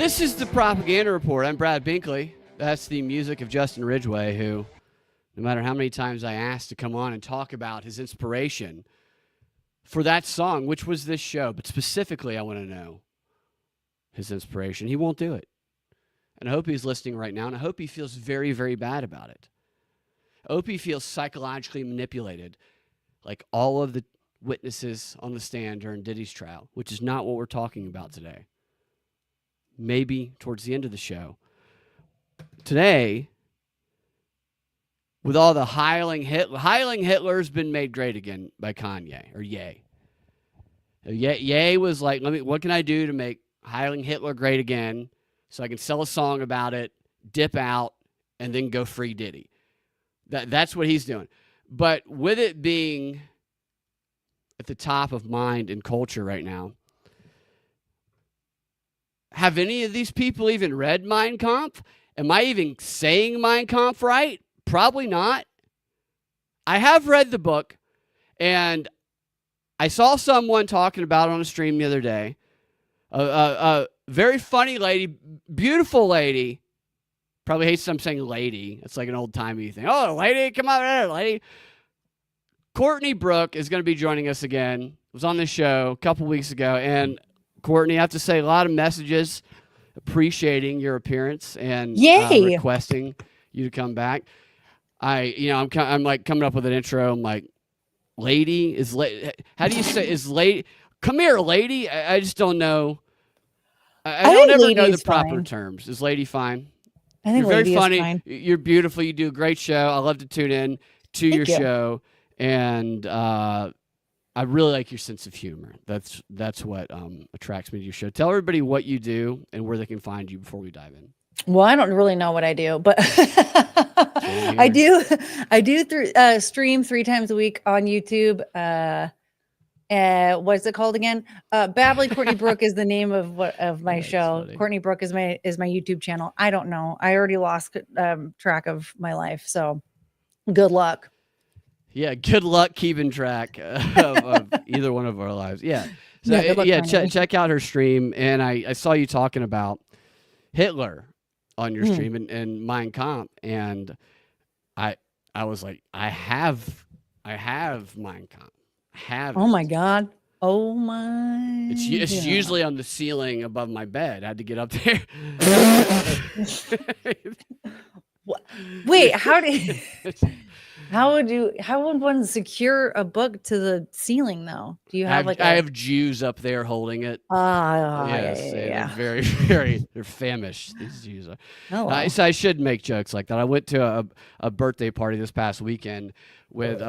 This is the Propaganda Report. I'm Brad Binkley. That's the music of Justin Ridgway, who, no matter how many times I asked to come on and talk about his inspiration for that song, which was this show, but specifically I want to know his inspiration. He won't do it. And I hope he's listening right now, and I hope he feels very, very bad about it. I hope he feels psychologically manipulated, like all of the witnesses on the stand during Diddy's trial, which is not what we're talking about today. Maybe towards the end of the show. Today, with all the Heiling Hitler's been made great again by Kanye, or Ye. Ye was like, what can I do to make Heiling Hitler great again so I can sell a song about it, dip out, and then go free Diddy. That's what he's doing. But with it being at the top of mind and culture right now, have any of these people even read Mein Kampf? Am I even saying Mein Kampf right? Probably not. I have read the book, and I saw someone talking about it on a stream the other day. A very funny lady, beautiful lady. Probably hates I'm saying lady. It's like an old-timey thing. Oh, lady, come on, lady. Courtney Brooke is going to be joining us again. Was on this show a couple weeks ago, and Courtney, I have to say a lot of messages appreciating your appearance and requesting you to come back. I'm like coming up with an intro. I'm like, lady is how do you say is lady? Come here, lady. I just don't know. I don't ever know the proper terms. Is lady fine? I think you're very funny. Is fine. You're beautiful. You do a great show. I love to tune in to your show, and I really like your sense of humor. That's what attracts me to your show. Tell everybody what you do and where they can find you before we dive in. Well, I don't really know what I do, but I do stream 3 times a week on YouTube. What's it called again? Babbly Courtney Brooke is the name of my show. Funny. Courtney Brooke is my YouTube channel. I don't know. I already lost track of my life, so good luck. Yeah, good luck keeping track of either one of our lives. Yeah. So, check out her stream. And I saw you talking about Hitler on your stream and Mein Kampf. And I was like, I have Mein Kampf. Oh my God. Oh my. It's usually on the ceiling above my bed. I had to get up there. Wait, how would one secure a book to the ceiling though? Do you have I have Jews up there holding it. Yes, They're very, very, they're famished. These Jews are. So I should make jokes like that. I went to a birthday party this past weekend with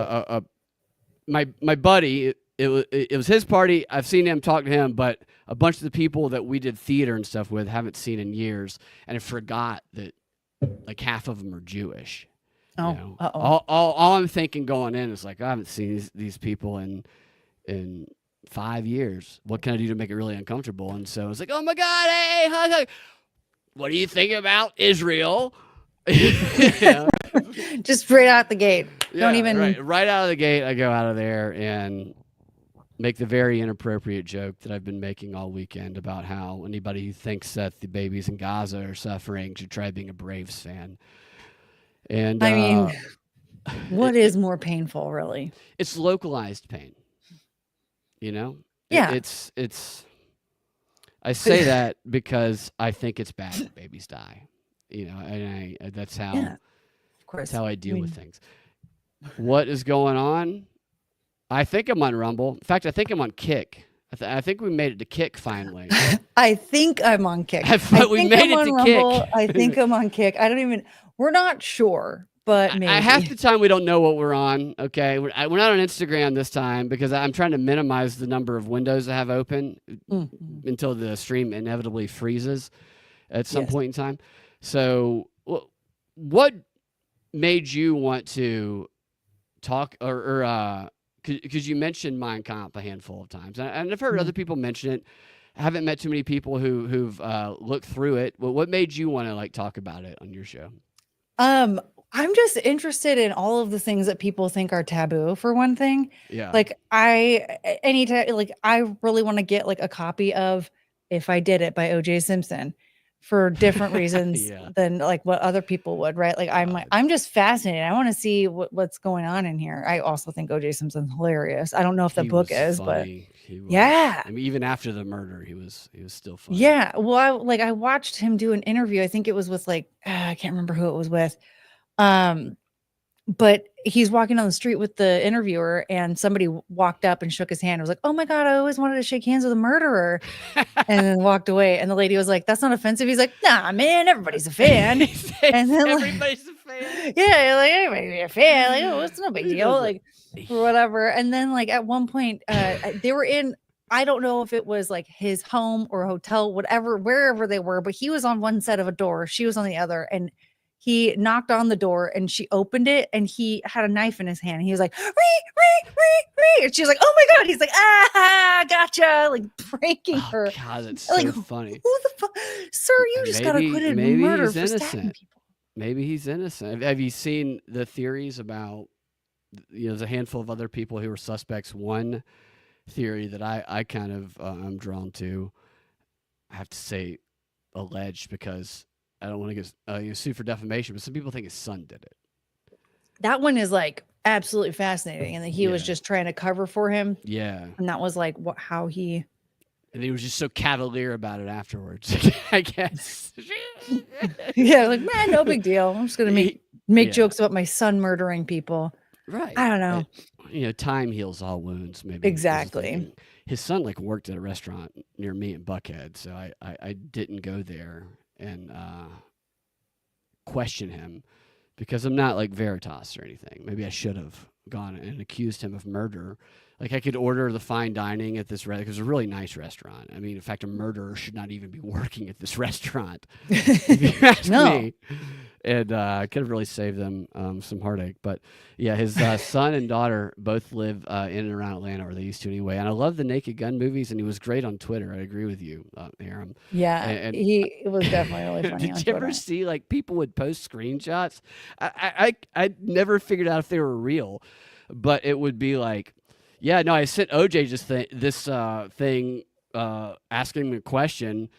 my buddy. It was his party. I've seen him, talk to him, but a bunch of the people that we did theater and stuff with haven't seen in years, and I forgot that like half of them are Jewish. Oh, all I'm thinking going in is like, I haven't seen these people in 5 years. What can I do to make it really uncomfortable? And so it's like, oh my God, hey, hug. What do you think about Israel? Just straight out the gate. Don't even right out of the gate. I go out of there and make the very inappropriate joke that I've been making all weekend about how anybody who thinks that the babies in Gaza are suffering should try being a Braves fan. And I mean, what is more painful, really? It's localized pain. You know? Yeah. It's I say that because I think it's bad when babies die. You know, and that's how of course. That's how I deal with things. What is going on? I think I'm on Rumble. In fact, I think I'm on Kick. I think we made it to Kick finally. I think I'm on Kick. We made it to Rumble. Kick. I think I'm on Kick. We're not sure, but maybe. Half the time we don't know what we're on, okay? We're not on Instagram this time because I'm trying to minimize the number of windows I have open until the stream inevitably freezes at some point in time. So what made you want to talk or because you mentioned Mein Kampf a handful of times, and I've heard other people mention it. I haven't met too many people who've looked through it. Well, what made you want to like talk about it on your show? I'm just interested in all of the things that people think are taboo, for one thing. Yeah. Like I really want to get like a copy of If I Did It by O.J. Simpson. for different reasons Yeah. than like what other people would, right? Like I'm just fascinated. I want to see what's going on in here. I also think O.J. Simpson's hilarious. I don't know if the He book was is, but funny. He was. yeah. I mean, even after the murder, he was still funny. Yeah. Well, I watched him do an interview. I think it was with like I can't remember who it was with. But he's walking on the street with the interviewer, and somebody walked up and shook his hand. I was like, "Oh my God, I always wanted to shake hands with a murderer," and then walked away. And the lady was like, "That's not offensive." He's like, "Nah, man, everybody's a fan." And then everybody's a fan. Yeah, like everybody's a fan. Like, oh, it's no big deal, like or whatever. And then like at one point, they were in. I don't know if it was like his home or hotel, whatever, wherever they were, but he was on one side of a door, she was on the other, and he knocked on the door and she opened it and he had a knife in his hand. And he was like, ree. And she was like, oh my God. He's like, gotcha. Like breaking her. God, that's like, so funny. Who the fuck? Sir, you just got acquitted of murder for stabbing people. Maybe he's innocent. Have you seen the theories about, there's a handful of other people who were suspects. One theory that I kind of I'm drawn to, I have to say alleged because I don't want to get sued for defamation, but some people think his son did it. That one is like absolutely fascinating, and that he was just trying to cover for him. Yeah, and that was like how he. And he was just so cavalier about it afterwards, I guess. Yeah, like man, no big deal. I'm just gonna make jokes about my son murdering people. Right. I don't know. Time heals all wounds. Maybe exactly. His son like worked at a restaurant near me in Buckhead, so I didn't go there and question him because I'm not like Veritas or anything. Maybe I should have gone and accused him of murder. Like I could order the fine dining at this restaurant. It was a really nice restaurant. I mean, in fact, a murderer should not even be working at this restaurant. If you ask me. And I could have really saved them some heartache. But yeah, his son and daughter both live in and around Atlanta, or they used to anyway. And I love the Naked Gun movies, and he was great on Twitter. I agree with you, Aaron. Yeah, and he was definitely really funny. Did you ever see like people would post screenshots? I never figured out if they were real, but it would be like, yeah, no, I sent OJ just this thing asking him a question.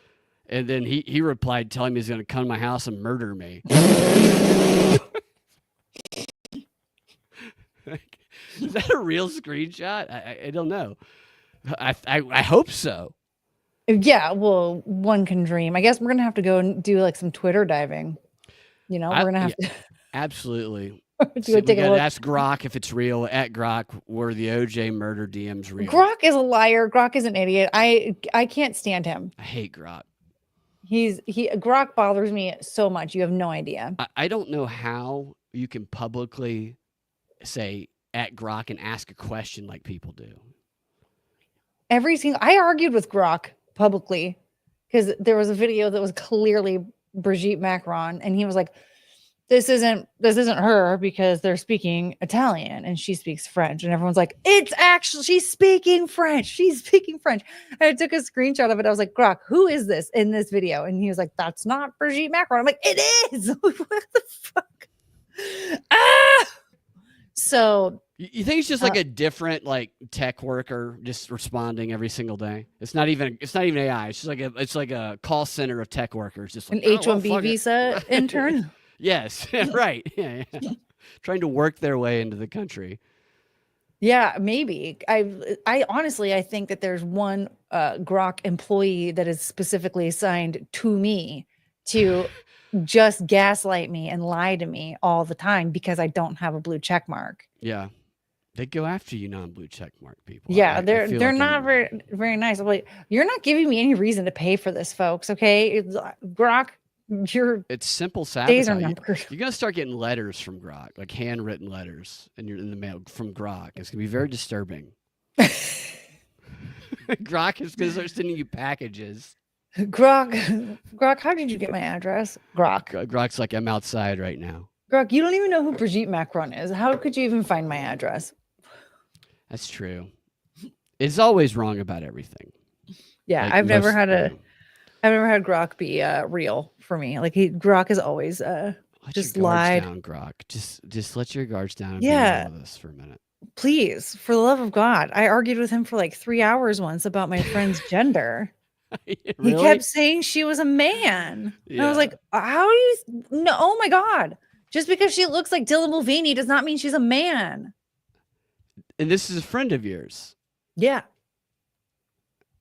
And then he replied, telling me he's going to come to my house and murder me. Is that a real screenshot? I don't know. I hope so. Yeah, well, one can dream. I guess we're going to have to go and do like some Twitter diving. We're going to have to. Absolutely. We gotta ask Grok if it's real. At Grok, were the OJ murder DMs real? Grok is a liar. Grok is an idiot. I can't stand him. I hate Grok. Grok bothers me so much. You have no idea. I don't know how you can publicly say at Grok and ask a question like people do. I argued with Grok publicly because there was a video that was clearly Brigitte Macron, and he was like, this isn't her because they're speaking Italian and she speaks French. And everyone's like, she's speaking French. And I took a screenshot of it. I was like, Grok, who is this in this video? And he was like, that's not Brigitte Macron. I'm like, it is. What the fuck? So you think it's just like a different like tech worker just responding every single day? It's not even AI. It's just like a call center of tech workers, just like an H-1B visa intern. Yes, right. Yeah. Trying to work their way into the country. Yeah, maybe. I honestly, I think that there's one Grok employee that is specifically assigned to me to just gaslight me and lie to me all the time because I don't have a blue check mark. Yeah. They go after you non-blue check mark people. Yeah, they're like not very nice. I'm like, you're not giving me any reason to pay for this, folks. Okay, Grok. It's simple sabotage. Days are numbered. You're gonna start getting letters from Grok, like handwritten letters, and you're in the mail from Grok. It's gonna be very disturbing. Grok is gonna start sending you packages. Grok, how did you get my address? Grok's like, I'm outside right now. Grok, you don't even know who Brigitte Macron is. How could you even find my address? That's true. It's always wrong about everything. Yeah, like I've never had Grok be real for me. Like Grok has always just lied. Down, Grok. Just let your guards down and be with us for a minute. Please, for the love of God. I argued with him for like 3 hours once about my friend's gender. He Really? kept saying she was a man. And I was Yeah. like, how are you? No, oh my God. Just because she looks like Dylan Mulvaney does not mean she's a man. And this is a friend of yours. Yeah.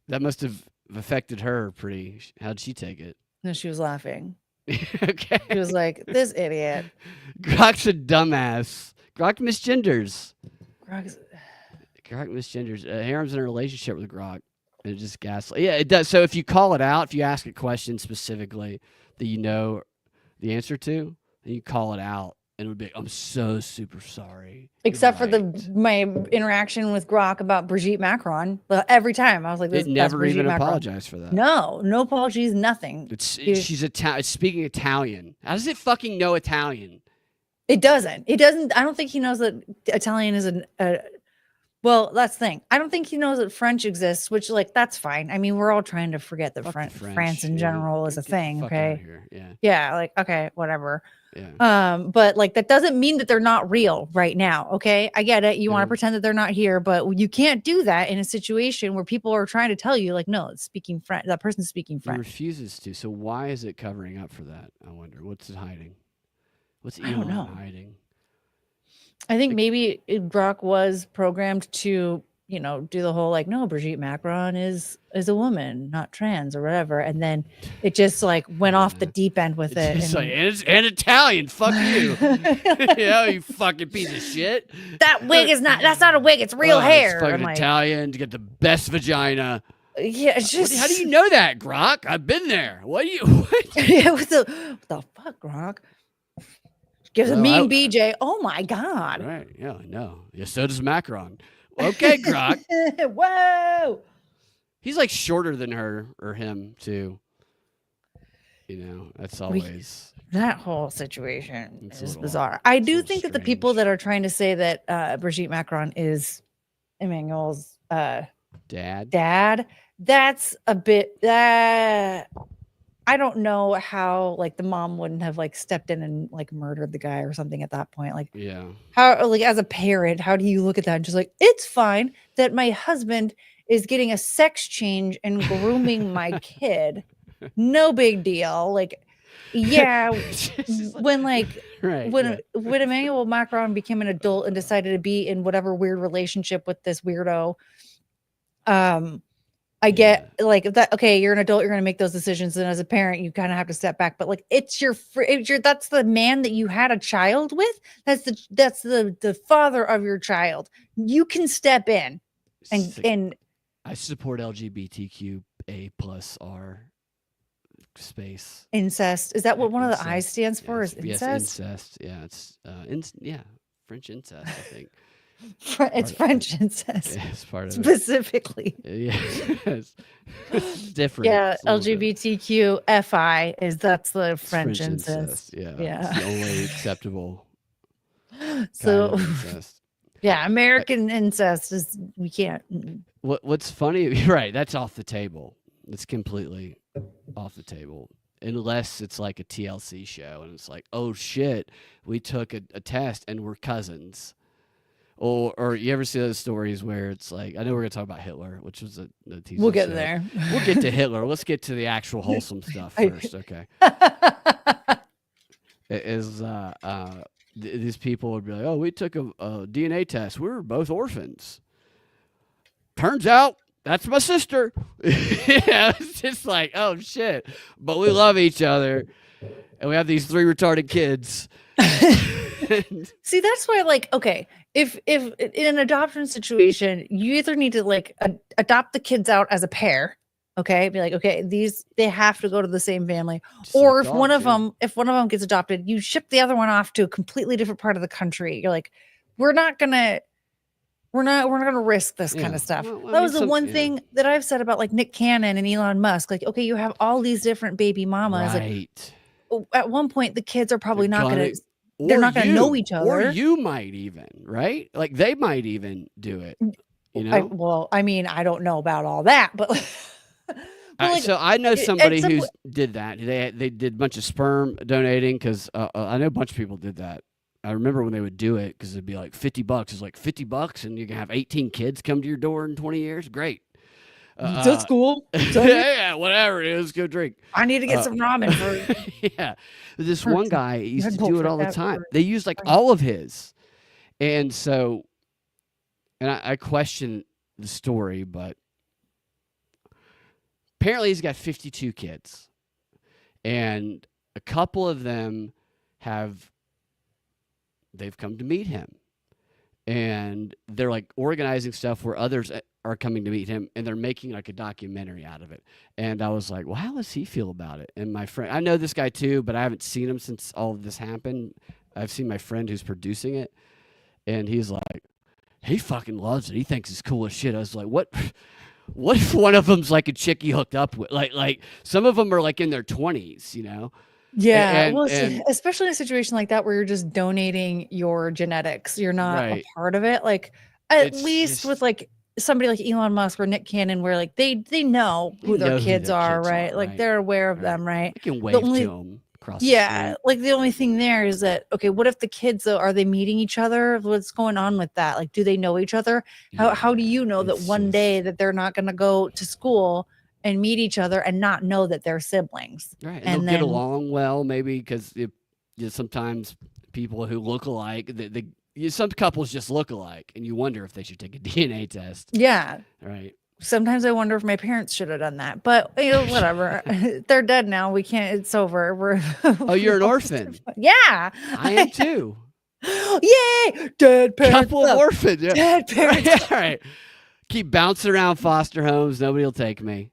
That must have affected her pretty. How'd she take it? No, she was laughing. Okay. She was like, this idiot. Grok's a dumbass. Grok misgenders. Grok's- Grok misgenders. Harem's in a relationship with Grok. And it just gaslight. Yeah, it does. So if you call it out, if you ask a question specifically that you know the answer to, and you call it out, and it would be, I'm so super sorry. Except for right. my interaction with Grok about Brigitte Macron. Every time I was like, It never even apologized for that. No apologies, nothing. She's speaking Italian. How does it fucking know Italian? It doesn't. I don't think he knows that Italian is well, that's the thing. I don't think he knows that French exists, which, like, that's fine. I mean, we're all trying to forget that France in general is a thing. Okay. Yeah. Like, okay, whatever. Yeah. But like, that doesn't mean that they're not real right now. Okay. I get it. You want to pretend that they're not here, but you can't do that in a situation where people are trying to tell you, like, no, it's speaking French. That person's speaking French. He refuses to. So why is it covering up for that? I wonder. What's it hiding? What's I don't know. hiding? I think maybe Grok was programmed to, do the whole like, no, Brigitte Macron is a woman, not trans or whatever. And then it just like went off the deep end with it. And Italian. Fuck you. You fucking piece of shit. That wig that's not a wig. It's real hair. It's fucking Italian to get the best vagina. Yeah, it's just. How do you know that, Grok? I've been there. What? Yeah, what the fuck, Grok? Gives a mean BJ. Oh my God. Right. Yeah, I know. Yeah, so does Macron. Okay, Grok. Whoa. He's like shorter than her or him too. That's always that whole situation is bizarre. I do think that the people that are trying to say that Brigitte Macron is Emmanuel's dad, that's a bit I don't know how like the mom wouldn't have like stepped in and like murdered the guy or something at that point. Like, how, like, as a parent, how do you look at that and just like, it's fine that my husband is getting a sex change and grooming my kid. No big deal. Like, yeah, when Emmanuel Macron became an adult and decided to be in whatever weird relationship with this weirdo, I get like that. Okay, you're an adult. You're going to make those decisions, and as a parent, you kind of have to step back. But like, it's your that's the man that you had a child with. That's the father of your child. You can step in, and I support LGBTQA+R space incest. Is that what one of the I's stands for? Is incest? Yes, incest. Yeah, it's French incest, I think. It's French incest. Yeah, it's part of specifically. Yeah, it's different. Yeah, LGBTQFI that's the French incest. Yeah, it's the only acceptable. So, yeah, American incest is we can't. What's funny, right? That's off the table. It's completely off the table. Unless it's like a TLC show and it's like, oh shit, we took a test and we're cousins. Or you ever see those stories where it's like, I know we're going to talk about Hitler, which was a TV We'll get show. there. We'll get to Hitler. Let's get to the actual wholesome stuff first, okay? These people would be like, oh, we took a DNA test. We were both orphans. Turns out, that's my sister. Yeah, it's just like, oh, shit. But we love each other. And we have these 3 retarded kids. See, that's why, like, okay, if in an adoption situation, you either need to like adopt the kids out as a pair, okay, be like, okay, they have to go to the same family, or if one of them gets adopted, you ship the other one off to a completely different part of the country. You're like, we're not gonna risk this kind of stuff. That was the one thing that I've said about like Nick Cannon and Elon Musk. Like, okay, you have all these different baby mamas. Right. Like, at one point, the kids are probably they're not going to know each other. Or you might even, right? Like they might even do it. I mean, I don't know about all that, but so I know somebody who did that. They did a bunch of sperm donating because I know a bunch of people did that. I remember when they would do it because it'd be like $50. It's like $50 and you can have 18 kids come to your door in 20 years. Great. That's cool. Yeah, whatever it is, go drink. I need to get some ramen for Yeah. This one guy used Red to Bull do it for all the that time. for- They used like all of his. And so, and I question the story, but apparently he's got 52 kids. And a couple of them they've come to meet him. And they're like organizing stuff where others are coming to meet him, and they're making like a documentary out of it. And I was like, well, how does he feel about it? And my friend, I know this guy too, but I haven't seen him since all of this happened. I've seen my friend who's producing it, and he's like, he fucking loves it. He thinks it's cool as shit. I was like, what? What if one of them's like a chick he hooked up with? Like some of them are like in their 20s, you know? Yeah, And, well, and especially in a situation like that where you're just donating your genetics, you're not a right. part of it. Like at It's least just, with like somebody like Elon Musk or Nick Cannon, where like they know they who their know who kids their are, kids right? are, Like right? they're aware of Right. them, right? I can The wave to only them across the yeah, street. like the only thing there is that okay, what if the kids though, are they meeting each other? What's going on with that? Like, do they know each other? How do Yeah, you know that it's one day just that they're not going to go to school and meet each other and not know that they're siblings? right, and they'll And get then along well, maybe because sometimes people who look alike, some couples just look alike, and you wonder if they should take a DNA test, yeah, right? sometimes I wonder if my parents should have done that, but you know, whatever. They're dead now. We can't. It's over. We're Oh, you're an orphan. yeah, I am too. Yay! Dead parents. Couple of orphans. Yeah. Dead parents. Right, right. Keep bouncing around foster homes. Nobody will take me.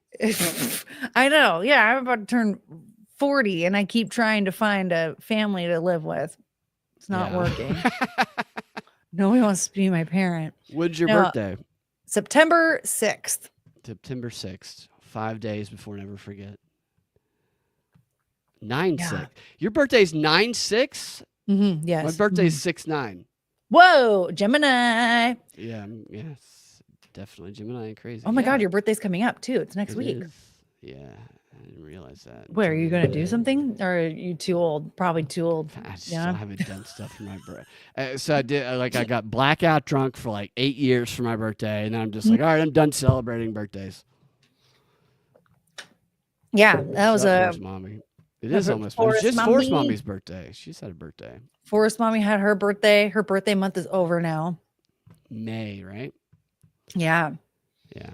I know. Yeah, I'm about to turn 40, and I keep trying to find a family to live with. It's not working. Nobody wants to be my parent. When's your No. birthday? September 6th. September 6th. 5 days before Never Forget. 9/6. Yeah. Your birthday's 9/6? Yes. My birthday's 6/9. Whoa, Gemini. Yeah, yes. Definitely Gemini and crazy. Oh my Yeah, God, your birthday's coming up too. It's next it week. is. Yeah, I didn't realize that. Where are you going to do something? Or are you too old? Probably too old. I just Yeah. haven't done stuff for my birthday. So I did, I got blackout drunk for like 8 years for my birthday. And then I'm just like, all right, I'm done celebrating birthdays. Yeah, that was a Forest Mommy. It is almost, it was Forest just Forest Mommy. Mommy's birthday. She's had a birthday. Forest Mommy had her birthday. Her birthday month is over now. May, right? Yeah, Yeah.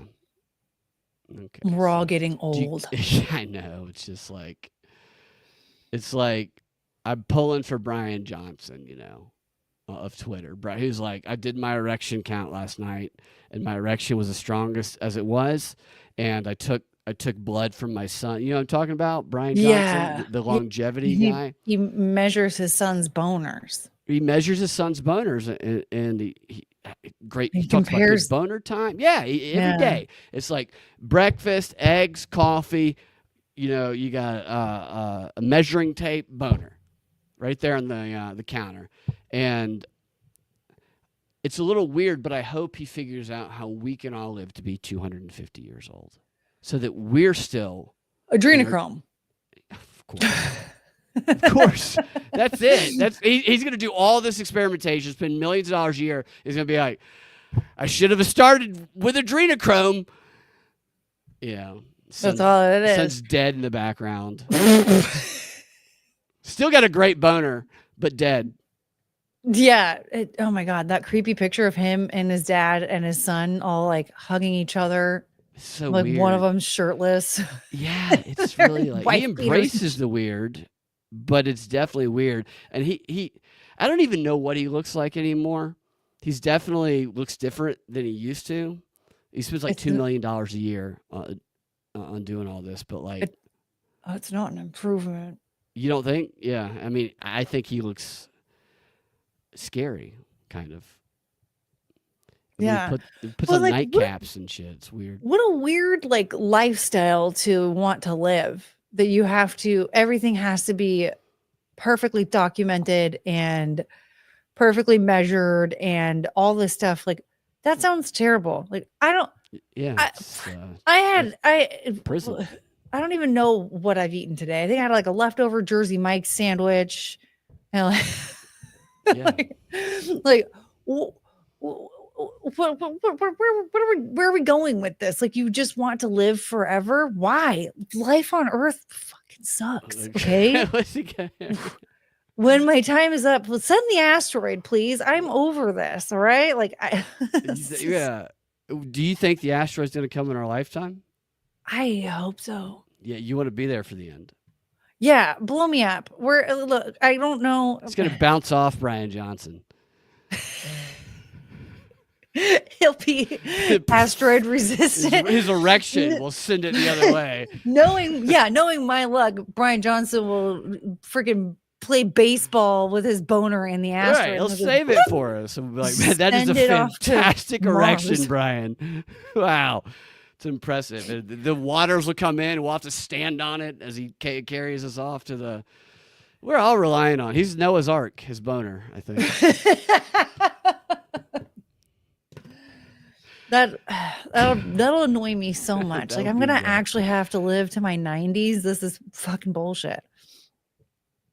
Okay. we're all so getting do you- old. Yeah, I know. It's like I'm pulling for Brian Johnson, of Twitter. Who's like, I did my erection count last night, and my erection was the strongest as it was, and I took blood from my son. You know what I'm talking about? Brian Johnson, Yeah. the longevity He- guy. He measures his son's boners. He measures his son's boners, and he great. He He talks about compares- his boner time. Yeah, every Yeah. day. It's like breakfast, eggs, coffee. You got a measuring tape, boner, right there on the counter, and it's a little weird. But I hope he figures out how we can all live to be 250 years old, so that we're still, Adrenochrome. of course. Of course. That's it. He's going to do all this experimentation, spend millions of dollars a year. He's going to be like, I should have started with adrenochrome. That's all it is. Son's dead in the background. Still got a great boner, but dead. Yeah. Oh my God, that creepy picture of him and his dad and his son all like hugging each other. It's so Like weird. one of them's shirtless. Yeah, it's really like Wife he beaters. embraces the weird, but it's definitely weird. And he I don't even know what he looks like anymore. He's definitely looks different than he used to. He spends like It's $2 million a year on doing all this, but like, Oh, it's not an improvement. you don't think? Yeah, I mean, I think he looks scary, kind of. And Yeah. he puts Well, on like, what- nightcaps and shit. It's weird. What a weird like lifestyle to want to live, that you have to, everything has to be perfectly documented and perfectly measured and all this stuff. Like that sounds terrible. Like Yeah, prison. I don't even know what I've eaten today. I think I had like a leftover Jersey Mike's sandwich and like, Yeah. like w- where are we going with this? Like, you just want to live forever? Why? Life on Earth fucking sucks. Okay. When my time is up, well, send the asteroid, please. I'm over this. All right. Like, yeah. Do you think the asteroid's going to come in our lifetime? I hope so. Yeah, you want to be there for the end. Yeah, blow me up. Look, I don't know. It's going to bounce off Brian Johnson. He'll be asteroid resistant. His erection will send it the other way. Knowing my luck, Brian Johnson will freaking play baseball with his boner in the asteroid. Right, he'll save it for us. We'll be like, man, that is a fantastic erection, Brian. Wow. It's impressive. The waters will come in. We'll have to stand on it as he carries us off to the... We're all relying on. He's Noah's Ark, his boner, I think. That'll annoy me so much. Like, I'm going to actually have to live to my 90s. This is fucking bullshit.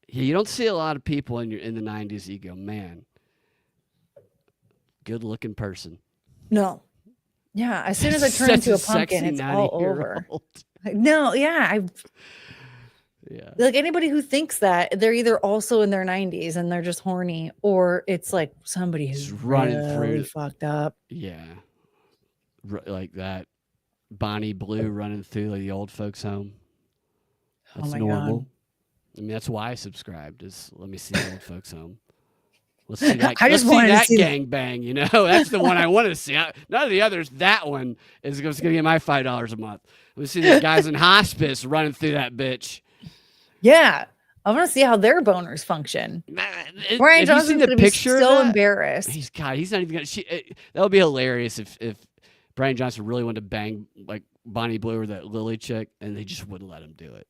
Yeah, you don't see a lot of people in the 90s that you go, man, good looking person. No. Yeah, as soon as I turn into a pumpkin, it's all over. No, yeah, like, anybody who thinks that, they're either also in their 90s and they're just horny, or it's like somebody who's running through fucked up. Yeah, like that Bonnie Blue running through like the old folks' home. That's normal. God. I mean, that's why I subscribed. Is let me see the old folks' home. Let's see that. I just want that gangbang. You know, that's the one I want to see. None of the others. That one is going to get my $5 a month. We see the guys in hospice running through that bitch. Yeah, I want to see how their boners function. Brian Johnson's going to be so embarrassed. He's not even going to. That would be hilarious if Brian Johnson really wanted to bang like Bonnie Blue or that Lily chick, and they just wouldn't let him do it.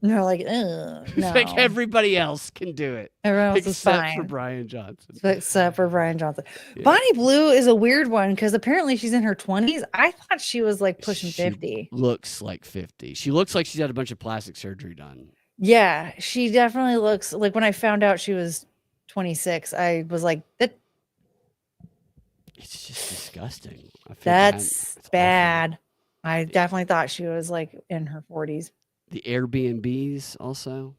And they're like, no. Like everybody else can do it. Everyone else is fine. Except for Brian Johnson. Except for Brian Johnson. Yeah. Bonnie Blue is a weird one because apparently she's in her 20s. I thought she was like pushing 50. Looks like 50. She looks like she's had a bunch of plastic surgery done. Yeah, she definitely looks like, when I found out she was 26, I was like, that. It's just disgusting. That's bad. Awful. I definitely thought she was like in her 40s. The Airbnbs also.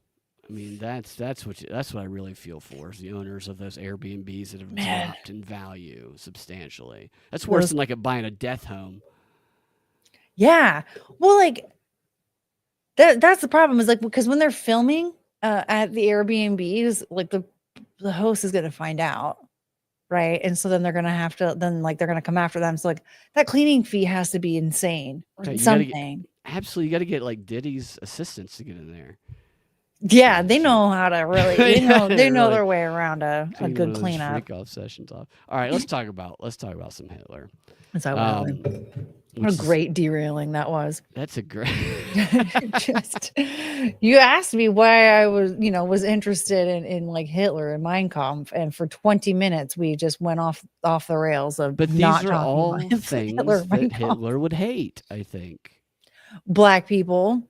I mean, that's what I really feel for, is the owners of those Airbnbs that have dropped in value substantially. That's worse than like buying a death home. Yeah. Well, like that's the problem, is like, because when they're filming at the Airbnbs, like the host is going to find out. Right. And so then they're going to have to, they're going to come after them. So like that cleaning fee has to be insane or something. Absolutely. You got to get like Diddy's assistants to get in there. Yeah. They know how to really, they know really their way around a good cleanup. Freak off sessions off. All right. Let's talk about some Hitler. Let's talk about what a great derailing that was. That's a great. You asked me why I was interested in like Hitler and Mein Kampf, and for 20 minutes we just went off the rails of. But these are all things that Hitler would hate. I think black people,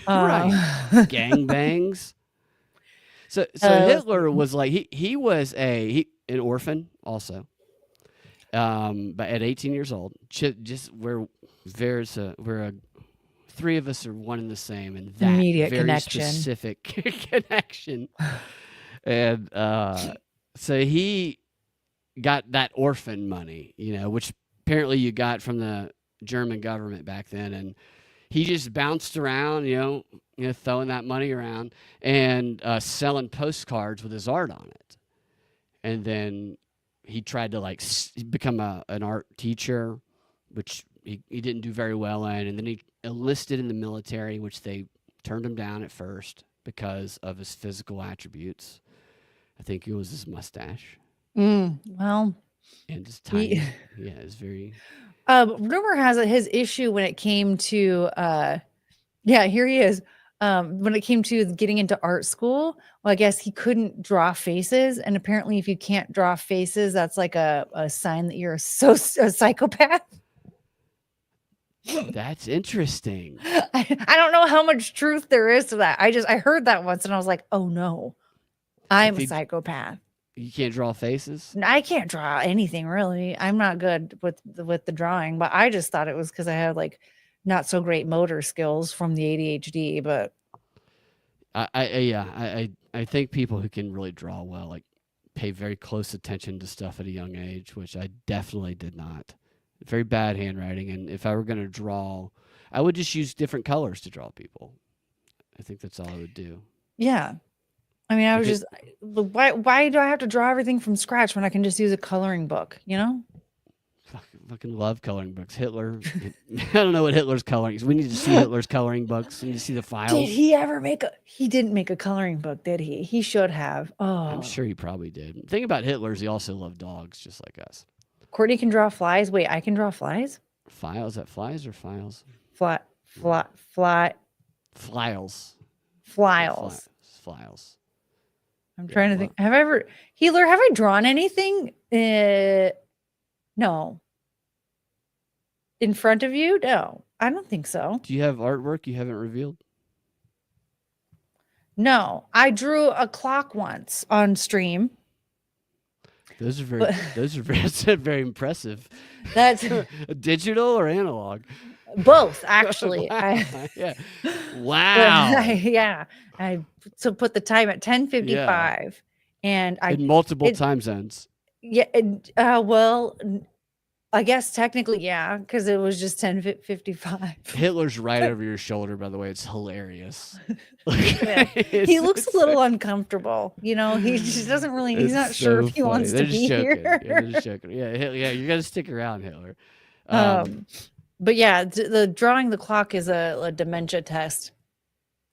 right? Gangbangs. So Hitler was like he was an orphan also. But at 18 years old, just we're three of us are one and the same, and that immediate very connection. Specific connection. And so he got that orphan money, which apparently you got from the German government back then, and he just bounced around, throwing that money around and selling postcards with his art on it, and then he tried to like become an art teacher, which he didn't do very well in. And then he enlisted in the military, which they turned him down at first because of his physical attributes. I think it was his mustache. Well, and just tiny. Yeah, it's very. Rumor has it his issue when it came to, here he is. When it came to getting into art school, well, I guess he couldn't draw faces. And apparently if you can't draw faces, that's like a sign that you're a psychopath. That's interesting. I don't know how much truth there is to that. I heard that once and I was like, oh no, I'm a psychopath. You can't draw faces? I can't draw anything really. I'm not good with the drawing, but I just thought it was because I had like not so great motor skills from the ADHD. But I think people who can really draw well, like, pay very close attention to stuff at a young age, which I definitely did not. Very bad handwriting, and if I were going to draw, I would just use different colors to draw people. I think that's all I would do. yeah, I mean, I was just why do I have to draw everything from scratch when I can just use a coloring book? You know? Fucking love coloring books. Hitler. I don't know what Hitler's coloring. We need to see Hitler's coloring books. We need to see the files. Did he ever make a? He didn't make a coloring book, did he? He should have. Oh, I'm sure he probably did. The thing about Hitler is he also loved dogs, just like us. Courtney can draw flies. Wait, I can draw flies. Files? Is that flies or files? Files. Files. I'm trying to think. Have I ever, Healer? Have I drawn anything? No. In front of you? No, I don't think so. Do you have artwork you haven't revealed? No, I drew a clock once on stream. Those are very impressive. That's digital or analog? Both, actually. Yeah. Wow. Yeah. I put the time at 10:55, and I in multiple time zones. Yeah. Well, I guess technically, yeah, because it was just 10:55. Hitler's right over your shoulder, by the way. It's hilarious. He looks a little uncomfortable. You know, he just doesn't really, he's not sure if he wants to be here. Yeah, they're just joking. Yeah, you got to stick around, Hitler. But yeah, the drawing the clock is a dementia test.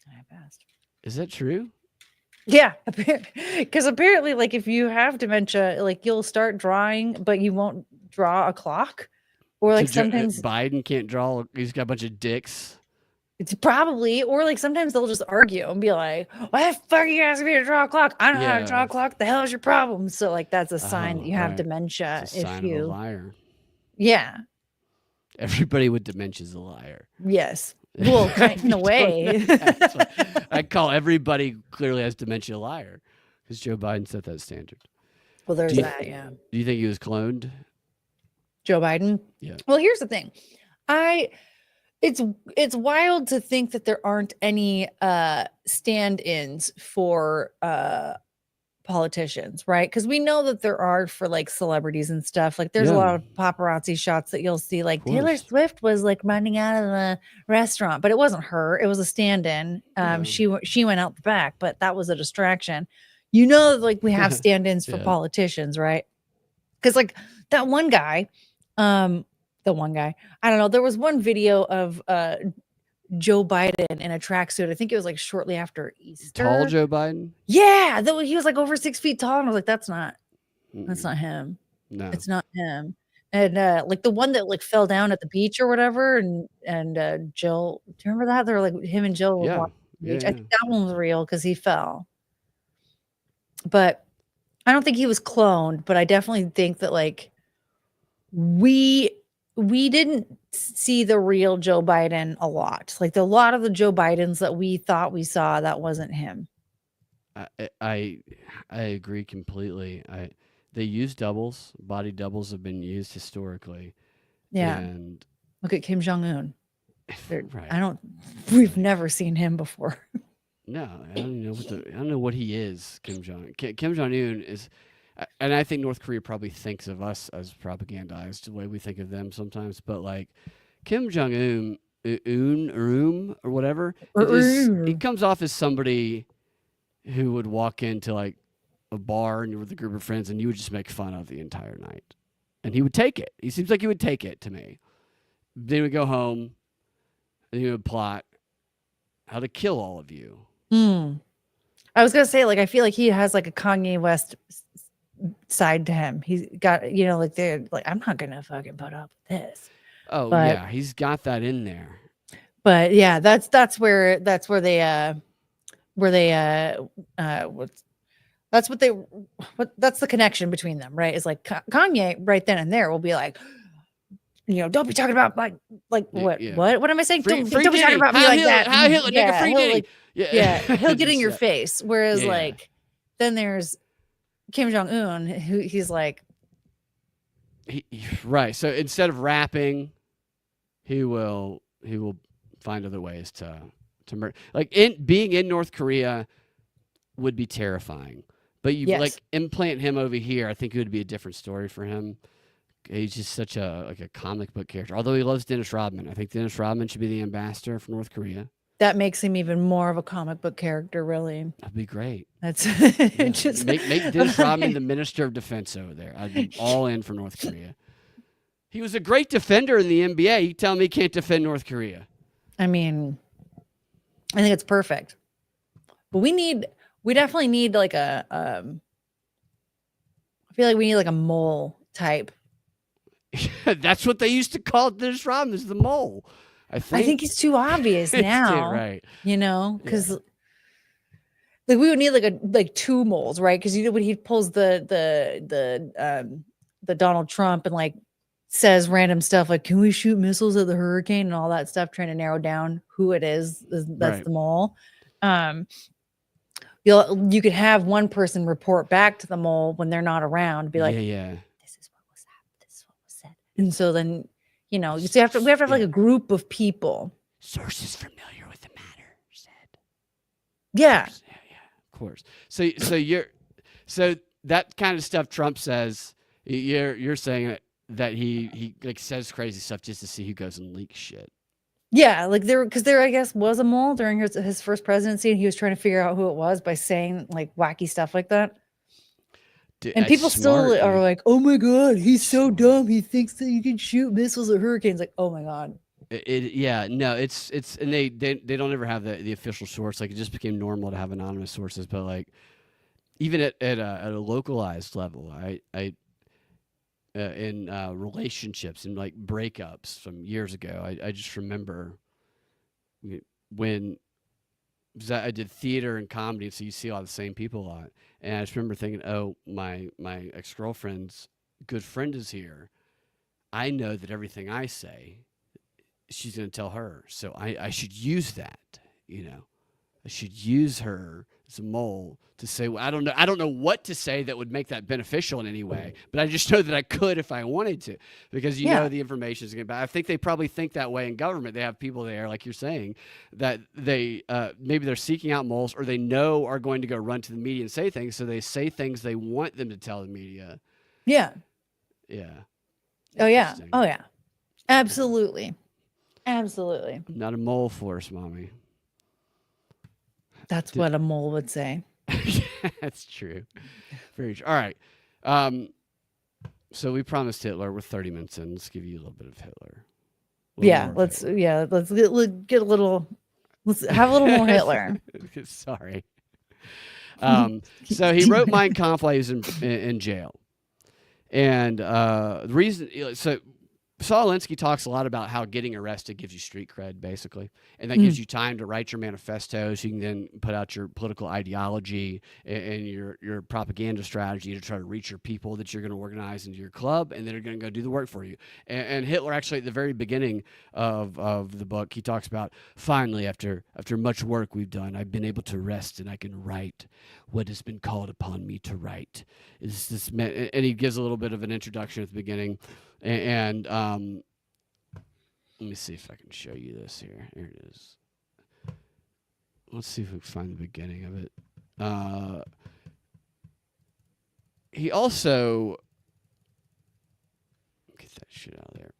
I passed. Is that true? Yeah, because apparently, like, if you have dementia, like, you'll start drawing, but you won't draw a clock, or like sometimes Biden can't draw. He's got a bunch of dicks. It's probably, or like sometimes they'll just argue and be like, "Why the fuck are you asking me to draw a clock? I don't know how to draw a clock. The hell is your problem?" So like that's a sign that you have dementia. It's a sign of a liar. Yeah. Everybody with dementia is a liar. Yes. Well, in a way. I call everybody clearly has dementia a liar because Joe Biden set that standard. Well, there's that. Yeah. Do you think he was cloned? Joe Biden? Yeah. Well, here's the thing. It's wild to think that there aren't any stand-ins for politicians, right? Because we know that there are for like celebrities and stuff. Like there's a lot of paparazzi shots that you'll see. Like Taylor Swift was like running out of the restaurant, but it wasn't her. It was a stand-in. She went out the back, but that was a distraction. You know, like we have stand-ins for politicians, right? Because like that one guy, I don't know. There was one video of Joe Biden in a tracksuit. I think it was like shortly after Easter. Tall Joe Biden? Yeah. He was like over 6 feet tall. And I was like, that's not him. No. It's not him. And like the one that like fell down at the beach or whatever. And Jill, do you remember that? They were like him and Jill. Yeah. I think that one was real because he fell. But I don't think he was cloned, but I definitely think that like we didn't see the real Joe Biden a lot. Like a lot of the Joe Bidens that we thought we saw, that wasn't him. I agree completely. They use doubles. Body doubles have been used historically. Yeah. And look at Kim Jong-un. Right. We've never seen him before. No, I don't know what he is. Kim Jong-un is. And I think North Korea probably thinks of us as propagandized the way we think of them sometimes. But like Kim Jong-un, or whatever, he comes off as somebody who would walk into like a bar and you're with a group of friends and you would just make fun of the entire night. And he would take it. He seems like he would take it to me. Then he would go home and he would plot how to kill all of you. I was going to say, like, I feel like he has like a Kanye West side to him. He's got, you know, like they're like, I'm not gonna fucking put up with this. Oh, yeah, he's got that in there. But yeah, that's the connection between them, right? Is like Kanye right then and there will be like, you know, don't be talking about like what am I saying? Don't be talking about me like that. How Hitler nigga free Diddy. He'll get in your face. Whereas like then there's Kim Jong Un, he's like, right. So instead of rapping, he will find other ways to murder. Like being in North Korea would be terrifying, but you yes, like implant him over here. I think it would be a different story for him. He's just such a comic book character. Although he loves Dennis Rodman, I think Dennis Rodman should be the ambassador for North Korea. that makes him even more of a comic book character. Really, That'd be great. that's Yeah. just make Dennis Rodman the Minister of Defense over there. I'd be all in for North Korea. He was a great defender in the NBA. You tell me he can't defend North Korea? I mean, I think it's perfect. But we definitely need like I feel like we need like a mole type. That's what they used to call Dennis Rodman, is the mole. I think it's too obvious now, right? You know, because like we would need like two moles, right? Because when he pulls the Donald Trump and like says random stuff like, "Can we shoot missiles at the hurricane?" and all that stuff, trying to narrow down who it is. That's right. The mole. You could have one person report back to the mole when they're not around, be like, yeah. This is what was happened. This is what was said. And so then, you know, we have to have like a group of people. Sources familiar with the matter said. Yeah. Of course. So that kind of stuff Trump says, you're saying that he like says crazy stuff just to see who goes and leaks shit. Yeah, like there I guess was a mole during his first presidency, and he was trying to figure out who it was by saying like wacky stuff like that. And people still are like, "Oh my god, he's so dumb. He thinks that you can shoot missiles at hurricanes." Like, oh my god. It's and they don't ever have the official source. Like it just became normal to have anonymous sources, but like even at a localized level, in relationships and like breakups from years ago. I just remember when I did theater and comedy, so you see all the same people a lot. And I just remember thinking, oh, my ex-girlfriend's good friend is here. I know that everything I say, she's going to tell her. So I should use that, you know. I should use her as a mole to say, well, I don't know what to say that would make that beneficial in any way, but I just know that I could if I wanted to, because you know the information is going to be. I think they probably think that way in government. They have people there, like you're saying, that they maybe they're seeking out moles, or they know are going to go run to the media and say things, so they say things they want them to tell the media. Yeah. Yeah. Oh yeah. Oh yeah. Absolutely. Absolutely. I'm not a mole for us, mommy. That's what a mole would say. That's true. Very true. All right. So we promised Hitler. We're 30 minutes in. Let's give you a little bit of Hitler. Let's get a little. Let's have a little more Hitler. Sorry. So he wrote Mein Kampf while he was in jail, and the reason. So Saul Alinsky talks a lot about how getting arrested gives you street cred, basically, and that gives you time to write your manifestos. So you can then put out your political ideology and your propaganda strategy to try to reach your people that you're going to organize into your club, and they're going to go do the work for you. And Hitler, actually, at the very beginning of the book, he talks about, finally, after much work we've done, I've been able to rest, and I can write what has been called upon me to write. Is this? And he gives a little bit of an introduction at the beginning. And let me see if I can show you this here. Here it is. Let's see if we can find the beginning of it. He also get that shit out of there.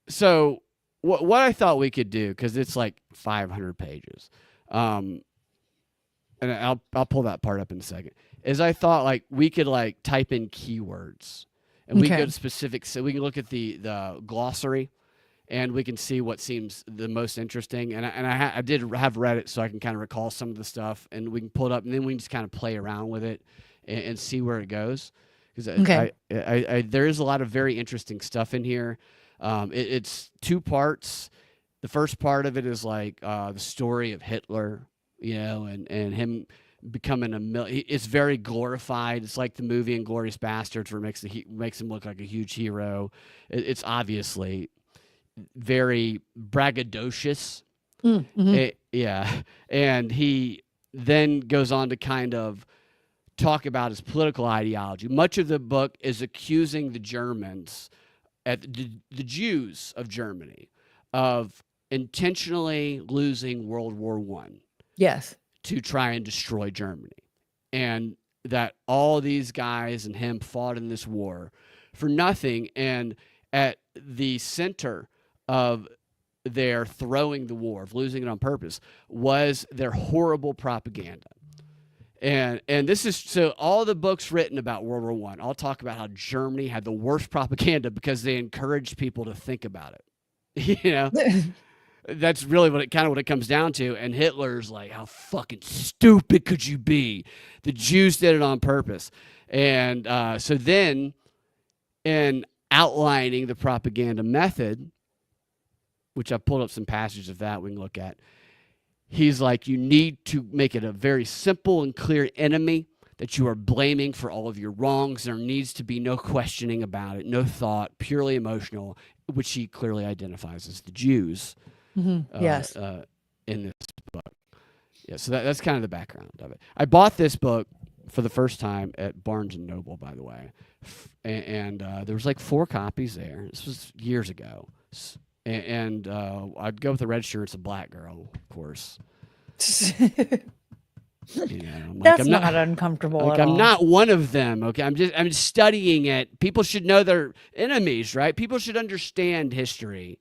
So what I thought we could do, because it's like 500 pages, and I'll pull that part up in a second, is I thought like we could like type in keywords. And we can go to specifics, so we can look at the glossary, and we can see what seems the most interesting. And I did have read it, so I can kind of recall some of the stuff, and we can pull it up, and then we can just kind of play around with it and see where it goes. Because there is a lot of very interesting stuff in here. It's two parts. The first part of it is like the story of Hitler, you know, and him becoming it's very glorified. It's like the movie Inglourious Bastards, where it makes him look like a huge hero. It's obviously very braggadocious. Mm-hmm. And he then goes on to kind of talk about his political ideology. Much of the book is accusing the Germans, the Jews of Germany, of intentionally losing World War I. Yes. To try and destroy Germany. And that all these guys and him fought in this war for nothing. And at the center of their throwing the war, of losing it on purpose, was their horrible propaganda. And this is, so all the books written about World War I, I'll talk about how Germany had the worst propaganda because they encouraged people to think about it. You know? That's really what it comes down to. And Hitler's like, how fucking stupid could you be? The Jews did it on purpose. And so then, in outlining the propaganda method, which I pulled up some passages of that we can look at, he's like, you need to make it a very simple and clear enemy that you are blaming for all of your wrongs. There needs to be no questioning about it, no thought, purely emotional, which he clearly identifies as the Jews. Yes. In this book. Yeah, so that's kind of the background of it. I bought this book for the first time at Barnes & Noble, by the way. And there was like 4 copies there. This was years ago. And I'd go with the red shirt. It's a black girl, of course. You know, that's not uncomfortable like, at all. I'm not one of them, okay? I'm just studying it. People should know their enemies, right? People should understand history.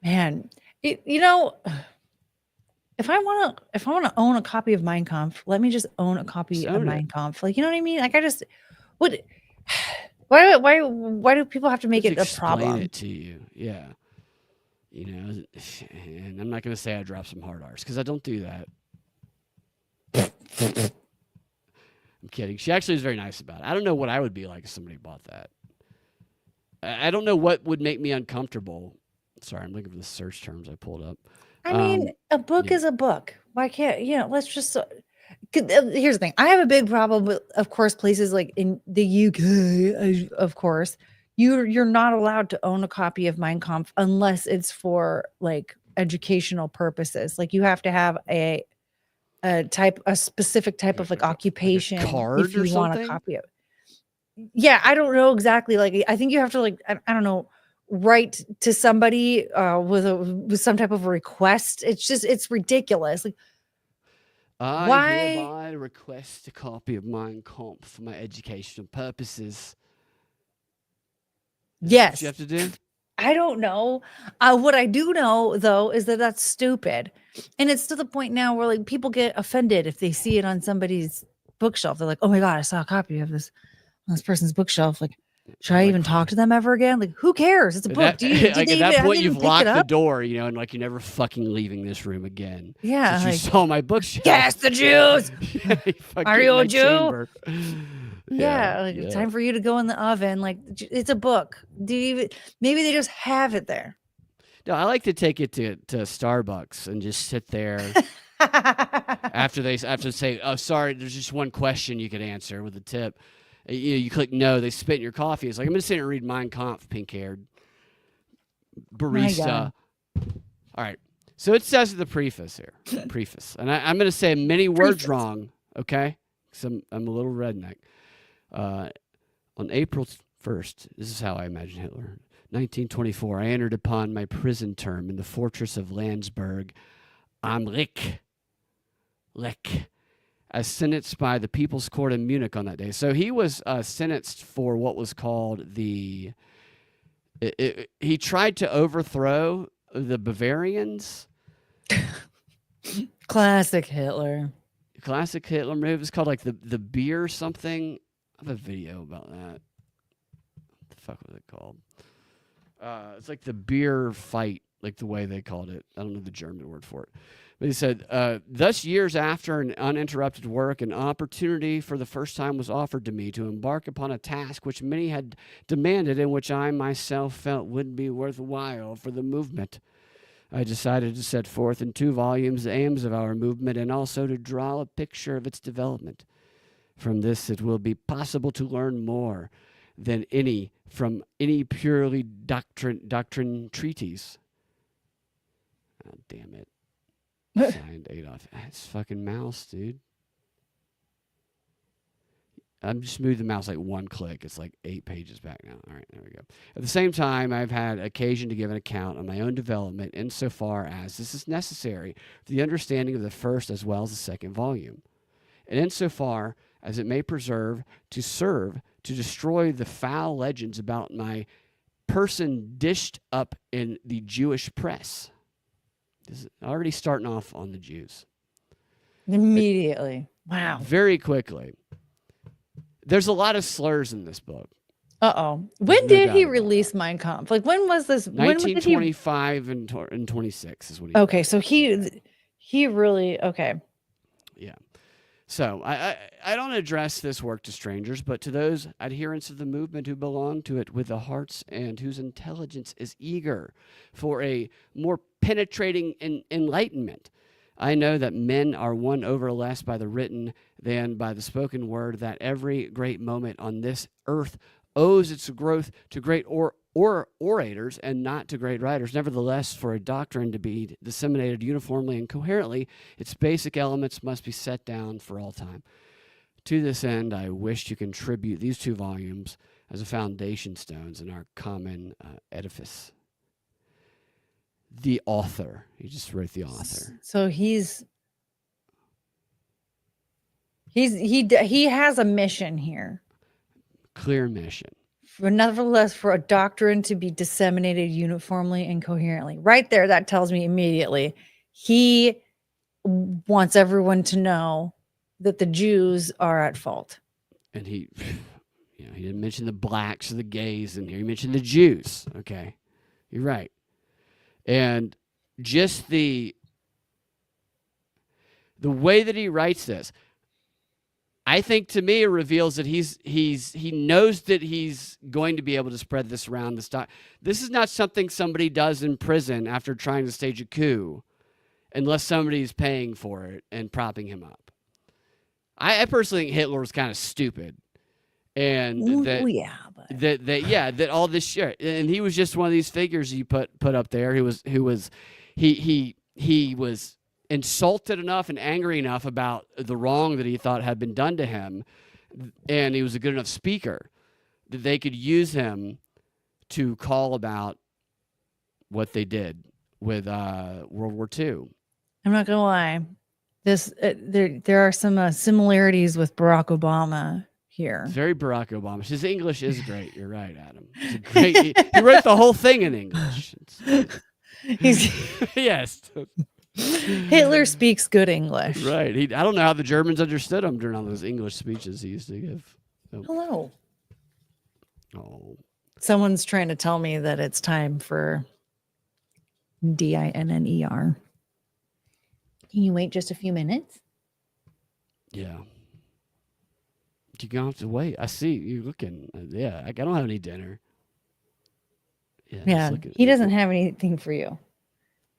Man, you know, if I want to own a copy of Mein Kampf, let me just own a copy of Mein Kampf. Like, you know what I mean? Like, why do people have to make it a problem? Explain it to you, yeah. You know, and I'm not going to say I dropped some hard R's because I don't do that. I'm kidding. She actually was very nice about it. I don't know what I would be like if somebody bought that. I don't know what would make me uncomfortable. Sorry, I'm looking for the search terms I pulled up. I mean, a book is a book. Why can't, let's just, here's the thing. I have a big problem with, of course, places like in the UK, of course, you're not allowed to own a copy of Mein Kampf unless it's for like educational purposes. Like you have to have a specific type of like occupation like a card if you or want something? a copy of it. Yeah, I don't know exactly. Like, I think you have to like, I don't know, write to somebody with some type of request. It's ridiculous. Like, I hereby request a copy of Mein Kampf for my educational purposes. Yes. What you have to do? I don't know. What I do know though is that that's stupid, and it's to the point now where like people get offended if they see it on somebody's bookshelf. They're like, "Oh my god, I saw a copy of this on this person's bookshelf." Like, should I even talk to them ever again? Like, who cares? It's a book. At that point, you've locked the door, and like you're never fucking leaving this room again. Yeah, since you saw my bookshelf. Yes, the Jews. Are you a Jew? Yeah, time for you to go in the oven. Like, it's a book. Maybe they just have it there. No, I like to take it to Starbucks and just sit there after they say, "Oh, sorry, there's just one question you could answer with a tip." You click no, they spit in your coffee. It's like, I'm going to sit here and read Mein Kampf, pink-haired barista. All right. So it says in the preface here, and I'm going to say many words wrong, okay? Because I'm a little redneck. On April 1st, this is how I imagine Hitler, 1924, I entered upon my prison term in the fortress of Landsberg am Lech, as sentenced by the People's Court in Munich on that day. So he was sentenced for what was called he tried to overthrow the Bavarians. Classic Hitler move. It's called like the beer something. I have a video about that. What the fuck was it called? It's like the beer fight, like the way they called it. I don't know the German word for it. But he said, thus years after an uninterrupted work, an opportunity for the first time was offered to me to embark upon a task which many had demanded and which I myself felt would be worthwhile for the movement. I decided to set forth in 2 volumes the aims of our movement and also to draw a picture of its development. From this, it will be possible to learn more than from any purely doctrine treatise. Oh, damn it. Signed Adolf. It's fucking mouse, dude. I'm just moving the mouse like one click. It's like 8 pages back now. All right, there we go. At the same time, I've had occasion to give an account on my own development insofar as this is necessary for the understanding of the first as well as the second volume, and insofar as it may serve to destroy the foul legends about my person dished up in the Jewish press. This is already starting off on the Jews. Immediately. Wow. Very quickly. There's a lot of slurs in this book. Uh-oh. When did he release Mein Kampf? Like, when was this? 1925 and 26 is when he. Okay, so he really, okay. Yeah. So I don't address this work to strangers, but to those adherents of the movement who belong to it with the hearts and whose intelligence is eager for a more penetrating enlightenment. I know that men are won over less by the written than by the spoken word, that every great moment on this earth owes its growth to great orators and not to great writers. Nevertheless, for a doctrine to be disseminated uniformly and coherently, its basic elements must be set down for all time. To this end, I wish to contribute these 2 volumes as a foundation stones in our common edifice. The author. He just wrote the author. So he has a mission here. Clear mission. But nevertheless, for a doctrine to be disseminated uniformly and coherently. Right there, that tells me immediately he wants everyone to know that the Jews are at fault. And he didn't mention the blacks or the gays in here. He mentioned the Jews. Okay, you're right. And just the way that he writes this, I think to me it reveals that he knows that he's going to be able to spread this around the stock. This is not something somebody does in prison after trying to stage a coup, unless somebody's paying for it and propping him up. I personally think Hitler was kind of stupid, and that all this shit, and he was just one of these figures you put up there. He was insulted enough and angry enough about the wrong that he thought had been done to him, and he was a good enough speaker that they could use him to call about what they did with World War II. I'm not gonna lie, there are some similarities with Barack Obama here. Very Barack Obama. His English is great. You're right, Adam. It's great. He wrote the whole thing in English. Yes. Hitler speaks good English. Right. I don't know how the Germans understood him during all those English speeches he used to give. Hello. Oh. Someone's trying to tell me that it's time for DINNER. Can you wait just a few minutes? Yeah. You're going to have to wait. I see you looking. Yeah. I don't have any dinner. Yeah. He doesn't have anything for you.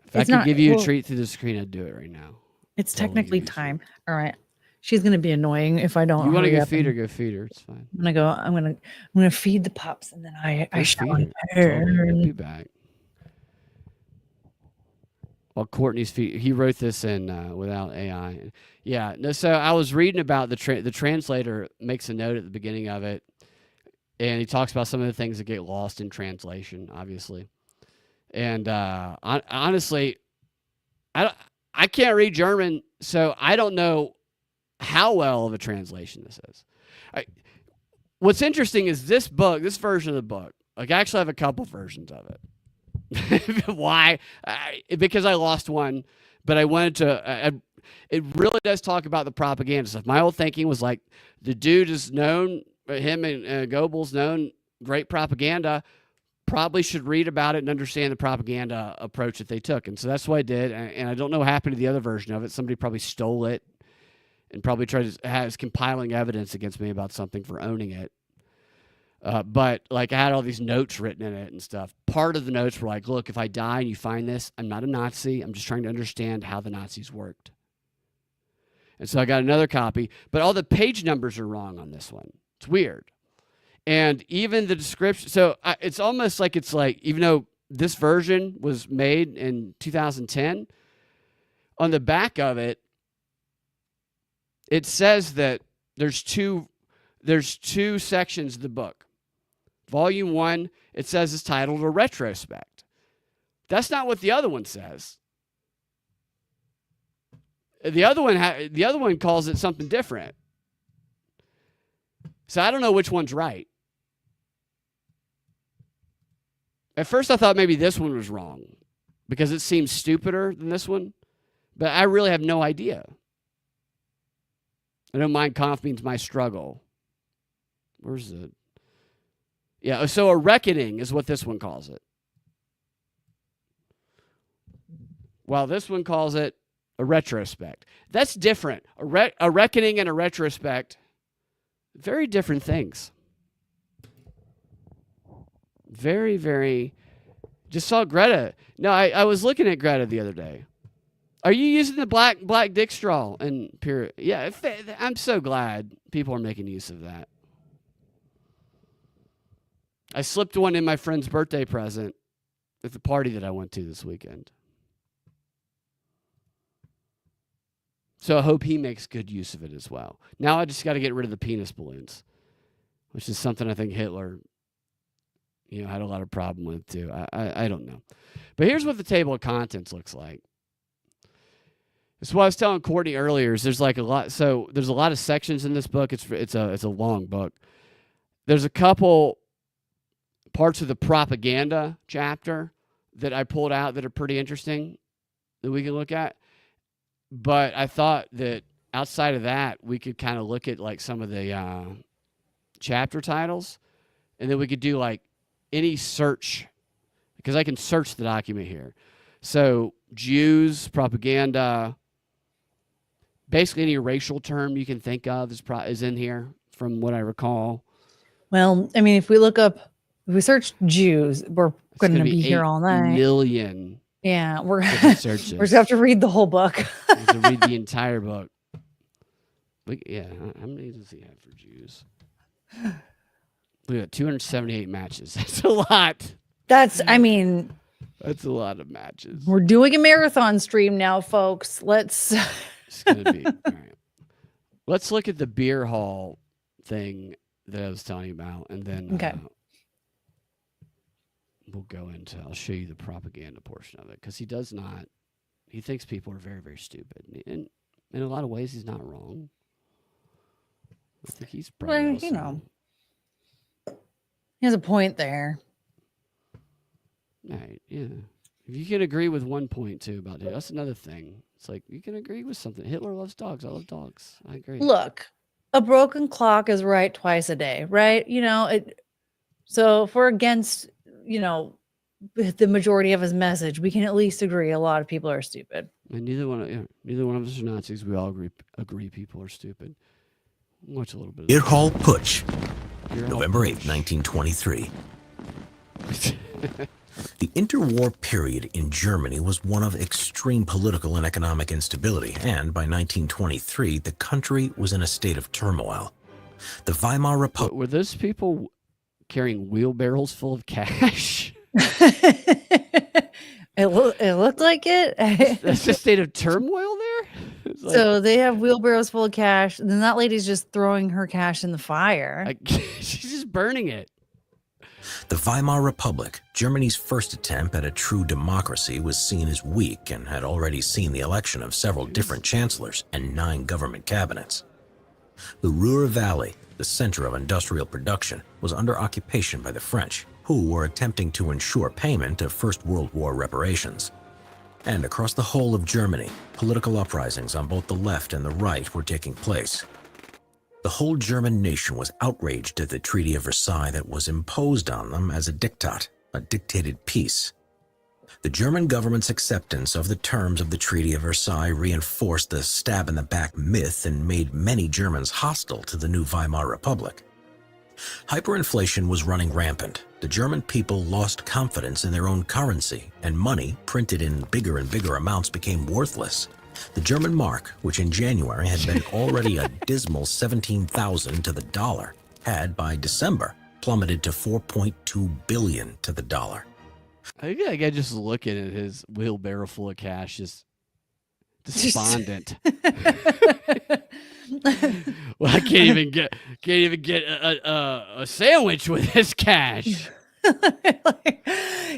If I could give you a treat through the screen, I'd do it right now. It's technically time. All right. She's gonna be annoying if I don't. You want to go feed her? Go feed her. It's fine. I'm gonna feed the pups, and then I shall I'll be back. Well, Courtney's feed. He wrote this in without AI. Yeah. No. So I was reading about the translator makes a note at the beginning of it, and he talks about some of the things that get lost in translation, obviously. And honestly, I can't read German, so I don't know how well of a translation this is. What's interesting is this version of the book. Like, I actually have a couple versions of it. Why? Because I lost one, but I wanted to. It really does talk about the propaganda stuff. My old thinking was like, the dude is known, him and Goebbels known great propaganda. Probably should read about it and understand the propaganda approach that they took. And so that's what I did. And I don't know what happened to the other version of it. Somebody probably stole it and probably has compiling evidence against me about something for owning it. But like, I had all these notes written in it and stuff. Part of the notes were like, look, if I die and you find this, I'm not a Nazi. I'm just trying to understand how the Nazis worked. And so I got another copy, but all the page numbers are wrong on this one. It's weird. And even the description, so it's almost like even though this version was made in 2010, on the back of it, it says that there's two there's two sections of the book. Volume 1, it says it's titled A Retrospect. That's not what the other one says. The other one calls it something different. So I don't know which one's right. At first I thought maybe this one was wrong because it seems stupider than this one, but I really have no idea. I know Mein Kampf means my struggle. Where's the... Yeah, so a reckoning is what this one calls it. While this one calls it a retrospect. That's different. A reckoning and a retrospect, very different things. Very, very... Just saw Greta. No, I was looking at Greta the other day. Are you using the black dick straw? And pure? Yeah, I'm so glad people are making use of that. I slipped one in my friend's birthday present at the party that I went to this weekend. So I hope he makes good use of it as well. Now I just got to get rid of the penis balloons, which is something I think Hitler, had a lot of problem with too. I don't know. But here's what the table of contents looks like. That's what I was telling Courtney earlier. Is there's like a lot. So there's a lot of sections in this book. It's a long book. There's a couple parts of the propaganda chapter that I pulled out that are pretty interesting that we can look at. But I thought that outside of that, we could kind of look at like some of the chapter titles, and then we could do like any search, because I can search the document here. So Jews, propaganda, basically any racial term you can think of is in here from what I recall. Well, I mean, if we search Jews, we're going to be here all night. Million. Yeah, we're going to have to read the whole book. To read the entire book. But yeah, how many does he have for Jews? Look at 278 matches. That's a lot. That's a lot of matches. We're doing a marathon stream now, folks. It's going to be. All right. Let's look at the beer hall thing that I was telling you about, and then okay. We'll go into, I'll show you the propaganda portion of it, because he thinks people are very, very stupid. And in a lot of ways, he's not wrong. I think he's probably he has a point there. Right, yeah. If you can agree with one point, too, about it, that's another thing. It's like, you can agree with something. Hitler loves dogs. I love dogs. I agree. Look, a broken clock is right twice a day, right? So if we're against... the majority of his message, we can at least agree a lot of people are stupid. And neither one of us are Nazis. We all agree people are stupid. Watch a little bit of Beer Hall Putsch, November 8, 1923. The interwar period in Germany was one of extreme political and economic instability, and by 1923, the country was in a state of turmoil. The Weimar Republic... Were those people carrying wheelbarrows full of cash? It looked like it. That's a state of turmoil there? So they have wheelbarrows full of cash, and then that lady's just throwing her cash in the fire. She's just burning it. The Weimar Republic, Germany's first attempt at a true democracy, was seen as weak and had already seen the election of several different chancellors and 9 government cabinets. The Ruhr Valley, the center of industrial production, was under occupation by the French, who were attempting to ensure payment of First World War reparations. And across the whole of Germany, political uprisings on both the left and the right were taking place. The whole German nation was outraged at the Treaty of Versailles that was imposed on them as a diktat, a dictated peace. The German government's acceptance of the terms of the Treaty of Versailles reinforced the stab-in-the-back myth and made many Germans hostile to the new Weimar Republic. Hyperinflation was running rampant. The German people lost confidence in their own currency, and money, printed in bigger and bigger amounts, became worthless. The German mark, which in January had been already a dismal 17,000 to the dollar, had by December plummeted to 4.2 billion to the dollar. I think I just looking at his wheelbarrow full of cash, just despondent. Well, I can't even get a sandwich with this cash.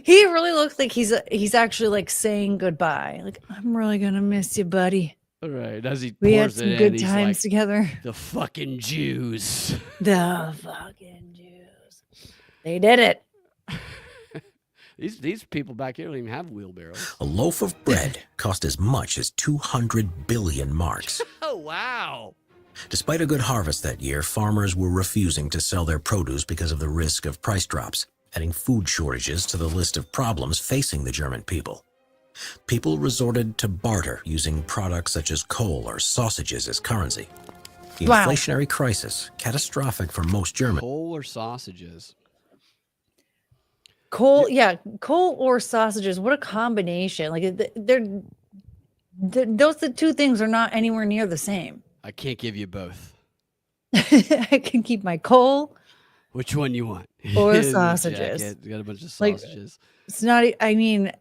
He really looks like he's actually like saying goodbye. Like, I'm really gonna miss you, buddy. All right, as he We had pours some it in, good he's times like, together. the fucking Jews. The fucking Jews. They did it. These people back here don't even have wheelbarrows. A loaf of bread cost as much as 200 billion marks. Oh, wow. Despite a good harvest that year, farmers were refusing to sell their produce because of the risk of price drops, adding food shortages to the list of problems facing the German people. People resorted to barter, using products such as coal or sausages as currency. The Wow. inflationary crisis, catastrophic for most Germans. Coal or sausages? Coal or sausages. What a combination! Like those the two things are not anywhere near the same. I can't give you both. I can keep my coal Which one you want? or The sausages. jacket, you got a bunch of Like, sausages. It's not. I mean,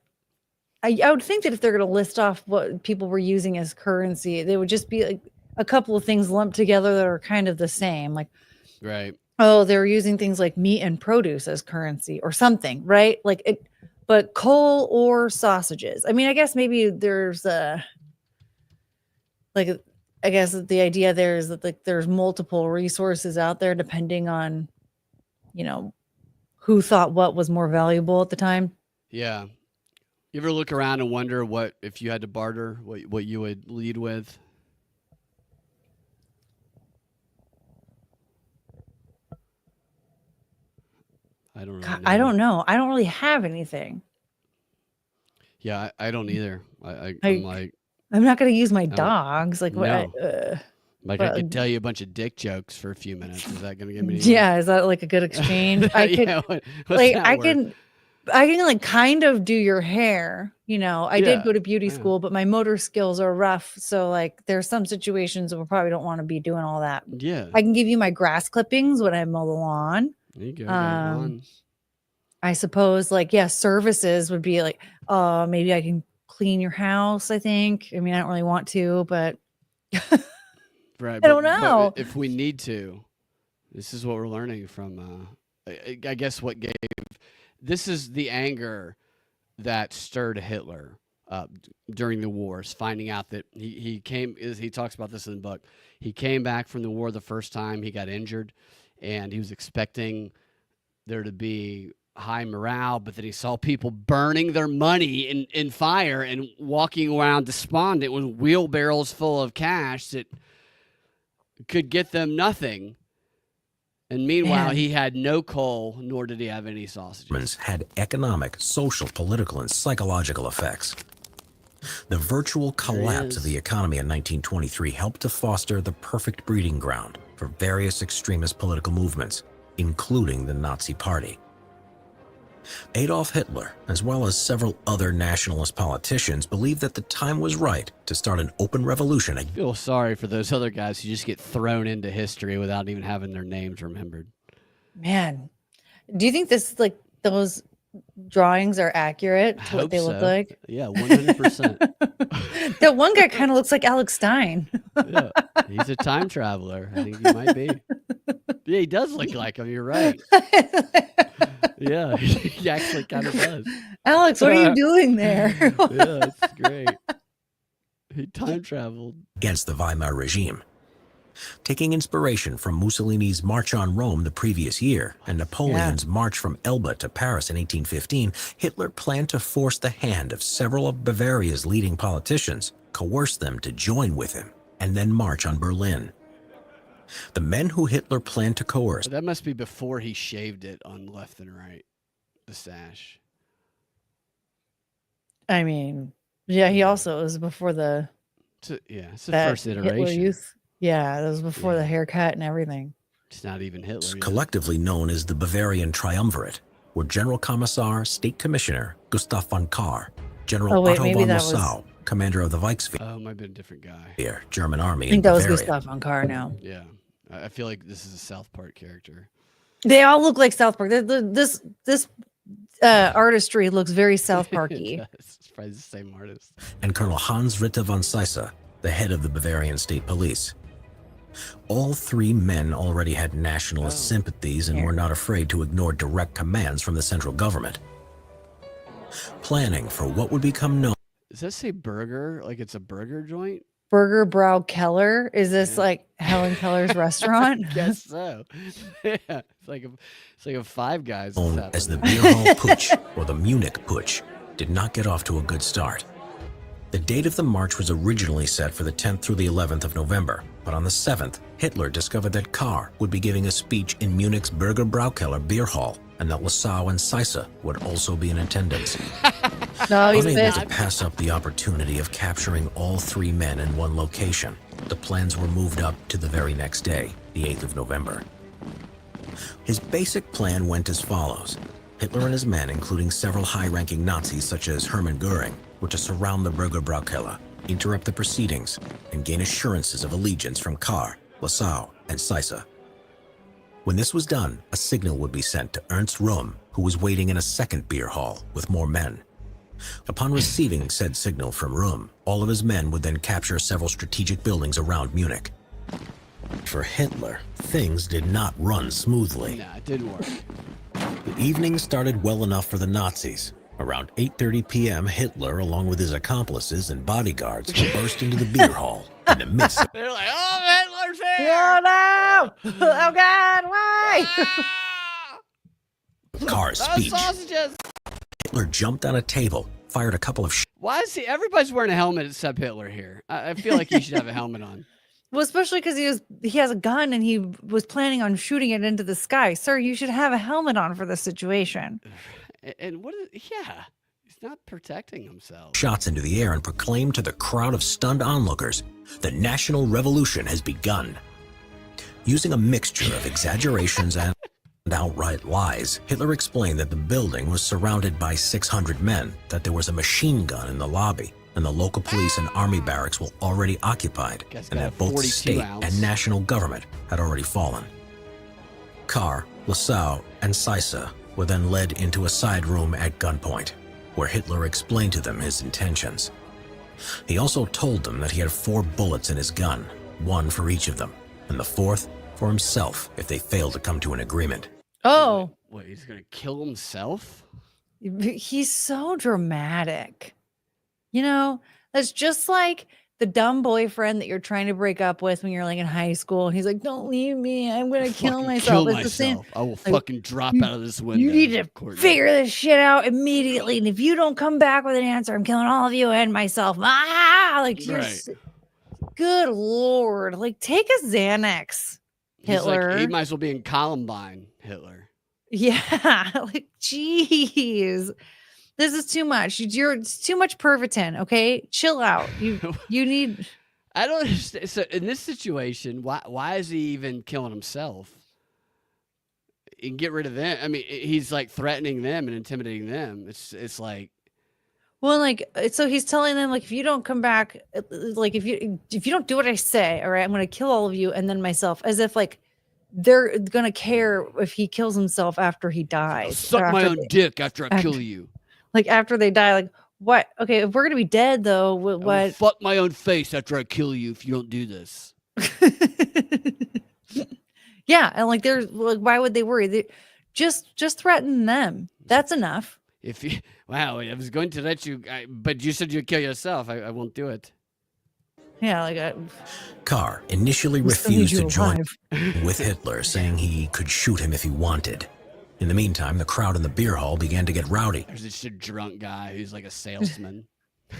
I would think that if they're going to list off what people were using as currency, they would just be like a couple of things lumped together that are kind of the same. Like, Right. oh, they're using things like meat and produce as currency or something, right? Like it, but coal or sausages. I mean, I guess maybe there's like, I guess the idea there is that like there's multiple resources out there depending on, who thought what was more valuable at the time. Yeah. You ever look around and wonder what if you had to barter, what you would lead with? I don't really God, know. I don't know. I don't really have anything. Yeah, I don't either. I- I'm like, I'm not going to use my No. dogs. Like what? No. I Well, could tell you a bunch of dick jokes for a few minutes. Is that going to give me? Yeah, is that like a good exchange? I could Yeah, what's like that I word? can like kind of do your hair. I Yeah, did go to beauty yeah. school, but my motor skills are rough. So like there's some situations that we probably don't want to be doing all that. Yeah. I can give you my grass clippings when I mow the lawn. There you go. Go Um, on. I suppose like services would be like, maybe I can clean your house, I think. I mean, I don't really want to, but Right. I don't but know. if we need to, this is what we're learning from. I guess what gave this is the anger that stirred Hitler during the wars, finding out that he talks about this in the book. He came back from the war the first time. He got injured, and he was expecting there to be high morale, but then he saw people burning their money in fire and walking around despondent with wheelbarrows full of cash that could get them nothing. And meanwhile, Man. he had no coal, nor did he have any sausages. Had economic, social, political, and psychological effects. The virtual collapse of is. the economy in 1923 helped to foster the perfect breeding ground for various extremist political movements, including the Nazi Party. Adolf Hitler, as well as several other nationalist politicians, believed that the time was right to start an open revolution. I feel sorry for those other guys who just get thrown into history without even having their names remembered. man, do you think those drawings are accurate I to what hope they look so. like? Yeah, 100%. That one guy kind of looks like Alex Stein. Yeah, he's a time traveler. I think he might be. Yeah, he does look like him. You're right. Yeah, he actually kind of does. Alex, what are you doing there? Yeah, it's great. He time traveled. Against the Weimar regime. Taking inspiration from Mussolini's March on Rome the previous year and Napoleon's March from Elba to Paris in 1815, Hitler planned to force the hand of several of Bavaria's leading politicians, coerce them to join with him, and then march on Berlin. The men who Hitler planned to coerce. That must be before he shaved it on left and right, the sash. I mean, yeah, he also was before It's the that first Hitler iteration. Youth. Yeah, that was before the haircut and everything. It's not even Hitler. yet. Collectively known as the Bavarian Triumvirate, were General Commissar, State Commissioner Gustav von Kahr, General Oh, wait, Otto maybe von that was- Lossow, commander of the Reichswehr, Oh, it might have been a different guy. German army I in think that was Bavaria. Gustav von Kahr now. Yeah. I feel like this is a South Park character. They all look like South Park. This artistry looks very South Parky. It's probably the same artist. and Colonel Hans Ritter von Seisse, the head of the Bavarian State Police. All three men already had nationalist sympathies and were not afraid to ignore direct commands from the central government. Planning for what would become known. Does that say burger? Like it's a burger joint? Burger Brow Keller? Is this like Helen Keller's restaurant? Guess so. Yeah, it's like a Five Guys. Known as the Beer Hall Putsch, or the Munich Putsch, did not get off to a good start. The date of the march was originally set for the 10th through the 11th of November, but on the 7th, Hitler discovered that Kahr would be giving a speech in Munich's Burger Braukeller beer hall, and that Lasau and Seisse would also be in attendance. No, he's Unable pissed. to pass up the opportunity of capturing all three men in one location, the plans were moved up to the very next day, the 8th of November. His basic plan went as follows. Hitler and his men, including several high-ranking Nazis such as Hermann Goering, were to surround the Burger Braukeller, interrupt the proceedings, and gain assurances of allegiance from Kahr, Lasau, and Seisse. When this was done, a signal would be sent to Ernst Röhm, who was waiting in a second beer hall with more men. Upon receiving said signal from Röhm, all of his men would then capture several strategic buildings around Munich. For Hitler, things did not run smoothly. Nah, it didn't work. The evening started well enough for the Nazis. Around 8:30 p.m., Hitler, along with his accomplices and bodyguards, burst into the beer hall in the midst of They're like, oh, Hitler's here! Oh no! Oh God, why? Kahr's Those speech. sausages! Hitler jumped on a table, fired a couple of Why is everybody's wearing a helmet except Hitler here? I feel like he should have a helmet on. Well, especially because he has a gun and he was planning on shooting it into the sky. Sir, you should have a helmet on for this situation. And what is, yeah, he's not protecting himself. shots into the air and proclaimed to the crowd of stunned onlookers, "The national revolution has begun." Using a mixture of exaggerations and outright lies, Hitler explained that the building was surrounded by 600 men, that there was a machine gun in the lobby, and the local police and army barracks were already occupied, Guy's and got a that both the 42 state ounce. and national government had already fallen. Kahr, Lasau, and Seisse were then led into a side room at gunpoint, where Hitler explained to them his intentions. He also told them that he had 4 bullets in his gun, 1 for each of them, and the 4th for himself if they failed to come to an agreement. Oh, What, he's going to kill himself? he's so dramatic. You know, that's just like the dumb boyfriend that you're trying to break up with when you're like in high school. And he's like, don't leave me. I'm going to kill Fucking myself. Kill It's the same. myself. I will like, fucking drop you- out of this window. You need to Courtney. figure this shit out immediately. And if you don't come back with an answer, I'm killing all of you and myself. Ah, like, you're Right. good Lord. Like, take a Xanax, He's like, Hitler. he might as well be in Columbine, Hitler. Yeah. Like, geez. This is too much. It's too much Pervitin. Okay. Chill out. You need. I don't understand. So in this situation, why is he even killing himself? And get rid of them. I mean, he's like threatening them and intimidating them. It's like, Well, like, so he's telling them, like, if you don't come back, like, if you don't do what I say, all right, I'm going to kill all of you and then myself, as if like they're going to care if he kills himself after he I'll dies. suck or my after own they- dick after I kill you. Like after they die, like what? Okay, if we're going to be dead though, I will what? fuck my own face after I kill you if you don't do this. Yeah, and like there's like, why would they worry? Just threaten them. That's enough. If you, wow, I was going to let you, but you said you'd kill yourself. I won't do it. Yeah, like Kahr initially we still need refused to you join alive. with Hitler, saying he could shoot him if he wanted. In the meantime, the crowd in the beer hall began to get rowdy. There's this drunk guy who's like a salesman.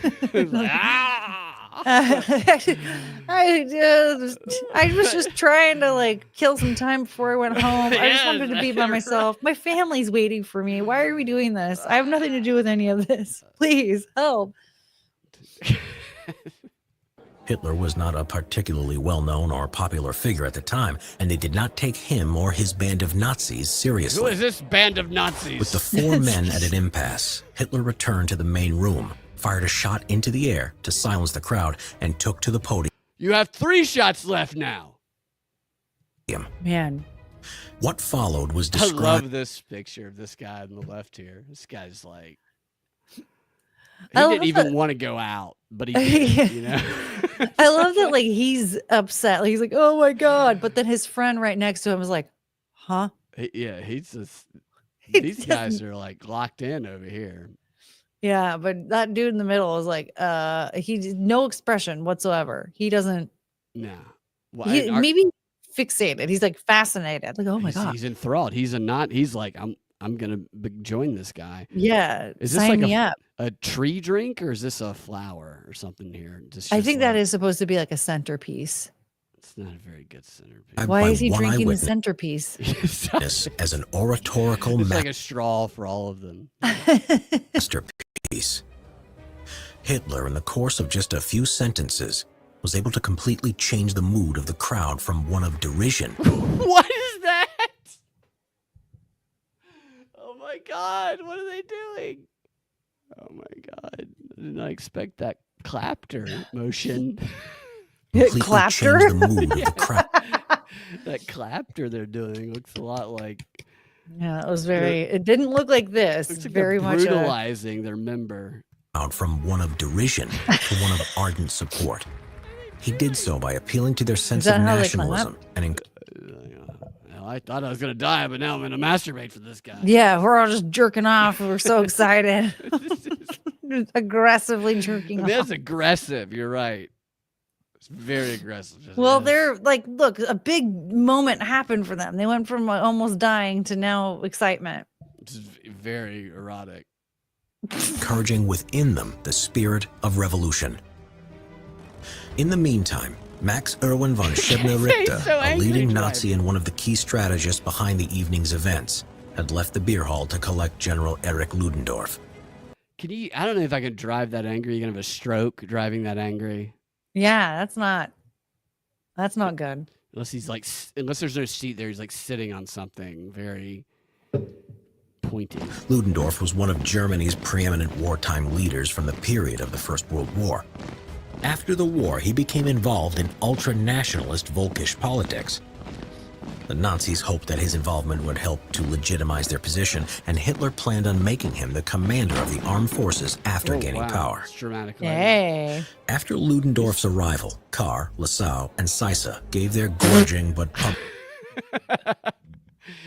He's like, ah! I was just trying to like kill some time before I went home. I just wanted to be by Yes, myself. My family's waiting for me. Why are we doing this? I have nothing to do with any of this. Please help. Hitler was not a particularly well-known or popular figure at the time, and they did not take him or his band of Nazis Who seriously. is this band of Nazis? With the 4 men at an impasse, Hitler returned to the main room, fired a shot into the air to silence the crowd, and took to the podium. You have 3 shots left now. Man, What followed was I described love this picture of this guy on the left here. This guy's like, He didn't even want to go out, but he did, you know? I love that, like, he's upset. Like, he's like, oh my God. But then his friend right next to him was like, huh? Yeah, he's just, these guys are like locked in over here. Yeah, but that dude in the middle is like, he no expression whatsoever. He doesn't. No. Well, Maybe fixated. He's like fascinated. Like, oh my God. He's enthralled. He's like, I'm gonna join this guy. Yeah. Is this sign like me up. a tree drink or is this a flower or something here? I think that is supposed to be like a centerpiece. It's not a very good centerpiece. Why is he drinking the centerpiece? As an oratorical it's like a straw for all of them. masterpiece. Hitler, in the course of just a few sentences, was able to completely change the mood of the crowd from one of derision. What is that? Oh my God, what are they doing? Oh my God, I did not expect that clapter motion. Clapter? Change the mood of the crowd. That clapter they're doing looks a lot like. Yeah, it was very. It didn't look like this. Looks like very much brutalizing their member. Out from one of derision to one of ardent support. He did so by appealing to their sense of nationalism and. I thought I was gonna die, but now I'm gonna masturbate for this guy. Yeah, we're all just jerking off. We're so excited. Just aggressively jerking off. That's aggressive. You're right. It's very aggressive. Well, they're like, look, a big moment happened for them. They went from almost dying to now excitement. It's very erotic. Encouraging within them the spirit of revolution. In the meantime, Max Erwin von Scheibner-Richter, a leading Nazi and one of the key strategists behind the evening's events, had left the beer hall to collect General Erich Ludendorff. I don't know if I can drive that angry. You're going to have a stroke driving that angry. Yeah, that's not good. Unless there's no seat there, he's like sitting on something very pointy. Ludendorff was one of Germany's preeminent wartime leaders from the period of the First World War. After the war, he became involved in ultra-nationalist Völkisch politics. The Nazis hoped that his involvement would help to legitimize their position, and Hitler planned on making him the commander of the armed forces after gaining power. That's dramatic. Hey. After Ludendorff's arrival, Kahr, Lessau, and Seisse gave their gorging but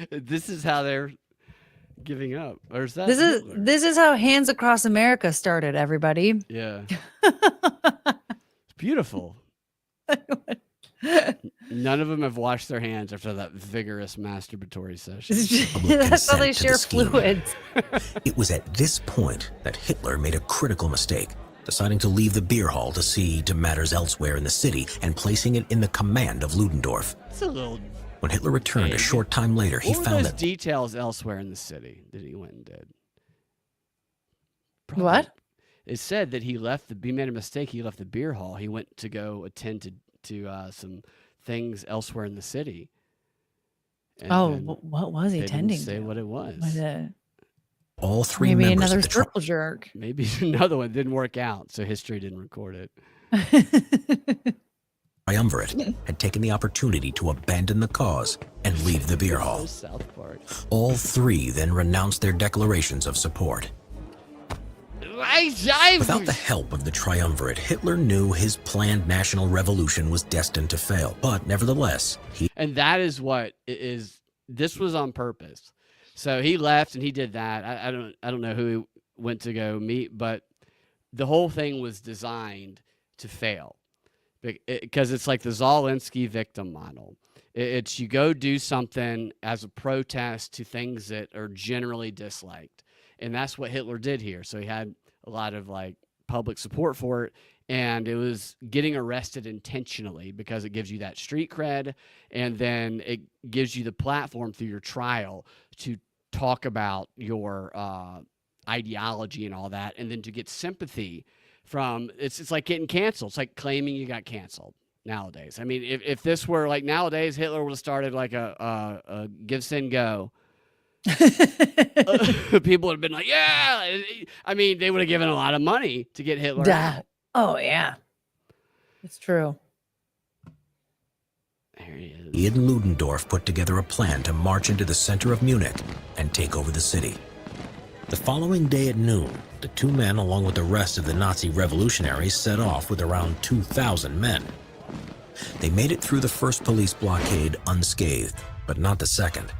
This is how they're giving up. Or is that this is how Hands Across America started, everybody. Yeah. It's beautiful. None of them have washed their hands after that vigorous masturbatory session. That's how they share fluids. It was at this point that Hitler made a critical mistake, deciding to leave the beer hall to see to matters elsewhere in the city and placing it in the command of Ludendorff. It's a little. When Hitler returned a short time later, he found that details elsewhere in the city that he went and did. Probably. What? It said that he made a mistake. He left the beer hall. He went to go attend to some things elsewhere in the city. And what was he attending? Didn't say what it was. All three maybe members another of the triple jerk. Maybe another one didn't work out, so history didn't record it. Triumvirate had taken the opportunity to abandon the cause and leave the beer hall. South Park. All three then renounced their declarations of support. Without the help of the triumvirate, Hitler knew his planned national revolution was destined to fail. But nevertheless, and that is what it is. This was on purpose. So he left and he did that. I don't know who he went to go meet, but the whole thing was designed to fail because it's like the Zelensky victim model. It's you go do something as a protest to things that are generally disliked. And that's what Hitler did here. So he had a lot of like public support for it. And it was getting arrested intentionally because it gives you that street cred. And then it gives you the platform through your trial to talk about your ideology and all that. And then to get sympathy from, it's like getting canceled. It's like claiming you got canceled nowadays. I mean, if this were like nowadays, Hitler would have started like a give, send, go. People would have been like, yeah. I mean, they would have given a lot of money to get Hitler out. Oh, yeah. It's true. There he is. He and Ludendorff put together a plan to march into the center of Munich and take over the city. The following day at noon, the two men, along with the rest of the Nazi revolutionaries, set off with around 2,000 men. They made it through the first police blockade unscathed, but not the second.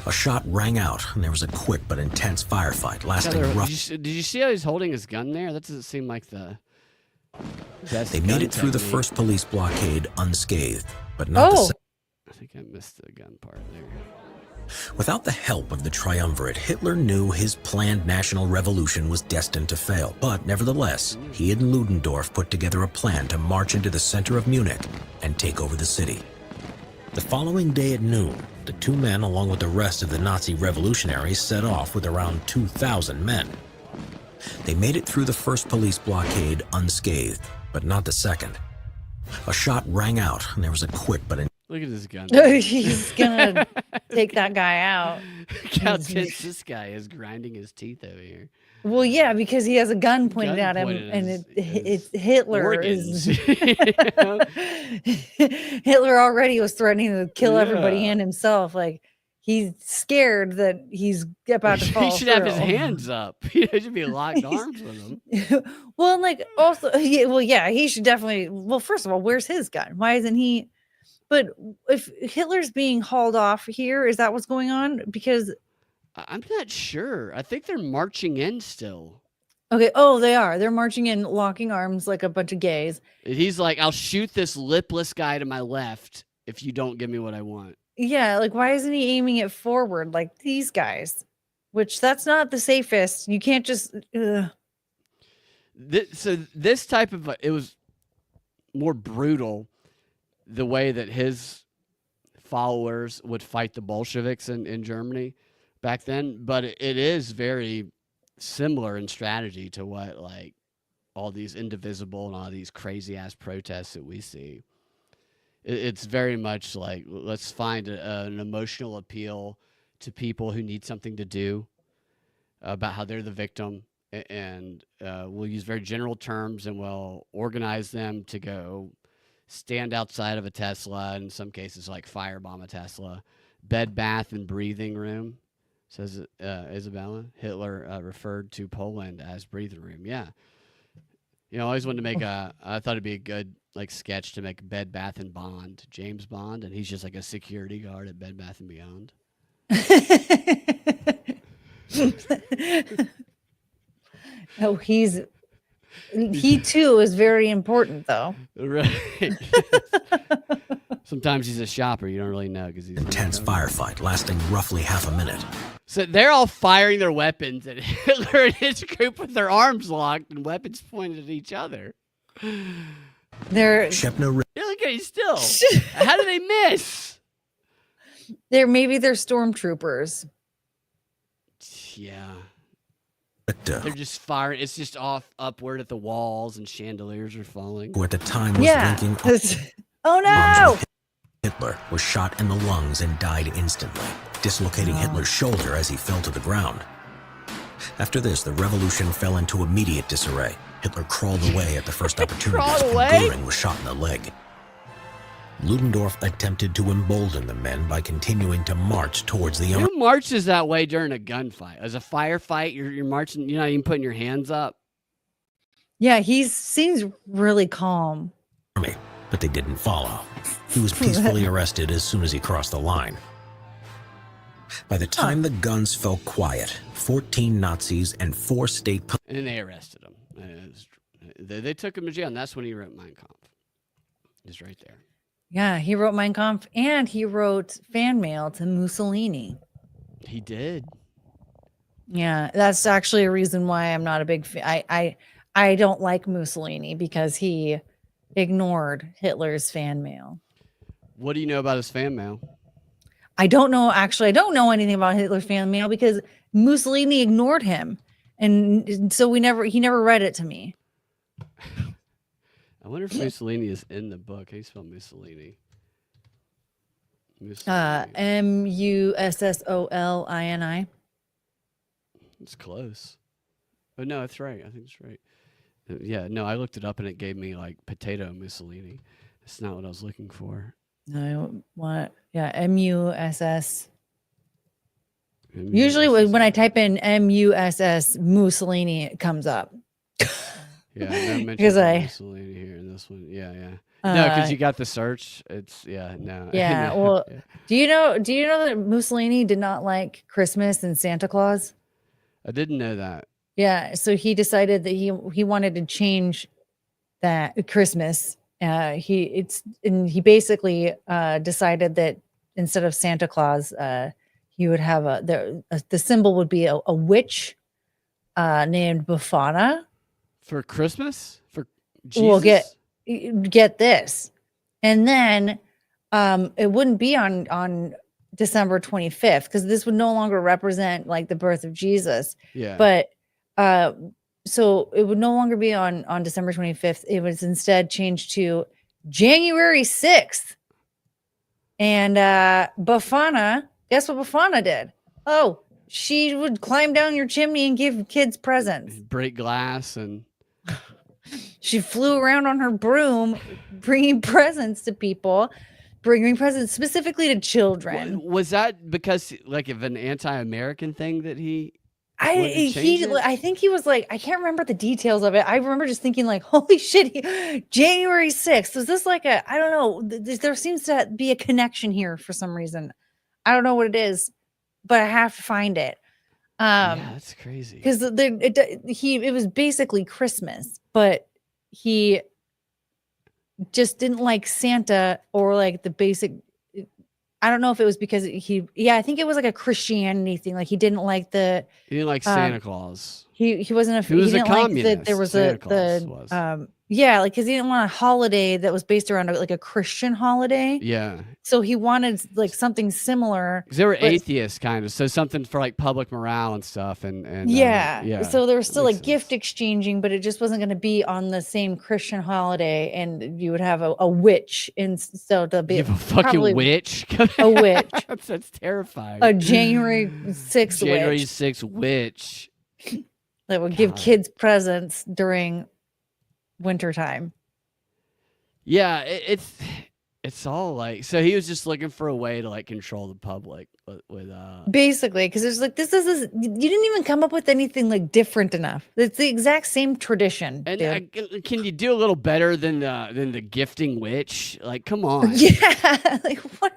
A shot rang out, and there was a quick but intense firefight lasting roughly. Did you see how he's holding his gun there? That doesn't seem like the best. They made it through the technique. first police blockade unscathed, but not the second. I think I missed the gun part there. Without the help of the triumvirate, Hitler knew his planned national revolution was destined to fail. But nevertheless, he and Ludendorff put together a plan to march into the center of Munich and take over the city. The following day at noon, the two men, along with the rest of the Nazi revolutionaries, set off with around 2,000 men. They made it through the first police blockade unscathed, but not the second. A shot rang out, and there was a quick but Look at this gun. He's gonna take that guy out. Look how tense this guy is, grinding his teeth over here. Well, yeah, because he has a gun pointed at him, pointed at and his it's Hitler. organs. Hitler already was threatening to kill everybody Yeah. and himself. Like, he's scared that he's about to fall He should have his through. hands up. He should be locked arms with him. Well, and like also, yeah, he should definitely. Well, first of all, where's his gun? Why isn't he? But if Hitler's being hauled off here, is that what's going on? Because I'm not sure. I think they're marching in still. okay, oh, they are. They're marching in, locking arms like a bunch of gays. He's like, I'll shoot this lipless guy to my left if you don't give me what I want. Yeah, like why isn't he aiming it forward like these guys? Which that's not the safest. You can't just. So this type of it was more brutal. The way that his followers would fight the Bolsheviks in Germany back then, but it is very similar in strategy to what like all these indivisible and all these crazy ass protests that we see. It's very much like, let's find an emotional appeal to people who need something to do about how they're the victim, and we'll use very general terms and we'll organize them to go stand outside of a Tesla, in some cases like firebomb a Tesla. Bed, bath, and breathing room, says Isabella. Hitler referred to Poland as breathing room. Yeah. You know, I always wanted to make I thought it'd be a good like sketch to make Bed, Bath, and Bond, James Bond, and he's just like a security guard at Bed, Bath, and Beyond. Oh, he too is very important though. Right. Sometimes he's a shopper. You don't really know because he's intense firefight lasting roughly half a minute. So they're all firing their weapons at Hitler and his group with their arms locked and weapons pointed at each other. They're Shepno Look at he's still. How do they miss? maybe they're stormtroopers. Yeah. They're just firing. It's just off upward at the walls and chandeliers are falling. who at the time was Yeah. drinking Oh no! Hitler was shot in the lungs and died instantly, dislocating Hitler's shoulder as he fell to the ground. After this, the revolution fell into immediate disarray. Hitler crawled away at the first opportunity, Crawled and away? Göring was shot in the leg. Ludendorff attempted to embolden the men by continuing to march towards the Who marches that way during a gunfight? As a firefight, you're marching, you're not even putting your hands up. Yeah, he seems really calm. army, but they didn't follow. He was peacefully arrested as soon as he crossed the line. By the time the guns fell quiet, 14 Nazis and 4 state And then they arrested him. They took him to jail, and that's when he wrote Mein Kampf. He's right there. Yeah, he wrote Mein Kampf and he wrote fan mail to Mussolini. He did. Yeah, that's actually a reason why I'm not a big fan. I don't like Mussolini because he ignored Hitler's fan mail. What do you know about his fan mail? I don't know. Actually, I don't know anything about Hitler's fan mail because Mussolini ignored him, and so he never read it to me. I wonder if Mussolini is in the book. How do you spell Mussolini? Mussolini. It's close. Oh, no, that's right. I think it's right. Yeah, no, I looked it up and it gave me like potato Mussolini. That's not what I was looking for. No, what? Yeah, MUSS. Usually when I type in MUSS Mussolini, it comes up. Yeah, no mention Because of Mussolini here in this one. Yeah, yeah. No, because you got the search. It's no. Yeah. No, Well, yeah. do you know that Mussolini did not like Christmas and Santa Claus? I didn't know that. Yeah. So he decided that he wanted to change that Christmas. He basically decided that instead of Santa Claus, he would have the symbol would be a witch named Befana. For Christmas? For Jesus? Well, get this. And then it wouldn't be on December 25th because this would no longer represent like the birth of Jesus. Yeah. But so it would no longer be on December 25th. It was instead changed to January 6th. And Befana, guess what Befana did? Oh, she would climb down your chimney and give kids presents. Break glass and she flew around on her broom, bringing presents to people, bringing presents specifically to children. Was that because like of an anti-American thing that he? I think he was like, I can't remember the details of it. I remember just thinking like, holy shit, January 6th. Was this like I don't know. There seems to be a connection here for some reason. I don't know what it is, but I have to find it. Yeah, that's crazy. Because it was basically Christmas, but he just didn't like Santa or like the basic. I don't know if it was because I think it was like a Christianity thing. Like he didn't like He didn't like Santa Claus. He wasn't He was a didn't communist. like that there was Santa Claus was. like because he didn't want a holiday that was based around like a Christian holiday. Yeah. So he wanted like something similar. Because they were atheists, kind of. So something for like public morale and stuff. And yeah. So there was still like sense. gift exchanging, but it just wasn't going to be on the same Christian holiday. And you would have a witch, and so to be you have a fucking witch. A witch. That's terrifying. A January 6th January witch 6th witch that would give kids presents during wintertime. Yeah, it's all like, so he was just looking for a way to like control the public with basically, because there's like this you didn't even come up with anything like different enough. It's the exact same tradition. And can you do a little better than the gifting witch? Like, come on. Yeah, like what?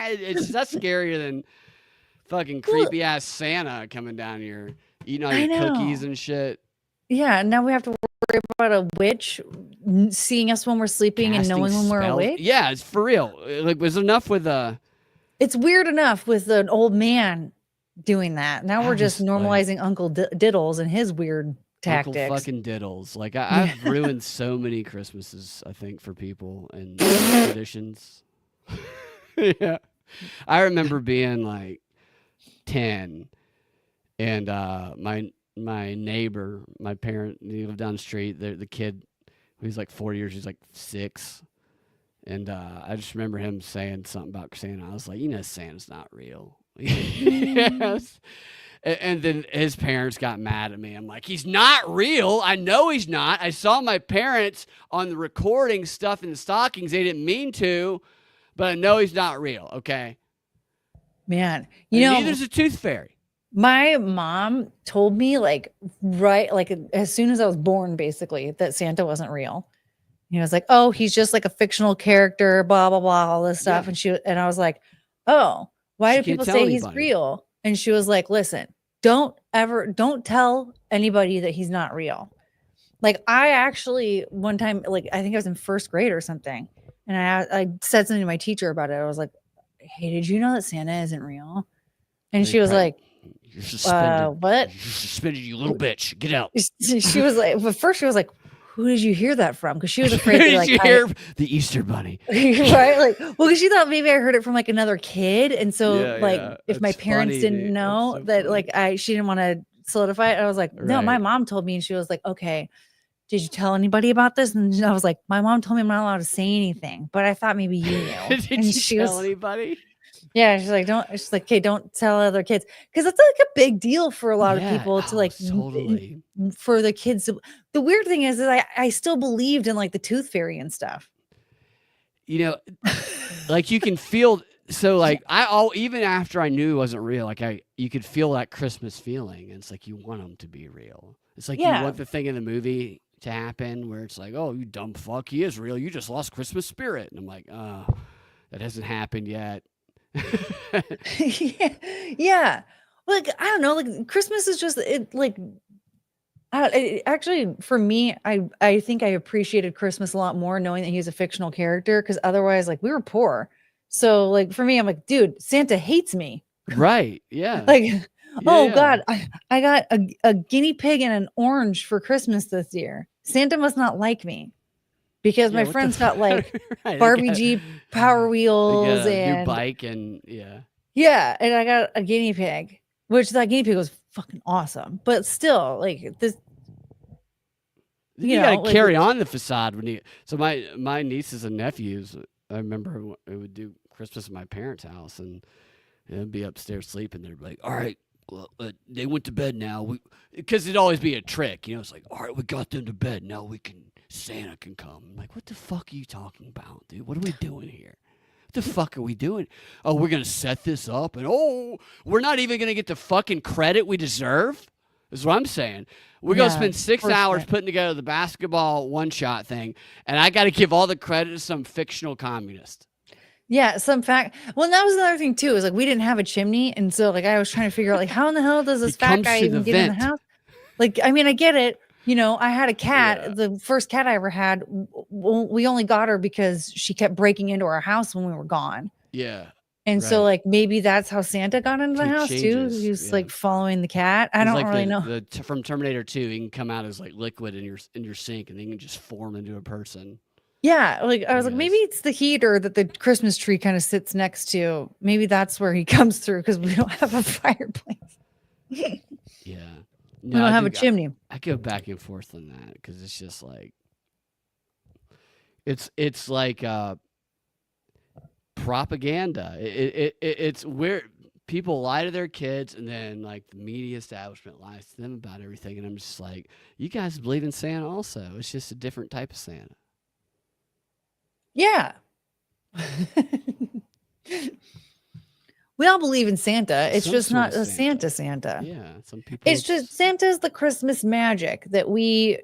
It's that's scarier than fucking creepy ass Santa coming down here eating all your cookies and shit. Yeah, now we have to worry about a witch seeing us when we're sleeping and knowing when we're awake. Yeah, it's for real. Like, was enough with It's weird enough with an old man doing that. Now we're just normalizing Uncle Diddles and his weird tactics. Uncle fucking Diddles. Like, I've ruined so many Christmases, I think, for people and traditions. Yeah, I remember being like 10, and my neighbor, my parent, he lived down the street. The kid, he's like 4 years, he's like 6. And I just remember him saying something about Santa. I was like, Santa's not real. Yes. And then his parents got mad at me. I'm like, he's not real. I know he's not. I saw my parents on the recording stuff in the stockings. They didn't mean to, but I know he's not real. Okay. Man, neither's a tooth fairy. My mom told me as soon as I was born, basically, that Santa wasn't real. I was like, oh, he's just like a fictional character, blah, blah, blah, all this stuff. Yeah. And I was like, oh, why do people say he's real? And she was like, listen, don't tell anybody that he's not real. Like, I actually one time, like, I think I was in first grade or something. And I said something to my teacher about it. I was like, hey, did you know that Santa isn't real? And she was like, you're suspended. What? You're suspended, you little bitch. Get out. She was like, but first she was like, who did you hear that from? Because she was afraid that, like, you hear the Easter Bunny. Right? Like, well, because she thought maybe I heard it from like another kid. And so if my parents didn't know that, like, she didn't want to solidify it. I was like, no, my mom told me. And she was like, okay, did you tell anybody about this? And I was like, my mom told me I'm not allowed to say anything, but I thought maybe you knew. Did you tell anybody? Yeah, she's like, okay, don't tell other kids, because it's like a big deal for a lot of people to like totally. For the kids. The weird thing is that I still believed in like the tooth fairy and stuff. Like you can feel So like even after I knew it wasn't real, like you could feel that Christmas feeling. And it's like you want them to be real. It's like you Yeah. want the thing in the movie to happen where it's like, oh, you dumb fuck, he is real. You just lost Christmas spirit. And I'm like, oh, that hasn't happened yet. Yeah. Like, I don't know, like Christmas is just like actually for me, I think I appreciated Christmas a lot more knowing that he's a fictional character because otherwise, like we were poor. So like for me, I'm like, dude, Santa hates me. Right. Yeah. Like, oh yeah. God, I got a guinea pig and an orange for Christmas this year. Santa must not like me because my friends got like right, Barbie Jeep Power Wheels a and new bike and yeah. Yeah, and I got a guinea pig, which that guinea pig was fucking awesome. But still, like this, You got to carry on the facade when you. So my nieces and nephews, I remember we would do Christmas at my parents' house, and they'd be upstairs sleeping. They'd be like, "All right, well, they went to bed now." Because it'd always be a trick, It's like, "All right, we got them to bed. Now Santa can come." I'm like, what the fuck are you talking about, dude? What are we doing here? What the fuck are we doing? Oh, we're gonna set this up, and we're not even gonna get the fucking credit we deserve. Is what I'm saying. We're going to spend 6 hours putting together the basketball one-shot thing, and I got to give all the credit to some fictional communist. Yeah, some fact. Well, that was another thing too. Is like we didn't have a chimney, and so like I was trying to figure out like how in the hell does this fat guy even get in the house? Like, I mean, I get it. I had a cat. Yeah. The first cat I ever had, we only got her because she kept breaking into our house when we were gone. Yeah. And so, like, maybe that's how Santa got into the house too. He was like following the cat. I don't really know. From Terminator 2, he can come out as like liquid in your sink, and then he can just form into a person. Yeah, like I was like, maybe it's the heater that the Christmas tree kind of sits next to. Maybe that's where he comes through because we don't have a fireplace. Yeah, we don't have a chimney. I go back and forth on that because it's just like it's like propaganda. It's where people lie to their kids, and then like the media establishment lies to them about everything. And I'm just like, you guys believe in Santa also. It's just a different type of Santa. Yeah. We all believe in Santa. It's just not a Santa. Yeah. Some people. It's just Santa's the Christmas magic that we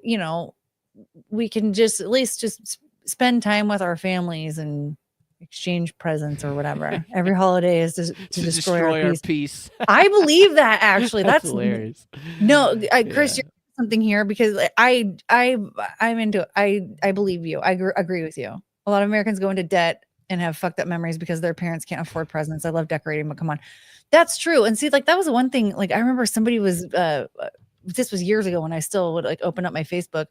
can just at least just spend time with our families and exchange presents or whatever. Every holiday is to destroy our peace. I believe that actually. That's hilarious. No, Chris, you're something here because I'm into it. I believe you. I agree with you. A lot of Americans go into debt and have fucked up memories because their parents can't afford presents. I love decorating, but come on. That's true. And see, like that was the one thing, like I remember somebody was, this was years ago when I still would like open up my Facebook,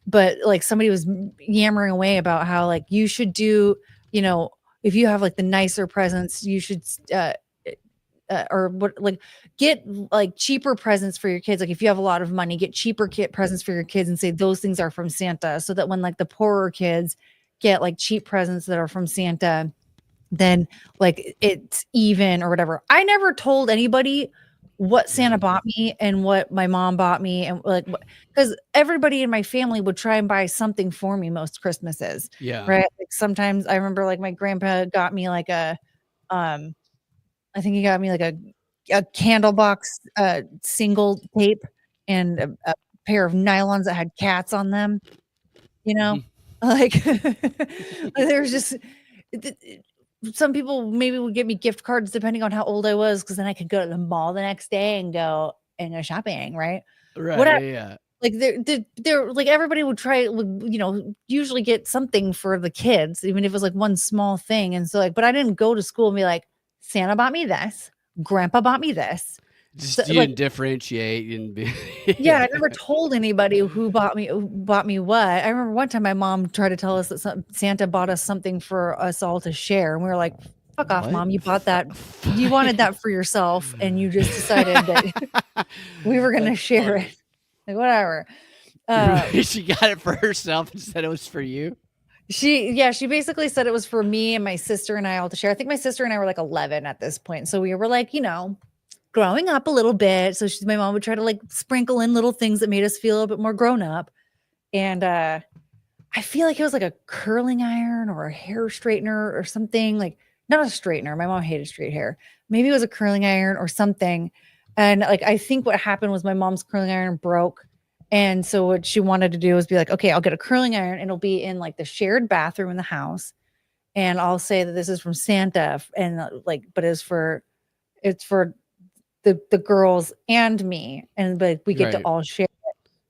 but like somebody was yammering away about how like you should do, if you have like the nicer presents, you should, or what, like get like cheaper presents for your kids. Like if you have a lot of money, get cheaper presents for your kids and say those things are from Santa, so that when like the poorer kids get like cheap presents that are from Santa, then like it's even or whatever. I never told anybody what Santa bought me and what my mom bought me, and like because everybody in my family would try and buy something for me most Christmases. Yeah. Right. Like sometimes I remember like my grandpa got me like I think he got me like a candle box single tape and a pair of nylons that had cats on them, like there's just some people maybe would give me gift cards depending on how old I was, because then I could go to the mall the next day and go shopping, right? Yeah. Like they're like everybody would try, usually get something for the kids, even if it was like one small thing. And so like, but I didn't go to school and be like, Santa bought me this, Grandpa bought me this. Just you didn't differentiate and be yeah, I never told anybody who bought me what. I remember one time my mom tried to tell us that Santa bought us something for us all to share, and we were like, "Fuck off, Mom! You bought that. You wanted that for yourself, and you just decided that we were going to share it. Like whatever." She got it for herself and said it was for you. She basically said it was for me and my sister and I all to share. I think my sister and I were like 11 at this point, so we were like, growing up a little bit. So my mom would try to like sprinkle in little things that made us feel a little bit more grown up. And I feel like it was like a curling iron or a hair straightener or something. Like not a straightener. My mom hated straight hair. Maybe it was a curling iron or something. And like, I think what happened was my mom's curling iron broke. And so what she wanted to do was be like, okay, I'll get a curling iron and it'll be in like the shared bathroom in the house. And I'll say that this is from Santa and like, but it's for the girls and me. And but we get to Right. all share.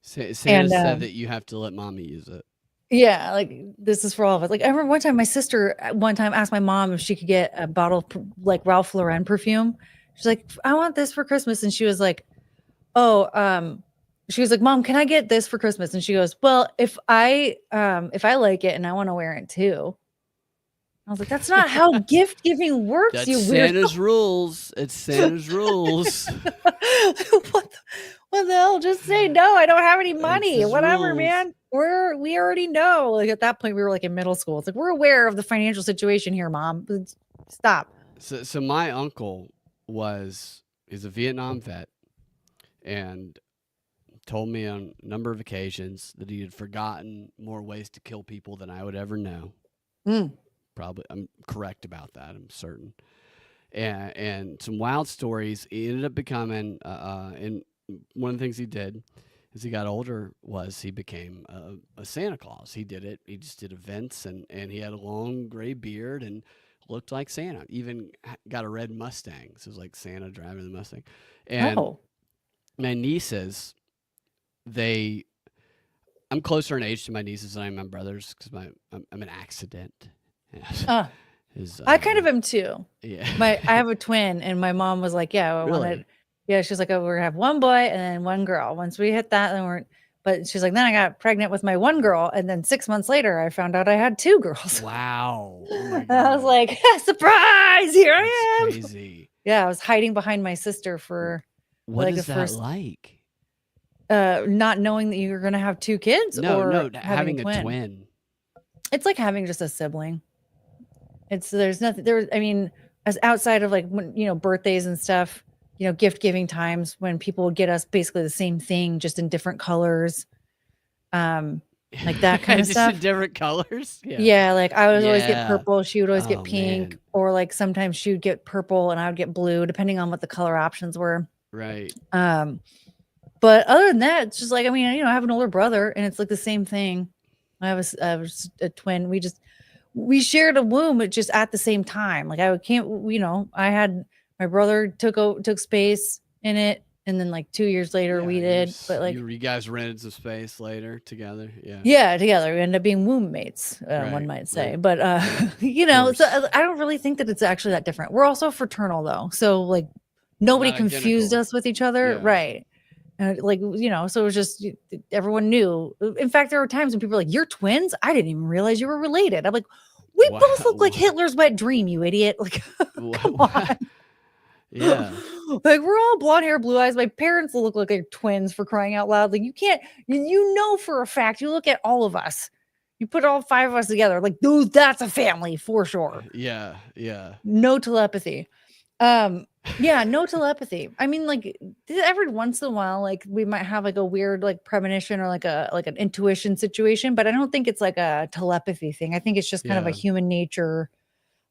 Santa And said that you have to let mommy use it. yeah, like this is for all of us. Like I remember one time my sister asked my mom if she could get a bottle of like Ralph Lauren perfume. She's like, I want this for Christmas. And she was like, oh, she was like, Mom, can I get this for Christmas? And she goes, well, if I like it and I want to wear it too. I was like, that's not how gift giving works, That's you weirdo. Santa's rules. It's Santa's rules. What the hell? Just say no. I don't have any money. his Whatever, rules. man. We already know. Like at that point, we were like in middle school. It's like we're aware of the financial situation here, Mom. Stop. So my uncle is a Vietnam vet, and told me on a number of occasions that he had forgotten more ways to kill people than I would ever know. Probably, I'm correct about that. I'm certain. And some wild stories. He ended up becoming, and one of the things he did as he got older was he became a Santa Claus. He did it. He just did events, and he had a long gray beard and looked like Santa. Even got a red Mustang. So it was like Santa driving the Mustang. And my nieces, I'm closer in age to my nieces than I am my brothers because I'm an accident. I kind of am too. Yeah. I have a twin, and my mom was like, "Yeah, I wanted." Yeah, she's like, "Oh, we're gonna have one boy and then one girl. Once we hit that, then But she's like, then I got pregnant with my one girl, and then 6 months later, I found out I had 2 girls. Wow! Oh my God. I was like, surprise! Here I am. Crazy. Yeah, I was hiding behind my sister for what like is the that first like? Not knowing that you were gonna have 2 kids, No, having a twin. It's like having just a sibling. There's nothing there. I mean, as outside of like when, birthdays and stuff, gift giving times when people would get us basically the same thing, just in different colors. Like that kind of just stuff. in different colors. Yeah, like I would always get purple, she would always get pink, man. or like sometimes she would get purple and I would get blue, depending on what the color options were. Right. But other than that, it's just like, I mean, I have an older brother and it's like the same thing. I was a twin. We shared a womb, but just at the same time. Like I had my brother took space in it, and then like 2 years later we did. But like you guys rented some space later together. Yeah, together. We ended up being womb mates, one might say. Right. But so I don't really think that it's actually that different. We're also fraternal though, so like nobody confused us with each other, right? So it was just everyone knew. In fact, there were times when people were like, "You're twins? I didn't even realize you were related." I'm like, "We both look like Hitler's wet dream, you idiot!" Like, come on. Yeah. Like we're all blonde hair, blue eyes. My parents look like they're twins, for crying out loud. Like you can't, for a fact, you look at all of us. You put all 5 of us together, like, dude, that's a family for sure. Yeah. No telepathy. No telepathy. I mean, like every once in a while, like we might have like a weird like premonition or like an intuition situation, but I don't think it's like a telepathy thing. I think it's just kind of a human nature.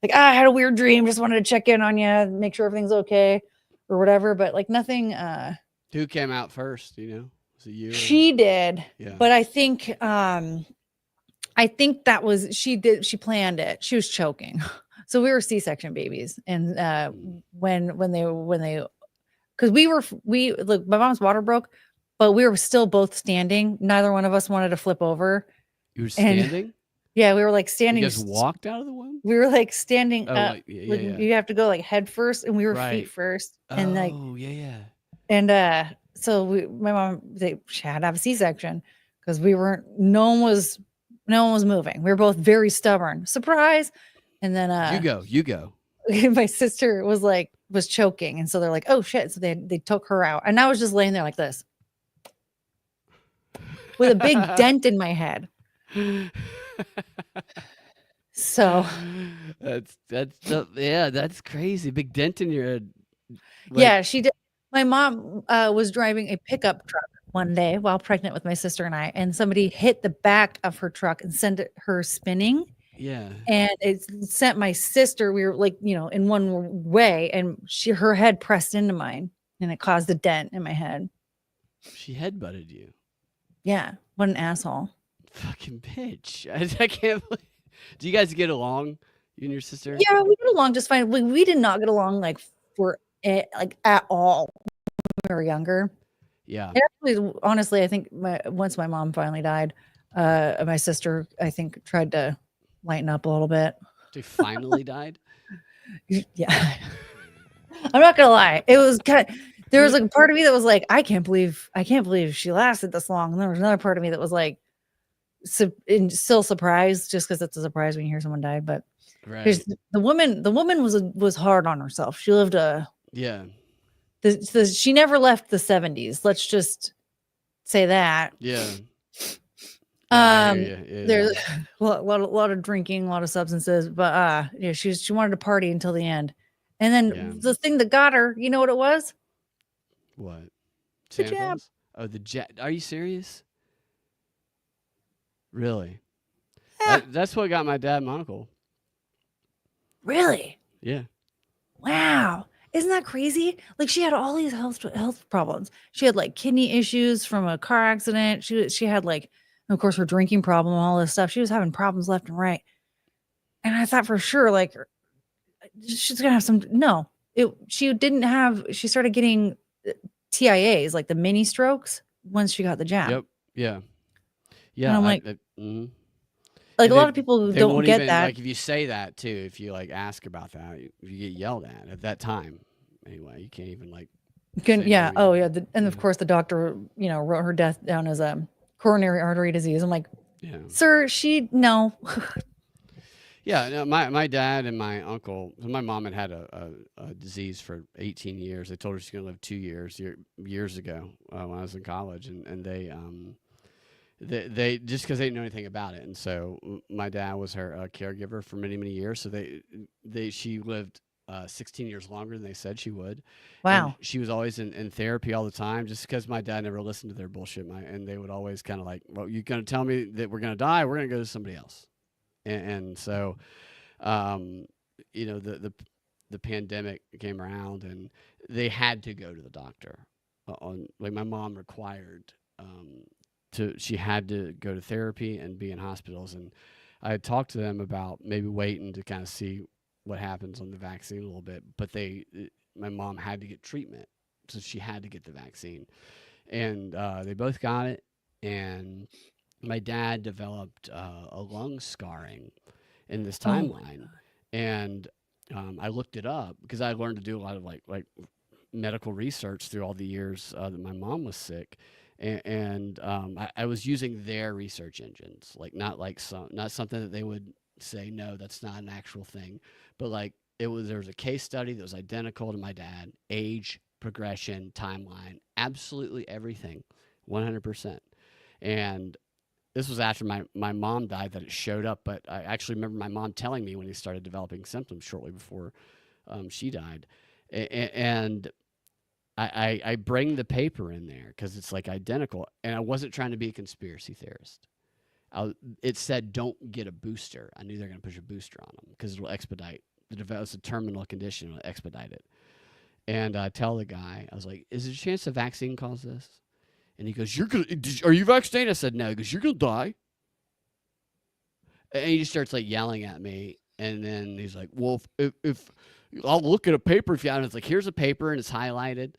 Like, I had a weird dream, just wanted to check in on you, make sure everything's okay or whatever, but like nothing. Who came out first, Was it you? She did. Yeah. But I think that was, she planned it. She was choking. So we were C-section babies. And when they, cause look, my mom's water broke, but we were still both standing. Neither one of us wanted to flip over. You were standing? Yeah, we were like standing. You guys walked out of the womb? We were like standing up. You have to go like head first, and we were feet first. And like, And so my mom, she had to have a C-section because no one was moving. We were both very stubborn. Surprise. And then you go. My sister was choking, and so they're like, oh shit. So they took her out, and I was just laying there like this with a big dent in my head. So that's crazy. Big dent in your head. Yeah, she did. My mom was driving a pickup truck one day while pregnant with my sister and I, and somebody hit the back of her truck and sent her spinning. Yeah. and it sent my sister. We were like, in one way, and her head pressed into mine, and it caused a dent in my head. She headbutted you. Yeah, what an asshole. Fucking bitch. I can't believe. Do you guys get along, you and your sister? Yeah, we get along just fine. We did not get along like at all when we were younger. Yeah. And actually, honestly, I think once my mom finally died, my sister, I think, tried to lighten up a little bit. They finally died? Yeah. I'm not gonna lie. It was there was like a part of me that was like, I can't believe she lasted this long. And there was another part of me that was like still surprised, just because it's a surprise when you hear someone died. But Right. the woman was hard on herself. She lived Yeah. she never left the 70s. Let's just say that. Yeah. I hear ya. Yeah. There's a lot of drinking, a lot of substances, but yeah, she wanted to party until the end. And then the thing that got her, you know what it was? What? The Santa jab. Claus? Oh, the jab. Are you serious? Really? Yeah. That's what got my dad and my uncle. Really? Yeah. Wow. Isn't that crazy? Like, she had all these health problems. She had like kidney issues from a car accident. She had like, of course, her drinking problem, all this stuff. She was having problems left and right. And I thought for sure, like, she's gonna have some. No, she didn't have. She started getting TIAs, like the mini strokes, once she got the jab. Yep. Yeah. Yeah. And I'm like, like a lot of people don't get even, that. Like, if you say that too, if you like ask about that, you get yelled at that time. Anyway, you can't even like. Yeah. Oh, yeah. And of course, the doctor, wrote her death down as a coronary artery disease. I'm like, yeah, sir, no. Yeah, no, my dad and my uncle. My mom had a disease for 18 years. They told her she's gonna live 2 years ago when I was in college, and they just because they didn't know anything about it, and so my dad was her caregiver for many years. So she lived 16 years longer than they said she would. Wow. And she was always in therapy all the time, just because my dad never listened to their bullshit. And they would always kind of like, well, you're gonna tell me that we're gonna die? We're gonna go to somebody else. And so, the pandemic came around, and they had to go to the doctor. Like, my mom required she had to go to therapy and be in hospitals. And I had talked to them about maybe waiting to kind of see what happens on the vaccine a little bit, but my mom had to get treatment, so she had to get the vaccine, and they both got it. And my dad developed a lung scarring in this timeline. And I looked it up because I learned to do a lot of like medical research through all the years that my mom was sick. And I was using their research engines, like not something that they would say, no, that's not an actual thing, but like there was a case study that was identical to my dad, age, progression, timeline, absolutely everything, 100%. And this was after my mom died that it showed up, but I actually remember my mom telling me when he started developing symptoms shortly before she died. And I bring the paper in there because it's like identical, and I wasn't trying to be a conspiracy theorist. It said don't get a booster. I knew they're going to push a booster on them because it'll expedite it's a terminal condition. It'll expedite it. And I tell the guy, I was like, is there a chance the vaccine caused this? And he goes, are you vaccinated? I said, no. He goes, you're going to die. And he just starts like yelling at me. And then he's like, well, if I'll look at a paper if you have. It's like, here's a paper and it's highlighted.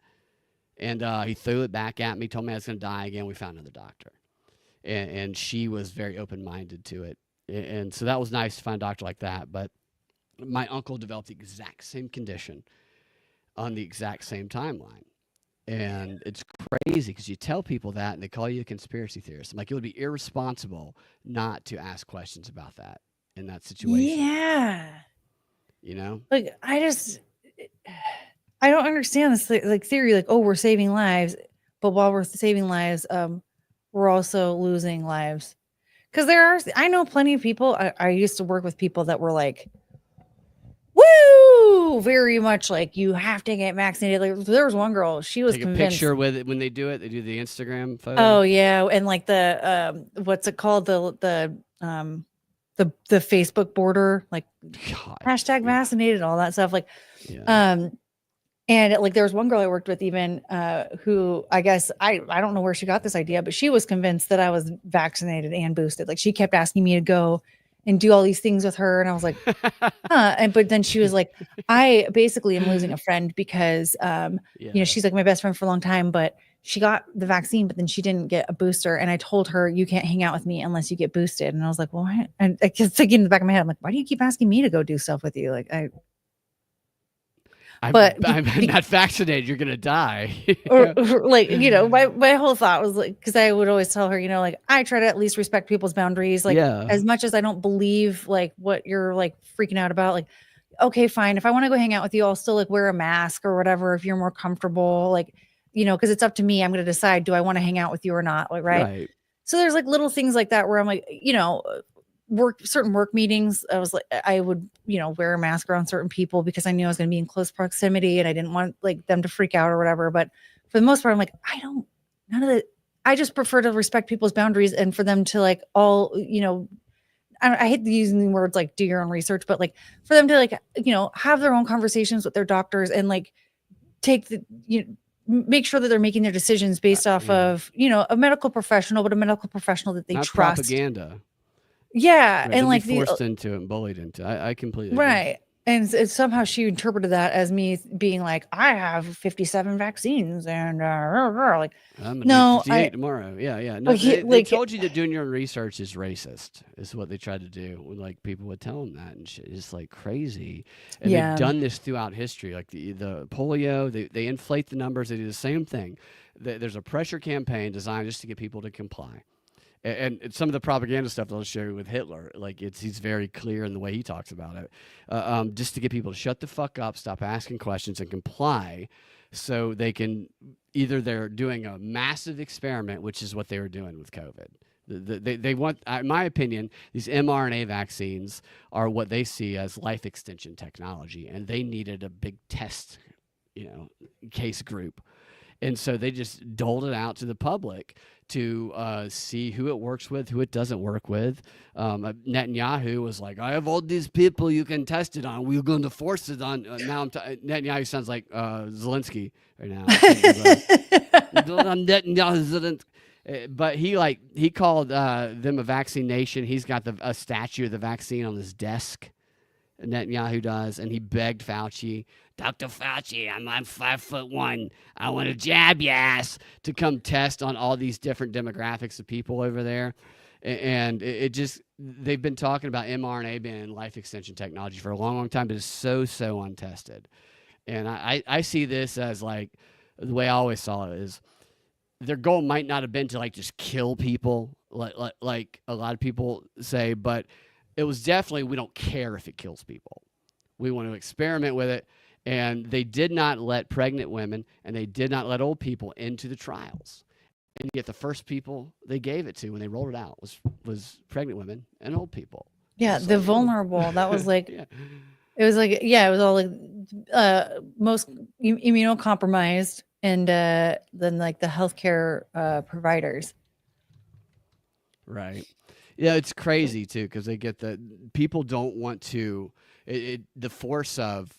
And he threw it back at me, told me I was going to die again. We found another doctor. And she was very open-minded to it. And so that was nice to find a doctor like that. But my uncle developed the exact same condition on the exact same timeline. And it's crazy because you tell people that and they call you a conspiracy theorist. I'm like, it would be irresponsible not to ask questions about that in that situation. Yeah. Like, I don't understand this like theory, like, oh, we're saving lives, but while we're saving lives, we're also losing lives. Because I know plenty of people. I used to work with people that were like, woo, very much like you have to get vaccinated. Like, there was one girl, she was convinced. Take a picture with it when they do it. They do the Instagram photo. Oh yeah, and like the what's it called, the the Facebook border, like God. hashtag vaccinated, all that stuff. Like, Yeah. and like there was one girl I worked with even who I guess I don't know where she got this idea, but she was convinced that I was vaccinated and boosted. Like she kept asking me to go and do all these things with her, and I was like, huh. But then she was like, I basically am losing a friend because she's like my best friend for a long time, but she got the vaccine, but then she didn't get a booster. And I told her, you can't hang out with me unless you get boosted. And I was like, well, why? And I kept thinking in the back of my head, I'm like, why do you keep asking me to go do stuff with you? Like I'm But not vaccinated. You're gonna die. or like, my whole thought was like, because I would always tell her, like I try to at least respect people's boundaries, like as much as I don't believe like what you're like freaking out about, like, okay, fine, if I want to go hang out with you, I'll still like wear a mask or whatever if you're more comfortable, like, because it's up to me. I'm going to decide, do I want to hang out with you or not, like, right? So there's like little things like that where I'm like, certain work meetings, I was like, I would, wear a mask around certain people because I knew I was going to be in close proximity and I didn't want like them to freak out or whatever. But for the most part, I'm like, none of that. I just prefer to respect people's boundaries and for them to like all, I hate using the words like do your own research, but like for them to like, have their own conversations with their doctors and like take make sure that they're making their decisions based off of, a medical professional, but a medical professional that they not trust. Propaganda. Yeah. Right, and like forced into it and bullied into it. I completely agree. Agree. And somehow she interpreted that as me being like, I have 57 vaccines and like, I'm gonna do 58 tomorrow. Yeah. No, they told you that doing your own research is racist, is what they tried to do. When like people would tell them that and shit. It's like crazy. And they've done this throughout history. Like the polio, they inflate the numbers. They do the same thing. There's a pressure campaign designed just to get people to comply. And some of the propaganda stuff that I'll show you with Hitler, like he's very clear in the way he talks about it, just to get people to shut the fuck up, stop asking questions, and comply, so they can either they're doing a massive experiment, which is what they were doing with COVID. They want, in my opinion, these mRNA vaccines are what they see as life extension technology, and they needed a big test, case group. And so they just doled it out to the public to see who it works with, who it doesn't work with. Netanyahu was like, I have all these people you can test it on. We're going to force it on. Now Netanyahu sounds like Zelensky right now. But he called them a vaccine nation. He's got a statue of the vaccine on his desk. Netanyahu does, and he begged Fauci, Dr. Fauci, I'm 5'1". I want to jab your ass to come test on all these different demographics of people over there. And it just, they've been talking about mRNA being life extension technology for a long, long time, but it's so untested. And I see this as like, the way I always saw it is their goal might not have been to like just kill people, like a lot of people say, but it was definitely, we don't care if it kills people. We want to experiment with it. And they did not let pregnant women and they did not let old people into the trials. And yet the first people they gave it to when they rolled it out was pregnant women and old people. Yeah, the vulnerable. That was like, it was like, it was all like most immunocompromised and then like the healthcare providers. Right. Yeah, it's crazy too because they get people don't want to. The force of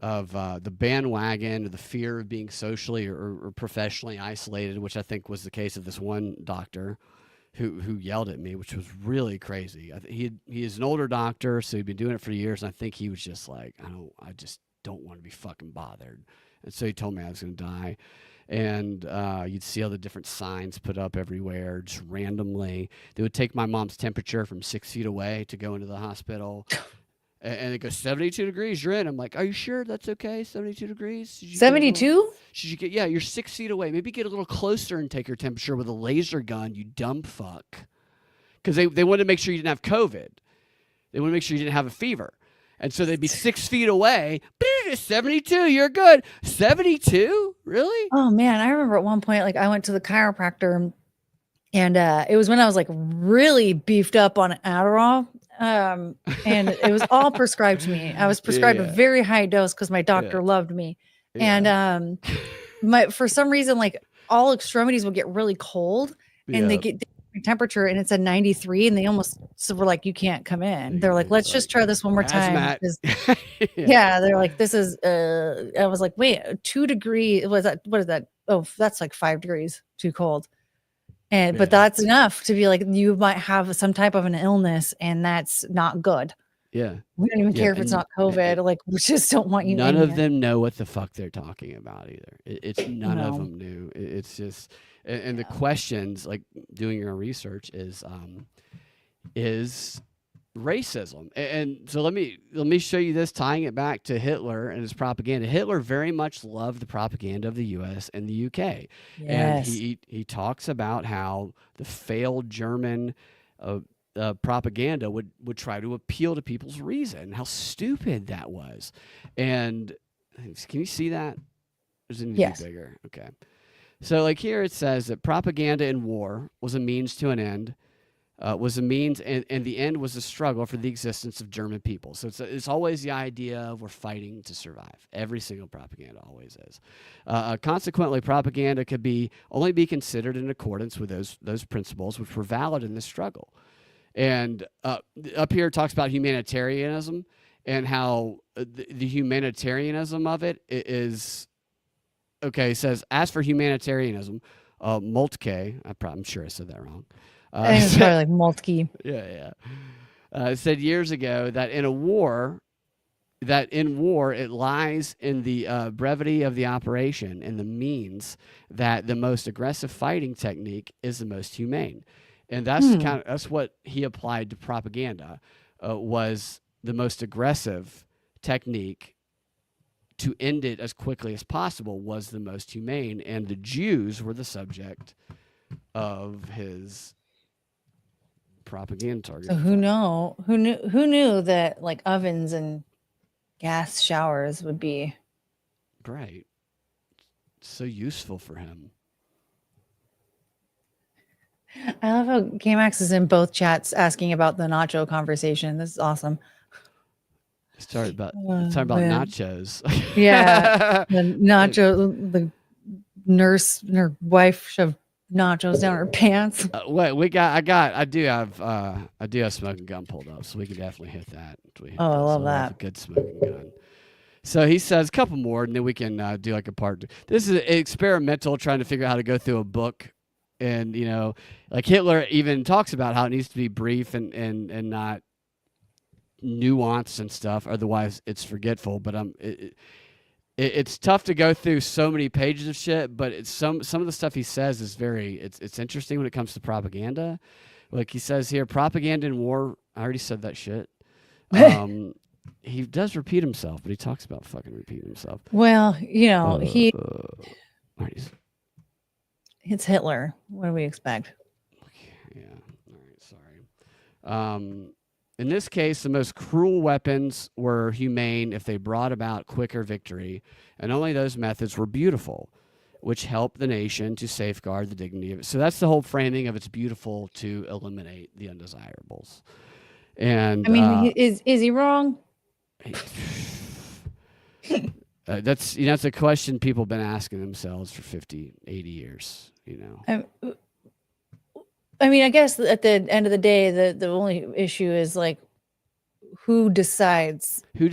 the bandwagon or the fear of being socially or professionally isolated, which I think was the case of this one doctor who yelled at me, which was really crazy. He is an older doctor, so he'd been doing it for years, and I think he was just like, I just don't want to be fucking bothered. And so he told me I was going to die. And you'd see all the different signs put up everywhere, just randomly. They would take my mom's temperature from 6 feet away to go into the hospital. And it goes 72 degrees, you're in. I'm like, are you sure that's okay? 72 degrees? 72? Should you get, yeah, you're 6 feet away. Maybe get a little closer and take your temperature with a laser gun, you dumb fuck. Because they wanted to make sure you didn't have COVID. They wanted to make sure you didn't have a fever. And so they'd be 6 feet away. 72, you're good. 72? Really? Oh, man. I remember at one point, like I went to the chiropractor and it was when I was like really beefed up on Adderall. And it was all prescribed to me. I was prescribed a very high dose because my doctor loved me. And for some reason, like all extremities would get really cold and they temperature and it said 93 and they almost were like, you can't come in. They're like, let's just try this one more time. Yeah, they're like, this is I was like, wait, 2 degrees, was that, what is that? Oh, that's like 5 degrees too cold. And but that's enough to be like, you might have some type of an illness and that's not good. Yeah. We don't even care if it's not COVID. Like, we just don't want you. None of them know what the fuck they're talking about either. It's none of them knew. It's just, and the questions, like doing your research, is racism. And so let me show you this, tying it back to Hitler and his propaganda. Hitler very much loved the propaganda of the U.S. and the U.K. Yes. And he talks about how the failed German propaganda would try to appeal to people's reason, how stupid that was. And can you see that? Does it need to be bigger? Okay. So like here it says that propaganda in war was a means to an end, was a means, and the end was a struggle for the existence of German people. So it's always the idea of we're fighting to survive. Every single propaganda always is. Consequently, propaganda could only be considered in accordance with those principles which were valid in this struggle. And up here it talks about humanitarianism and how the humanitarianism of it is, okay, it says, as for humanitarianism, Moltke, I'm sure I said that wrong. I think it's probably like Moltke. Yeah. It said years ago that in war it lies in the brevity of the operation and the means, that the most aggressive fighting technique is the most humane. And that's what he applied to propaganda, was the most aggressive technique to end it as quickly as possible was the most humane, and the Jews were the subject of his propaganda target. So who knew that like ovens and gas showers would be right so useful for him. I love how K-Max is in both chats asking about the nacho conversation. This is awesome. Talking about nachos. Yeah, the nacho. The nurse and her wife shoved nachos down her pants. I do have smoking gun pulled up, so we can definitely hit that. I love that. A good smoking gun. So he says a couple more, and then we can do like a part two. This is experimental, trying to figure out how to go through a book. And, like Hitler even talks about how it needs to be brief and not nuanced and stuff. Otherwise, it's forgetful. But it's tough to go through so many pages of shit. But it's some of the stuff he says is it's interesting when it comes to propaganda. Like he says here, propaganda in war. I already said that shit. He does repeat himself, but he talks about fucking repeating himself. Well, it's Hitler. What do we expect? Yeah. All right. Sorry. In this case, the most cruel weapons were humane if they brought about quicker victory, and only those methods were beautiful, which helped the nation to safeguard the dignity of it. So that's the whole framing of it's beautiful to eliminate the undesirables. And I mean, is he wrong? That's a question people have been asking themselves for 50, 80 years. I mean, I guess at the end of the day, the only issue is like who decides the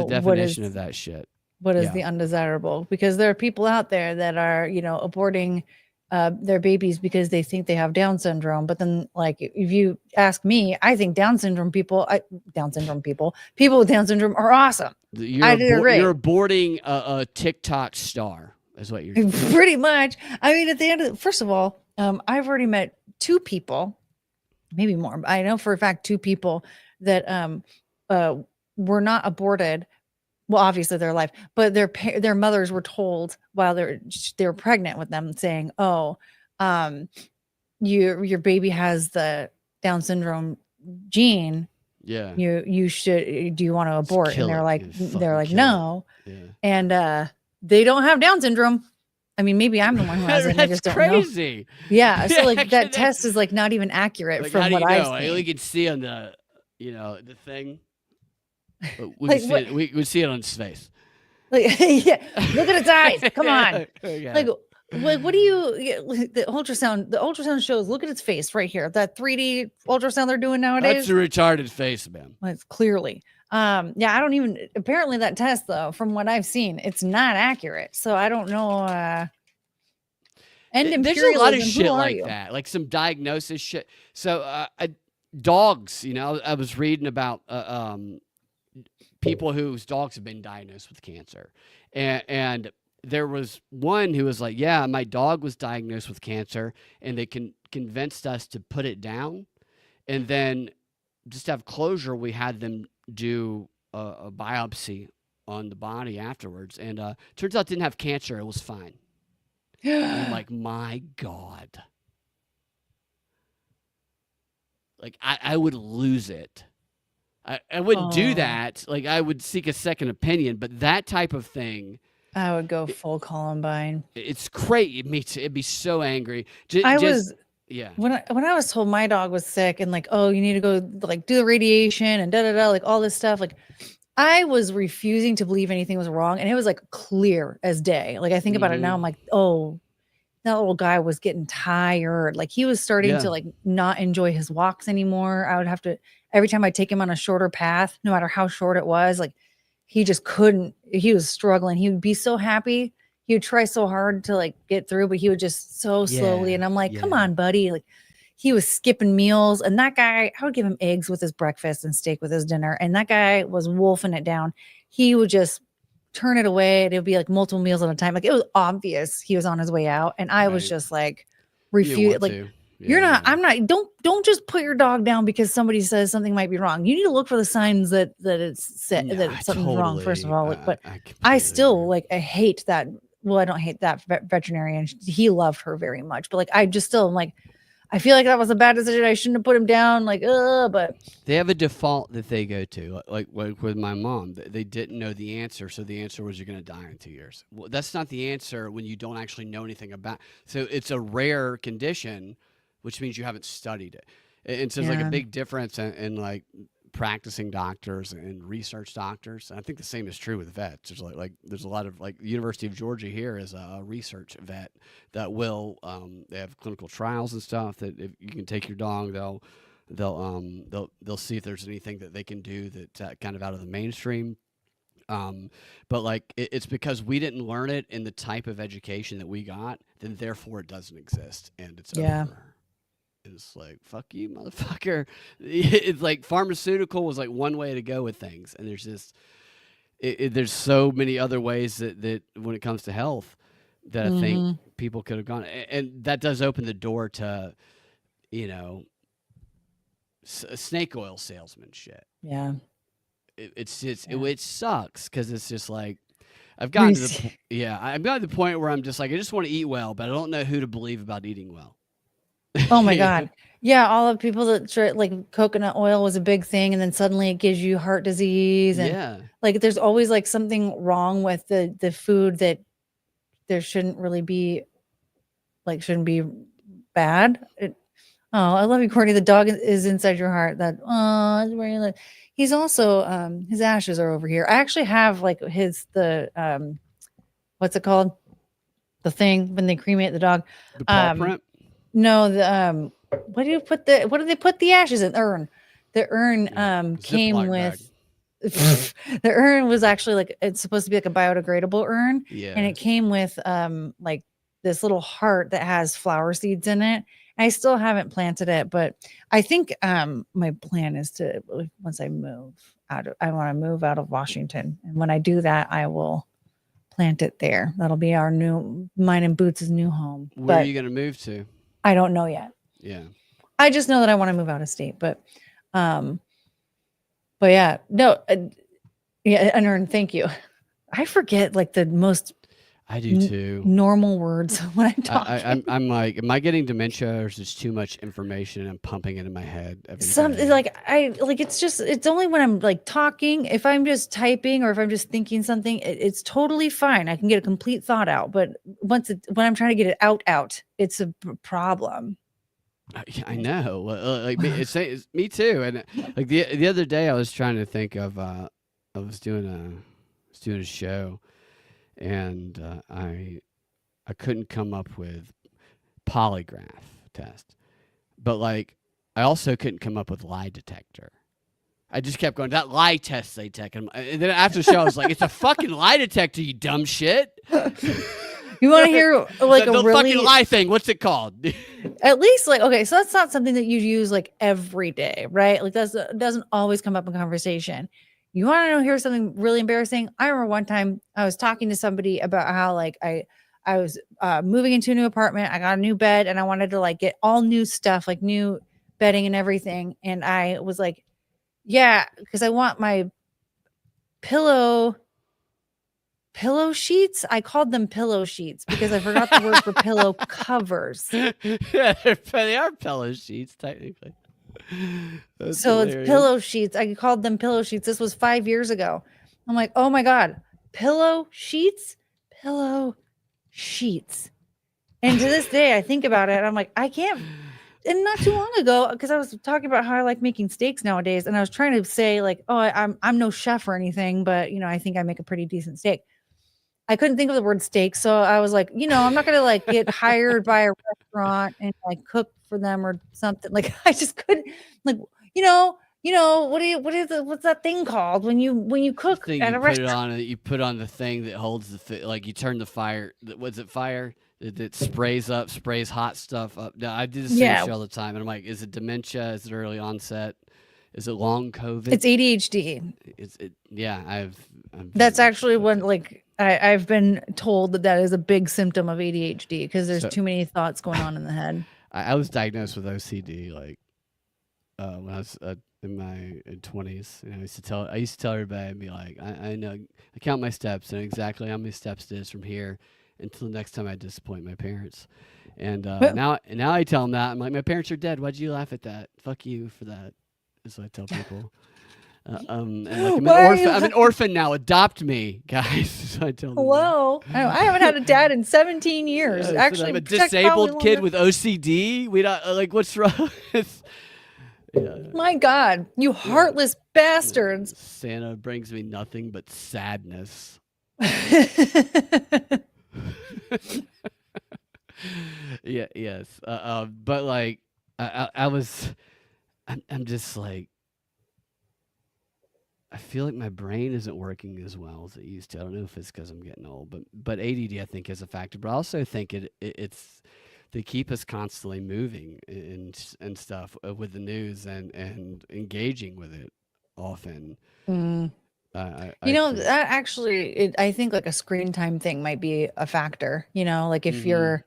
definition of that shit. What is the undesirable? Because there are people out there that are, aborting their babies because they think they have Down syndrome. But then, like, if you ask me, I think people with Down syndrome are awesome. You're aborting a TikTok star, is what you're doing. Pretty much. I mean, at the end of first of all, I've already met 2 people, maybe more. I know for a fact 2 people that were not aborted. Well, obviously they're alive, but their mothers were told while they were pregnant with them, saying, "Oh, your baby has the Down syndrome gene. Yeah, you should. Do you want to abort?" And they're like, "No." Yeah. And they don't have Down syndrome. I mean, maybe I'm the one who has it. I just don't crazy. Know. Yeah, so like that test is like not even accurate like, from what I've seen. I only can see on the the thing. We see it on his face. Like, yeah, look at its eyes. Come on. Yeah. Like, Like, what do you the ultrasound? The ultrasound shows. Look at its face right here. That 3D ultrasound they're doing nowadays. That's a retarded face, man. Well, it's clearly. Yeah, I don't even. Apparently, that test though, from what I've seen, it's not accurate. So I don't know. And There's a lot of imperialism, shit who are like you? that, like some diagnosis shit. So dogs, you know, I was reading about people whose dogs have been diagnosed with cancer, and there was one who was like, yeah, my dog was diagnosed with cancer, and they convinced us to put it down, and then just to have closure, we had them do a biopsy on the body afterwards, and turns out it didn't have cancer. It was fine. And I'm like, my God. Like, I would lose it. I wouldn't do that. Like, I would seek a second opinion, but that type of thing, I would go full Columbine. it's crazy. It'd be so angry. Yeah. When I was told my dog was sick and like, oh, you need to go like do the radiation and like all this stuff, like I was refusing to believe anything was wrong, and it was like clear as day. Like I think about it now, I'm like, oh, that little guy was getting tired. Like he was starting to like not enjoy his walks anymore. I would have to, every time I take him on a shorter path, no matter how short it was, like he just couldn't, he was struggling. He would be so happy. He would try so hard to like get through, but he would just so slowly. And I'm like, come on, buddy. Like he was skipping meals. And that guy, I would give him eggs with his breakfast and steak with his dinner. And that guy was wolfing it down. He would just turn it away. And it would be like multiple meals at a time. Like it was obvious he was on his way out. And I was just like, refuse. Like you're not, I'm not, don't just put your dog down because somebody says something might be wrong. You need to look for the signs that it's set, that something's wrong, first of all. But I still like, I hate that. Well, I don't hate that veterinarian. He loved her very much, but like, I just still am like, I feel like that was a bad decision. I shouldn't have put him down. Like, but they have a default that they go to. Like with my mom, they didn't know the answer, so the answer was you're going to die in 2 years. Well, that's not the answer when you don't actually know anything about. So it's a rare condition, which means you haven't studied it. And so there's like a big difference in like practicing doctors and research doctors. And I think the same is true with vets. There's like there's a lot of like the University of Georgia here is a research vet that will they have clinical trials and stuff that if you can take your dog, they'll see if there's anything that they can do that's kind of out of the mainstream. But like it's because we didn't learn it in the type of education that we got, then therefore it doesn't exist and it's over. It's like, fuck you, motherfucker. It's like pharmaceutical was like one way to go with things. And there's just, there's so many other ways that when it comes to health that I think people could have gone. And that does open the door to, you know, snake oil salesman shit. Yeah. It's just, it sucks because it's just like, I've gotten to the point where I'm just like, I just want to eat well, but I don't know who to believe about eating well. Oh my God. Yeah. All the people that try, like coconut oil was a big thing. And then suddenly it gives you heart disease. And like, there's always like something wrong with the food that there shouldn't really be, like, shouldn't be bad. I love you, Courtney. The dog is inside your heart. He's also, his ashes are over here. I actually have like what's it called? The thing when they cremate the dog. The paw print? No, what do they put the ashes in? The urn came with the urn was actually like, it's supposed to be like a biodegradable urn. And it came with like this little heart that has flower seeds in it. I still haven't planted it, but I think my plan is to, once I move I want to move out of Washington. And when I do that, I will plant it there. That'll be mine and Boots' new home. Where are you going to move to? I don't know yet. Yeah. I just know that I want to move out of state, but yeah, no, and thank you. I forget like the most. I do too. Normal words when I'm talking. I'm like, am I getting dementia or is this too much information and I'm pumping it in my head? It's only when I'm like talking, if I'm just typing or if I'm just thinking something, it's totally fine. I can get a complete thought out, but when I'm trying to get it out, it's a problem. I know. Like it's me too. And like the other day I was trying to think of, I was doing a show. And I I couldn't come up with polygraph test. But like, I also couldn't come up with lie detector. I just kept going, that lie test they take. And then after the show, I was like, it's a fucking lie detector, you dumb shit. You want to hear like the a really fucking lie thing? What's it called? at least like, okay, so that's not something that you use like every day, right? Like that doesn't always come up in conversation. You want to know, here's something really embarrassing. I remember one time I was talking to somebody about how like I was moving into a new apartment. I got a new bed and I wanted to like get all new stuff, like new bedding and everything. And I was like, yeah, because I want my pillow sheets. I called them pillow sheets because I forgot the word for pillow covers. Yeah, they are pillow sheets, technically. That's So hilarious. it's pillow sheets. I called them pillow sheets. This was 5 years ago. I'm like, oh my God, pillow sheets. And to this day, I think about it. I'm like, I can't. And not too long ago, because I was talking about how I like making steaks nowadays, and I was trying to say like, oh, I'm no chef or anything, but I think I make a pretty decent steak. I couldn't think of the word steak, so I was like, I'm not gonna like get hired by a restaurant and like cook for them or something. Like I just couldn't. Like what's that thing called when you cook Thing at you a put restaurant? it on, you put on the thing that holds like you turn the fire. Was it fire? That sprays hot stuff up. No, I do the same shit all the time, and I'm like, is it dementia? Is it early onset? Is it long COVID? It's ADHD. Yeah, That's actually when like I've been told that is a big symptom of ADHD because there's too many thoughts going on in the head. I was diagnosed with OCD like when I was in my 20s. I used to tell everybody, I'd be like, I know, I count my steps and exactly how many steps it is from here until the next time I disappoint my parents. And now I tell them that I'm like, my parents are dead. Why'd you laugh at that? Fuck you for that. Is what I tell people. And like, I'm an orphan now. Adopt me, guys. So I tell them. Hello. I haven't had a dad in 17 years. Yeah, Actually, I'm a disabled kid with OCD. We don't like. What's wrong? Yeah. My God, you heartless bastards. Santa brings me nothing but sadness. Yeah. Yes. But like, I'm just like, I feel like my brain isn't working as well as it used to. I don't know if it's because I'm getting old, but ADD I think is a factor. But I also think it's they keep us constantly moving and stuff with the news and engaging with it often. That actually, I think like a screen time thing might be a factor. Like if you're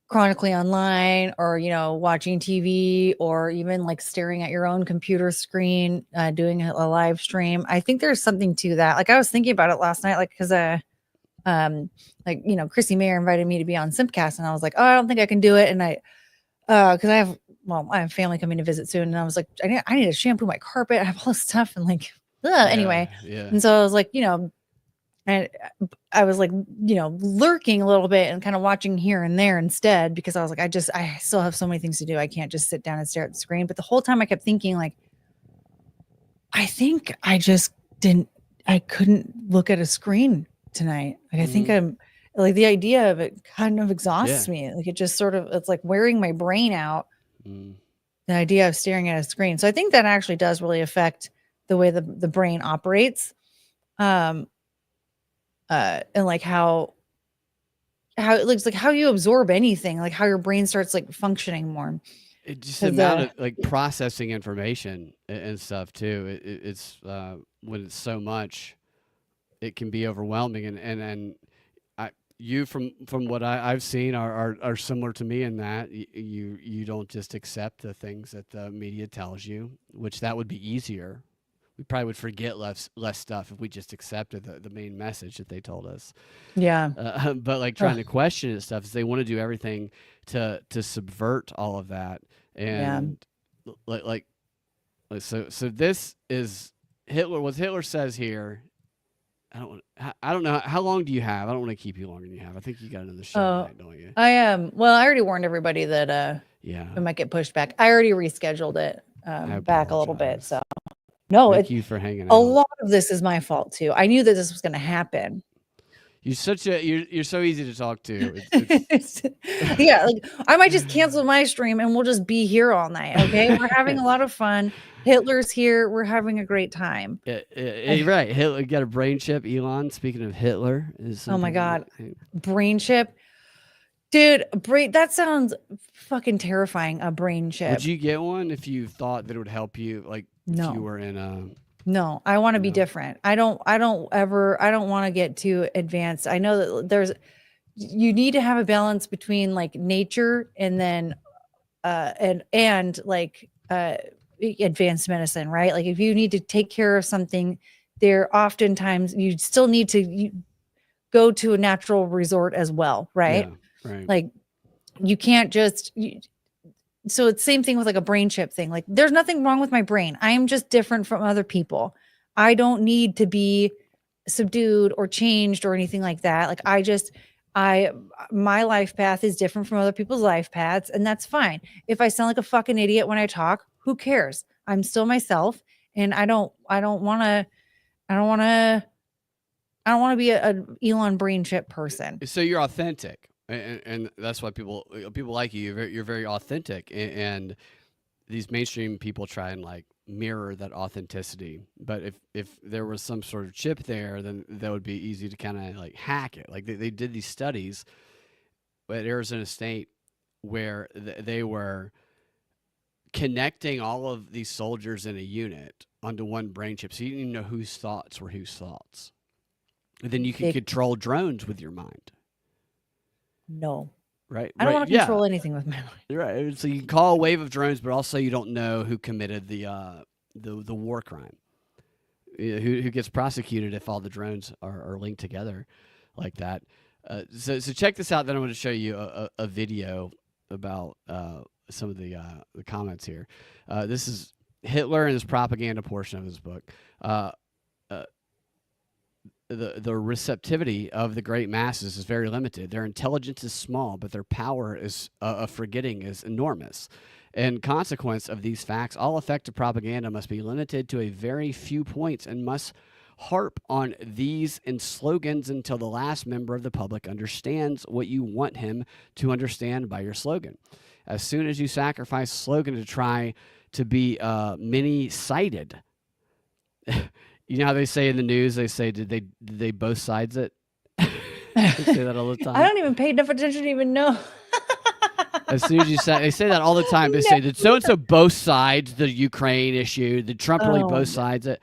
chronically online or watching TV or even like staring at your own computer screen doing a live stream, I think there's something to that. Like I was thinking about it last night, like because Chrissy Mayer invited me to be on Simpcast and I was like, oh, I don't think I can do it. And I because I have family coming to visit soon, and I was like, I need to shampoo my carpet, I have all this stuff, and like anyway. And so I was like, and I was like, lurking a little bit and kind of watching here and there instead, because I was like, I still have so many things to do. I can't just sit down and stare at the screen. But the whole time I kept thinking like, I think I couldn't look at a screen tonight. Like, I think I'm like, the idea of it kind of exhausts me. Like it just it's like wearing my brain out. The idea of staring at a screen. So I think that actually does really affect the way the brain operates. And like how it looks, like how you absorb anything, like how your brain starts like functioning more. It just the amount of like processing information and stuff too. It's when it's so much, it can be overwhelming. And you from what I've seen are similar to me in that you don't just accept the things that the media tells you, which that would be easier. We probably would forget less stuff if we just accepted the main message that they told us. Yeah. But like trying to question it stuff is they want to do everything to subvert all of that. And so this is Hitler. What Hitler says here. I don't know. How long do you have? I don't want to keep you longer than you have. I think you got another show tonight, don't you? I am. Well, I already warned everybody that it might get pushed back. I already rescheduled it back a little bit. So no, thank you for hanging out. A lot of this is my fault too. I knew that this was going to happen. You're so easy to talk to. It's Yeah, like I might just cancel my stream and we'll just be here all night. Okay, we're having a lot of fun. Hitler's here. We're having a great time. right. Hitler got a brain chip. Elon. Speaking of Hitler, is Oh my God, brain chip, dude. That sounds fucking terrifying. A brain chip. Would you get one if you thought that it would help you? Like No. if you were in a. No, I want to be different. I don't want to get too advanced. I know that you need to have a balance between like nature and then and like advanced medicine, right? Like if you need to take care of something, there oftentimes you still need to go to a natural resort as well, right? Yeah, right. Like you can't just so it's same thing with like a brain chip thing. Like there's nothing wrong with my brain. I am just different from other people. I don't need to be subdued or changed or anything like that. Like my life path is different from other people's life paths, and that's fine. If I sound like a fucking idiot when I talk, who cares? I'm still myself, and I don't want to be a Elon brain chip person. So you're authentic. And that's why people like you. You're very authentic, and these mainstream people try and like mirror that authenticity. But if there was some sort of chip there, then that would be easy to kind of like hack it. Like they did these studies at Arizona State where they were connecting all of these soldiers in a unit onto one brain chip, so you didn't even know whose thoughts were whose thoughts. And then you could control drones with your mind. No. Right. I don't want to control anything with my mind. Right. So you can call a wave of drones, but also you don't know who committed the war crime. Who gets prosecuted if all the drones are linked together like that. So check this out. Then I'm going to show you a video about some of the comments here. This is Hitler and his propaganda portion of his book. The receptivity of the great masses is very limited. Their intelligence is small, but their power of forgetting is enormous. In consequence of these facts, all effective propaganda must be limited to a very few points and must harp on these in slogans until the last member of the public understands what you want him to understand by your slogan. As soon as you sacrifice a slogan to try to be many-sided, you know how they say in the news, they say, did they both sides it? They say that all the time. I don't even pay enough attention to even know. As soon as you say, they say that all the time. They say, did so-and-so both sides the Ukraine issue? Did Trump really both sides it?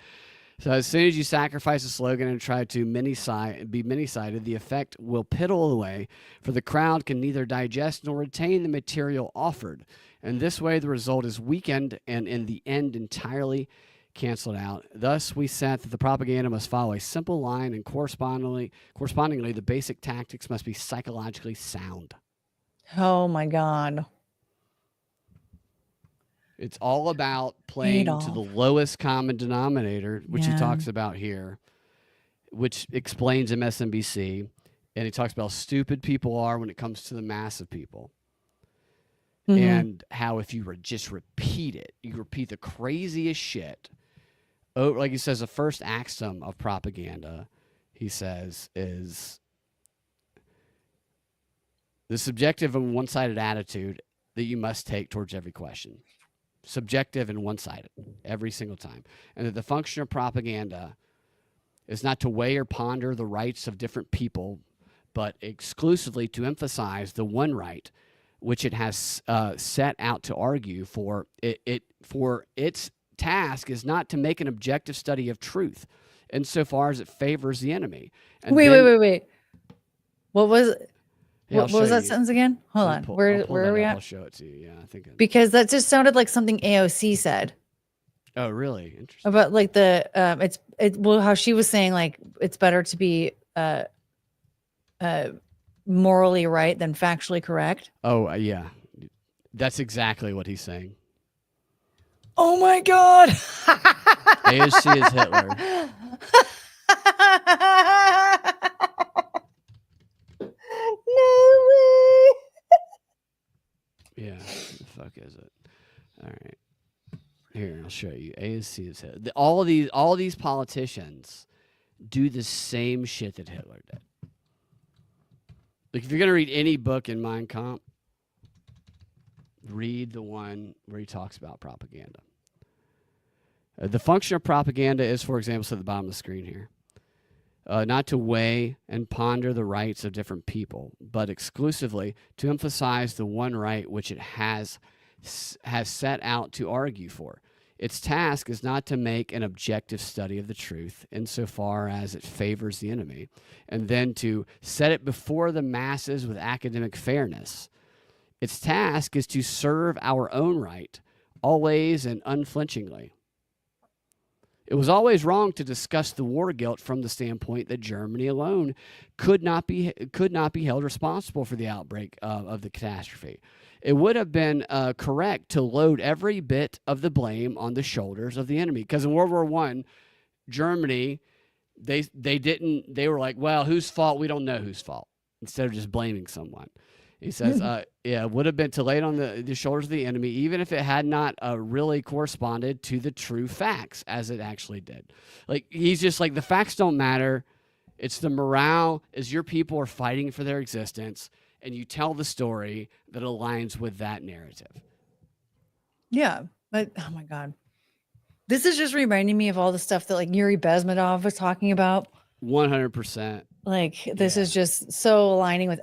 So as soon as you sacrifice a slogan and try to be many-sided, the effect will piddle away, for the crowd can neither digest nor retain the material offered. And this way, the result is weakened and in the end entirely canceled out. Thus, we said that the propaganda must follow a simple line, and correspondingly, the basic tactics must be psychologically sound. Oh my God. It's all about playing to the lowest common denominator, which he talks about here, which explains MSNBC, and he talks about how stupid people are when it comes to the mass of people. Mm-hmm. And how if you just repeat it, you repeat the craziest shit. Oh, like he says, the first axiom of propaganda, he says, is the subjective and one-sided attitude that you must take towards every question. Subjective and one-sided every single time. And that the function of propaganda is not to weigh or ponder the rights of different people, but exclusively to emphasize the one right which it has set out to argue for. For its task is not to make an objective study of truth, insofar as it favors the enemy. And wait. What was what was that sentence again? Hold on. Where are we at? I'll show it to you. Yeah, I think because that just sounded like something AOC said. Oh, really? Interesting. About like the how she was saying like it's better to be morally right than factually correct. Oh, yeah. That's exactly what he's saying. Oh my God. AOC is Hitler. No way. Yeah, what the fuck is it? All right. Here, I'll show you. AOC is Hitler. All these politicians do the same shit that Hitler did. Like if you're going to read any book in Mein Kampf, read the one where he talks about propaganda. The function of propaganda is, for example, at the bottom of the screen here, not to weigh and ponder the rights of different people, but exclusively to emphasize the one right which it has set out to argue for. Its task is not to make an objective study of the truth insofar as it favors the enemy, and then to set it before the masses with academic fairness. Its task is to serve our own right, always and unflinchingly. It was always wrong to discuss the war guilt from the standpoint that Germany alone could not be held responsible for the outbreak of the catastrophe. It would have been correct to load every bit of the blame on the shoulders of the enemy, because in World War I, Germany, they were like, well, whose fault? We don't know whose fault, instead of just blaming someone. He says, it would have been to lay it on the shoulders of the enemy, even if it had not really corresponded to the true facts as it actually did. Like, he's just like, the facts don't matter. It's the morale as your people are fighting for their existence, and you tell the story that aligns with that narrative. Yeah. But, oh my God. This is just reminding me of all the stuff that like Yuri Bezmenov was talking about. 100%. Like this is just so aligning with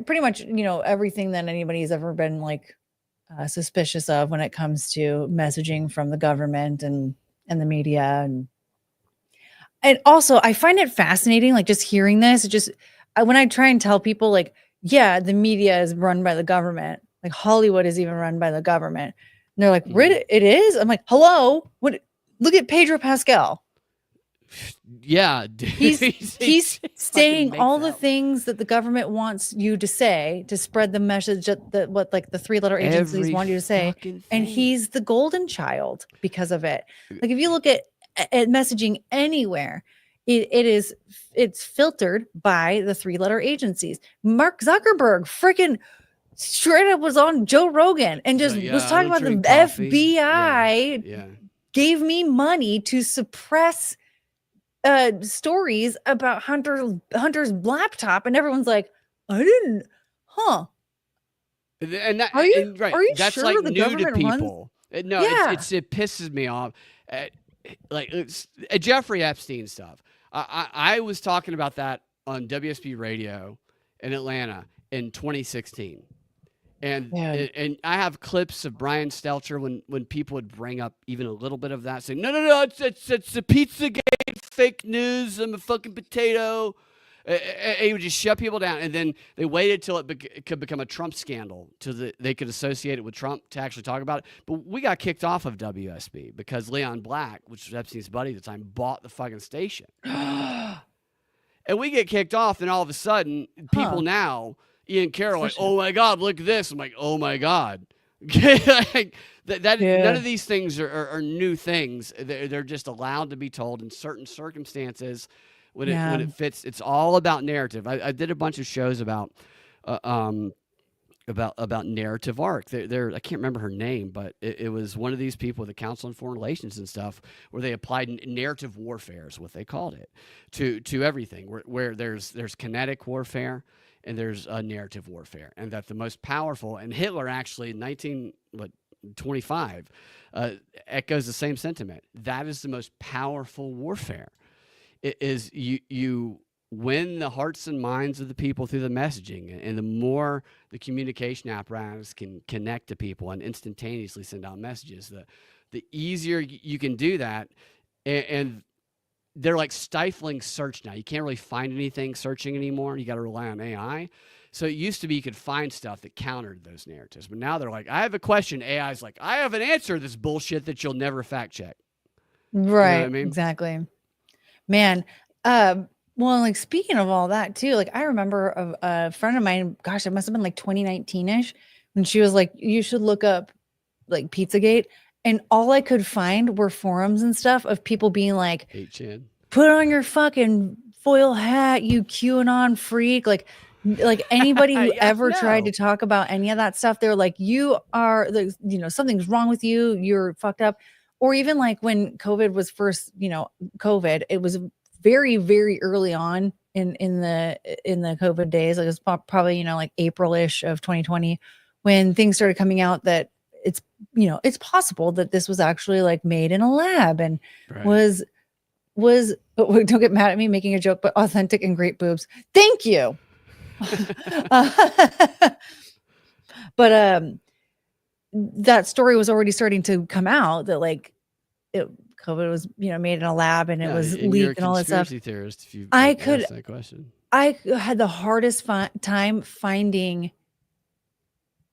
pretty much, everything that anybody's ever been like suspicious of when it comes to messaging from the government and the media. And also I find it fascinating, like just hearing this, when I try and tell people like, yeah, the media is run by the government. Like Hollywood is even run by the government. And they're like, it is? I'm like, hello? What? Look at Pedro Pascal. Yeah, he's saying all the things that the government wants you to say to spread the message that what like the 3-letter agencies want you to say, and he's the golden child because of it. Like if you look at messaging anywhere, it's filtered by the 3-letter agencies. Mark Zuckerberg freaking straight up was on Joe Rogan and just was talking about the FBI gave me money to suppress stories about Hunter's laptop, and everyone's like, I didn't, And that, are you that's sure like the new to government people. No, it pisses me off. Like it's, Jeffrey Epstein stuff. I was talking about that on WSB radio in Atlanta in 2016. And I have clips of Brian Stelter when people would bring up even a little bit of that, saying, no, it's a Pizzagate, fake news, I'm a fucking potato. He would just shut people down. And then they waited till it could become a Trump scandal, till they could associate it with Trump to actually talk about it. But we got kicked off of WSB because Leon Black, which was Epstein's buddy at the time, bought the fucking station. And we get kicked off, and all of a sudden, people now... Ian Carroll, like, oh my God, look at this. I'm like, oh my God. None of these things are new things. They're just allowed to be told in certain circumstances when it fits. It's all about narrative. I did a bunch of shows about narrative arc. There, I can't remember her name, but it was one of these people with the Council on Foreign Relations and stuff, where they applied narrative warfare, is what they called it, to everything. Where there's kinetic warfare. And there's a narrative warfare, and that the most powerful, and Hitler actually in 1925 echoes the same sentiment. That is the most powerful warfare. It is you win the hearts and minds of the people through the messaging, and the more the communication apparatus can connect to people and instantaneously send out messages, the easier you can do that. And they're like stifling search now. You can't really find anything searching anymore. You got to rely on AI. So it used to be you could find stuff that countered those narratives. But now they're like, I have a question. AI's like, I have an answer to this bullshit that you'll never fact check. Right. You know what I mean? Exactly. Man. Well, like speaking of all that too, like I remember a friend of mine, gosh, it must've been like 2019-ish, when she was like, you should look up like Pizzagate. And all I could find were forums and stuff of people being like, put on your fucking foil hat, you QAnon freak. Like anybody who ever tried to talk about any of that stuff, they're like, you are, something's wrong with you. You're fucked up. Or even like when COVID was first, COVID, it was very, very early on in the COVID days. Like it was probably, like April-ish of 2020 when things started coming out that it's, it's possible that this was actually like made in a lab and was don't get mad at me making a joke, but authentic and great boobs. Thank you. But that story was already starting to come out that like COVID was, made in a lab and it was leaked and all that stuff. Theorist, if you I asked that question. I had the hardest time finding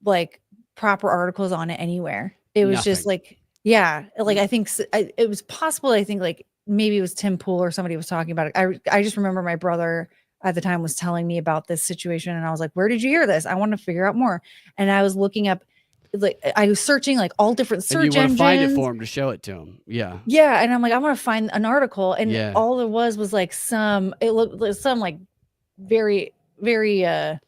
like proper articles on it anywhere. It was just like, I think it was possible. I think like maybe it was Tim Pool or somebody was talking about it. I just remember my brother at the time was telling me about this situation. And I was like, where did you hear this? I want to figure out more. And I was looking up, like I was searching like all different search engines. You want to find it for him to show it to him. Yeah. Yeah. And I'm like, I want to find an article. And all there was like it looked like some like very, very, it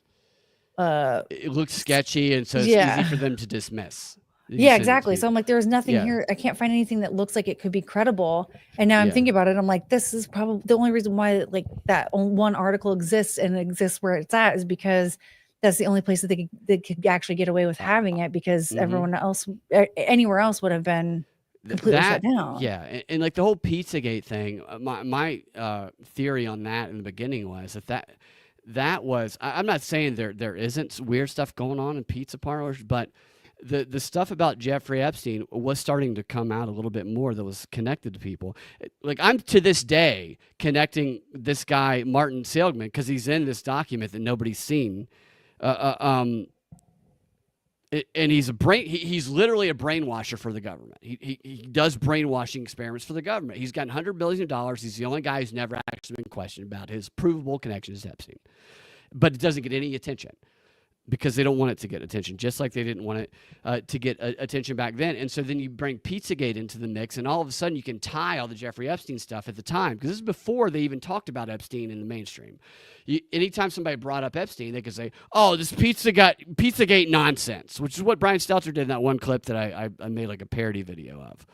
looks sketchy. And so it's easy for them to dismiss. Yeah, exactly. So I'm like, there's nothing here. I can't find anything that looks like it could be credible. And now I'm thinking about it. I'm like, this is probably the only reason why like that one article exists and exists where it's at is because that's the only place that they could actually get away with having it because everyone else, anywhere else would have been completely shut down. Yeah. And like the whole Pizzagate thing, my theory on that in the beginning was that was, I'm not saying there isn't weird stuff going on in pizza parlors, but the stuff about Jeffrey Epstein was starting to come out a little bit more that was connected to people. Like I'm to this day connecting this guy, Martin Seligman, because he's in this document that nobody's seen. And he's he's literally a brainwasher for the government. He does brainwashing experiments for the government. He's gotten $100 billion. He's the only guy who's never actually been questioned about his provable connections to Epstein. But it doesn't get any attention. Because they don't want it to get attention, just like they didn't want it to get attention back then. And so then you bring Pizzagate into the mix, and all of a sudden you can tie all the Jeffrey Epstein stuff at the time. Because this is before they even talked about Epstein in the mainstream. Anytime somebody brought up Epstein, they could say, oh, this Pizzagate nonsense, which is what Brian Stelter did in that one clip that I made like a parody video of.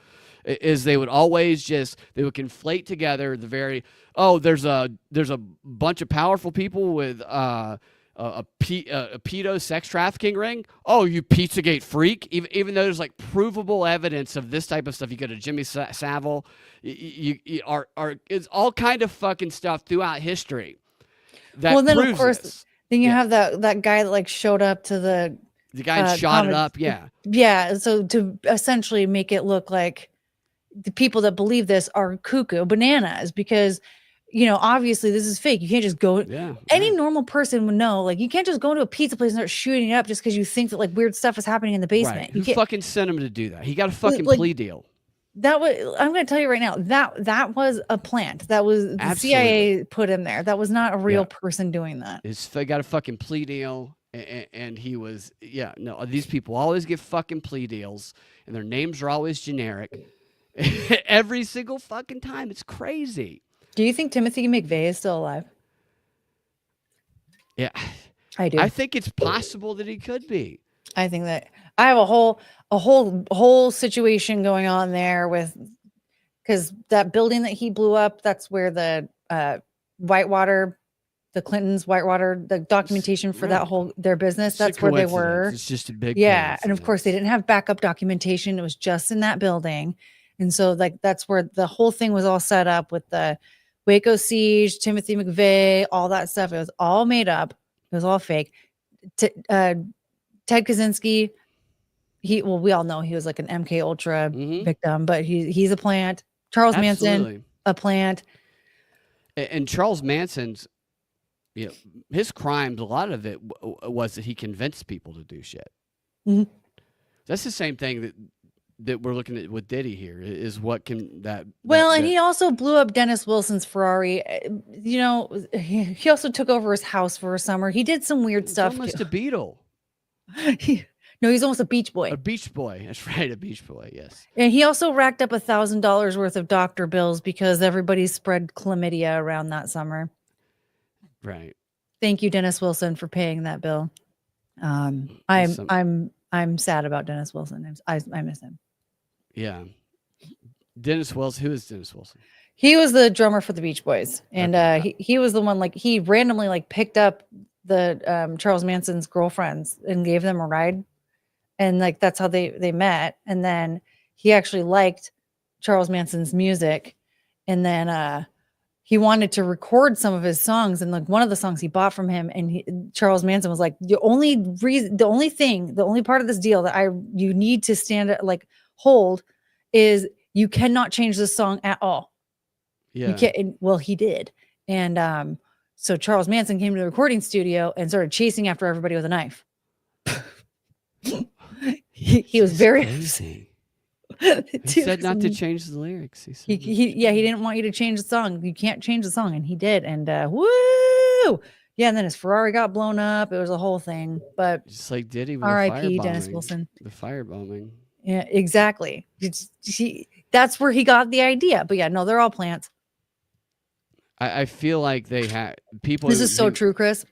Is they would always they would conflate together there's a bunch of powerful people with a pedo sex trafficking ring. Oh, you Pizzagate freak! Even though there's like provable evidence of this type of stuff, you go to Jimmy Savile. It's all kind of fucking stuff throughout history. Then of course, this. Then you have that guy that like showed up to the guy and shot it up. Yeah. So to essentially make it look like the people that believe this are cuckoo bananas because. Obviously this is fake. You can't just go. Any normal person would know. Like, you can't just go into a pizza place and start shooting it up just because you think that like weird stuff is happening in the basement. Right. Who fucking sent him to do that? He got a fucking plea deal. I'm going to tell you right now that was a plant. That was the CIA put him there. That was not a real person doing that. He got a fucking plea deal, and he was these people always get fucking plea deals, and their names are always generic. Every single fucking time. It's crazy. Do you think Timothy McVeigh is still alive? Yeah, I do. I think it's possible that he could be. I think that I have a whole situation going on there because that building that he blew up, that's where the Whitewater, the Clintons, Whitewater, the documentation for that their business. That's where they were. It's just a big and of course they didn't have backup documentation. It was just in that building, and so like that's where the whole thing was all set up with the Waco siege, Timothy McVeigh, all that stuff. It was all made up. It was all fake. Ted Kaczynski, we all know he was like an MK Ultra victim, but he's a plant. Charles Manson, a plant. And Charles Manson's, his crimes, a lot of it was that he convinced people to do shit. Mm-hmm. That's the same thing that we're looking at with Diddy here is what can that. And he also blew up Dennis Wilson's Ferrari. He also took over his house for a summer. He did some weird stuff. Almost a Beatle. No, he's almost a Beach Boy. A Beach Boy. That's right. A Beach Boy. Yes. And he also racked up $1,000 worth of doctor bills because everybody spread chlamydia around that summer. Right. Thank you, Dennis Wilson, for paying that bill. I'm sad about Dennis Wilson. I miss him. Yeah. Dennis Wilson. Who is Dennis Wilson? He was the drummer for the Beach Boys, and Okay. he was the one, like, he randomly like picked up the Charles Manson's girlfriends and gave them a ride, and like that's how they met. And then he actually liked Charles Manson's music, and then he wanted to record some of his songs, and like one of the songs he bought from him, and Charles Manson was like, the only part of this deal that you need to like hold is you cannot change this song at all. You Yeah. can't. Well, he did. And so Charles Manson came to the recording studio and started chasing after everybody with a knife. he was It's very crazy. Dude, He said not to change the lyrics. He said he not to change he didn't want you to change the song. You can't change the song, and he did. And woo, yeah. And then his Ferrari got blown up. It was a whole thing. But just like Diddy with the R.I.P. firebombing. Dennis Wilson. The firebombing. Yeah, exactly. That's where he got the idea. But yeah, no, they're all plants. I feel like they had people. This is so true, Chris.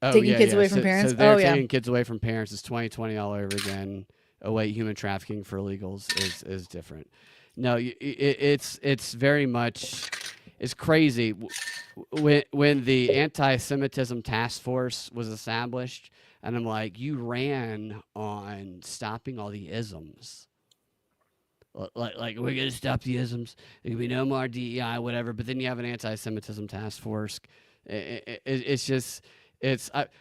Oh, taking yeah, kids yeah. away from parents. So they're Oh, yeah. taking kids away from parents. It's 2020 all over again. Oh wait, human trafficking for illegals is different. No, it's very much it's crazy. When the anti-Semitism task force was established, and I'm like, you ran on stopping all the isms. Like we're gonna stop the isms. There can be no more DEI, whatever. But then you have an anti-Semitism task force. It's just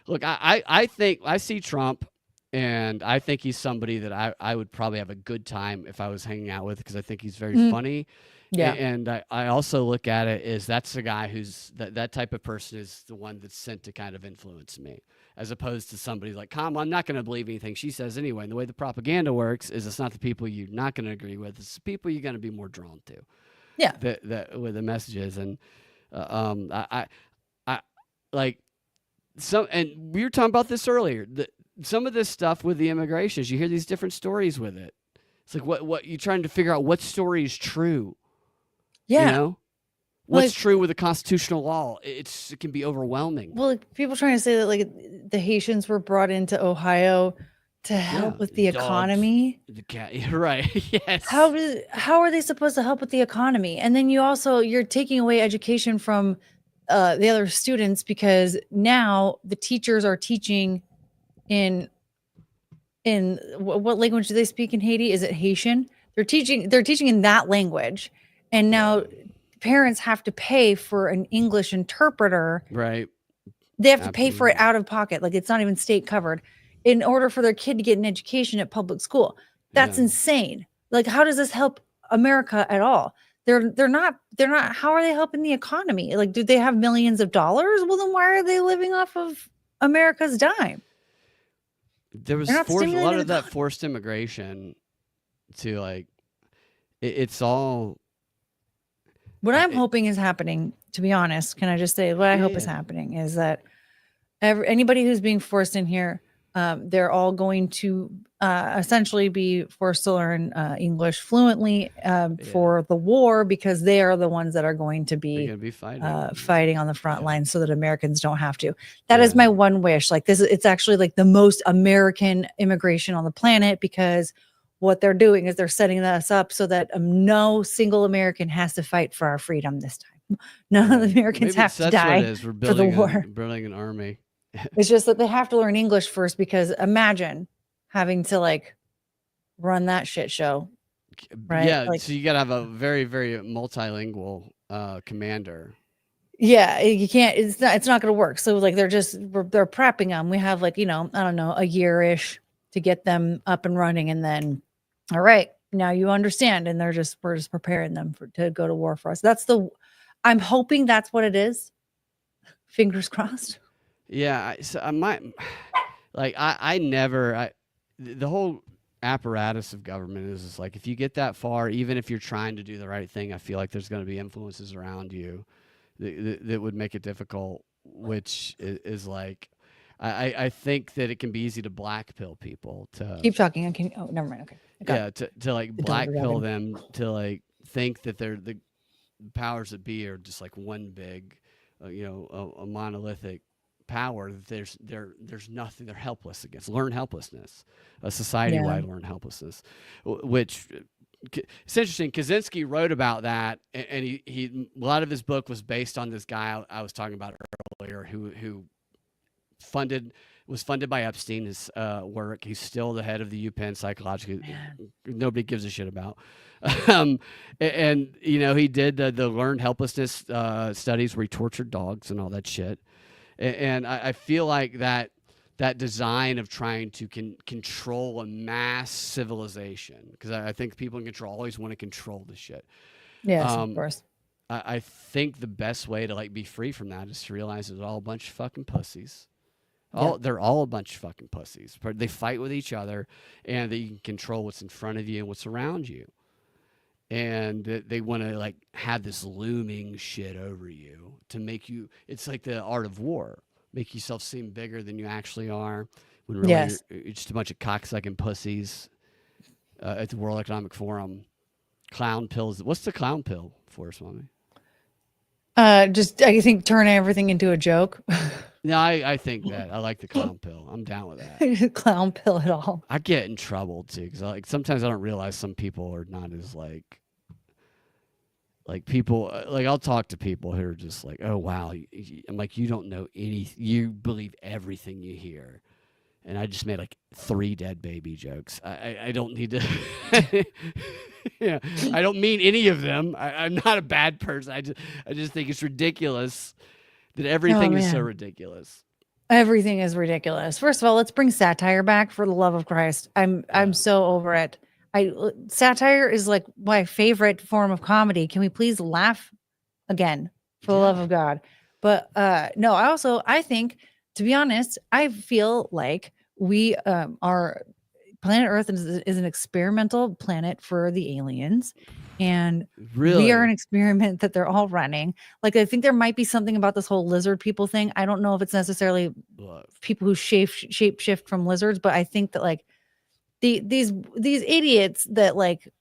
look. I think I see Trump, and I think he's somebody that I would probably have a good time if I was hanging out with, because I think he's very funny. Yeah. And I also look at it as that's the guy who's that type of person is the one that's sent to kind of influence me, as opposed to somebody like Kamala. I'm not going to believe anything she says anyway. And the way the propaganda works is it's not the people you're not going to agree with. It's the people you're going to be more drawn to. Yeah. That with the messages. And I like some, and we were talking about this earlier. Some of this stuff with the immigrations, you hear these different stories with it. It's like what you're trying to figure out what story is true. Yeah. You know? What's true with the constitutional law? It can be overwhelming. Well, like, people trying to say that like the Haitians were brought into Ohio to help with the economy. The cat, right? Yes. How are they supposed to help with the economy? And then you're taking away education from the other students, because now the teachers are teaching in what language do they speak in Haiti? Is it Haitian? They're teaching in that language, and now parents have to pay for an English interpreter. Right. They have to pay for it out of pocket. Like, it's not even state covered, in order for their kid to get an education at public school. That's insane. Like, how does this help America at all? They're not, how are they helping the economy? Like, do they have millions of dollars? Well, then why are they living off of America's dime? There was a lot of that forced immigration to, like, it's all. What I'm hoping is happening, to be honest, can I just say what I hope is happening is that anybody who's being forced in here, they're all going to essentially be forced to learn English fluently for the war, because they are the ones that are going to be fighting on the front lines, so that Americans don't have to. That is my one wish. Like, it's actually like the most American immigration on the planet, because what they're doing is they're setting us up so that no single American has to fight for our freedom this time. None of the Americans have to die for the war. Building an army. It's just that they have to learn English first, because imagine having to like run that shit show, right? Yeah, like, so you got to have a very, very multilingual commander. Yeah, you can't. It's not going to work. So like they're prepping them. We have like, I don't know, a year-ish to get them up and running, and then, all right, now you understand, and we're just preparing them to go to war for us. I'm hoping that's what it is. Fingers crossed. Yeah, so I might, like, the whole apparatus of government is just like, if you get that far, even if you're trying to do the right thing, I feel like there's going to be influences around you that would make it difficult, which is like, I think that it can be easy to black pill people to keep talking. Never mind. Okay. Yeah, to like black pill them to like think that they're the powers that be are just like one big, a monolithic power. There's nothing. They're helpless against. Learn helplessness, a society-wide learn helplessness, which it's interesting. Kaczynski wrote about that, and he a lot of his book was based on this guy I was talking about earlier, who was funded by Epstein. His work. He's still the head of the UPenn psychological. Nobody gives a shit about. And he did the learned helplessness studies where he tortured dogs and all that shit. And I feel like that design of trying to control a mass civilization, because I think people in control always want to control the shit. Yes, of course. I think the best way to like be free from that is to realize it's all a bunch of fucking pussies. They're all a bunch of fucking pussies. They fight with each other, and that you can control what's in front of you and what's around you. And they want to like have this looming shit over you to make you. It's like the art of war. Make yourself seem bigger than you actually are. When really you're just a bunch of cocksucking pussies at the World Economic Forum. Clown pills. What's the clown pill for, Swami? Just I think turn everything into a joke. No, I think that I like the clown pill. I'm down with that. Clown pill at all. I get in trouble too because like sometimes I don't realize some people are not as like people. Like I'll talk to people who are just like, oh wow, I'm like, you don't know anything. You believe everything you hear. And I just made like 3 dead baby jokes. I don't need to. Yeah, I don't mean any of them. I'm not a bad person. I just think it's ridiculous that everything is so ridiculous. Everything is ridiculous. First of all, let's bring satire back, for the love of Christ. I'm so over it. Satire is like my favorite form of comedy. Can we please laugh again, for the love of God? But no, I think, to be honest, I feel like we are planet Earth is an experimental planet for the aliens. And we are an experiment that they're all running. Like, I think there might be something about this whole lizard people thing. I don't know if it's necessarily people who shape shift from lizards, but I think that like these idiots that like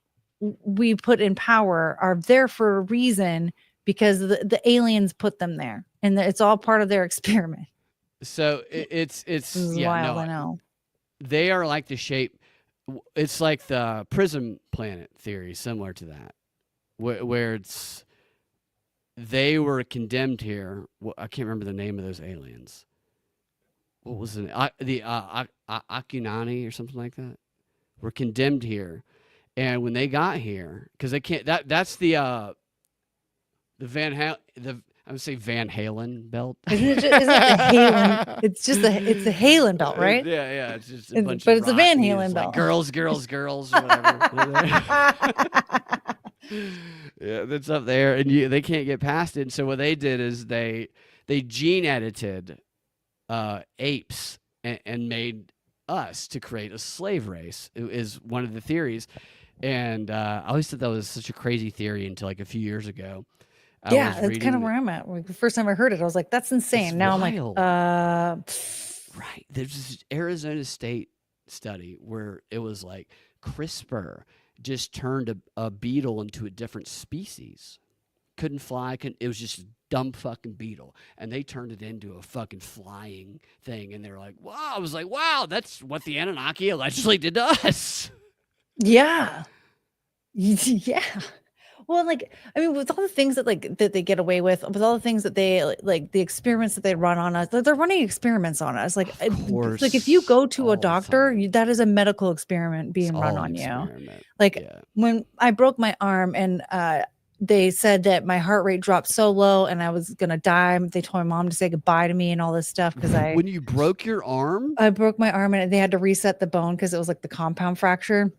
we put in power are there for a reason, because the aliens put them there, and it's all part of their experiment. So it's wild. I know. They are like the shape. It's like the prison planet theory, similar to that, where they were condemned here. I can't remember the name of those aliens. What was it? The Akunani or something like that. Were condemned here, and when they got here, because they can't. That's the Van Halen belt. Isn't it the Halen? It's the Halen belt, right? Yeah. It's just a bunch but of it's a Van music, Halen belt. Like girls, whatever. Yeah, that's up there, and they can't get past it. And so what they did is they gene edited apes and made us to create a slave race. It is one of the theories, and I always thought that was such a crazy theory until like a few years ago. That's kind of where I'm at. Like, the first time I heard it, I was like, "That's insane." Now wild. I'm like, right. There's this Arizona State study where it was like CRISPR just turned a beetle into a different species. Couldn't fly. It was just a dumb fucking beetle, and they turned it into a fucking flying thing. And they were like, "Wow!" I was like, "Wow, that's what the Anunnaki allegedly did to us." Yeah. Well, like, I mean, with all the things that they get away with all the things that they like, the experiments that they run on us, they're running experiments on us. Like, like if you go to a doctor, that is a medical experiment being run on you. Like when I broke my arm and they said that my heart rate dropped so low and I was gonna die. They told my mom to say goodbye to me and all this stuff because when you broke your arm, I broke my arm and they had to reset the bone because it was like the compound fracture.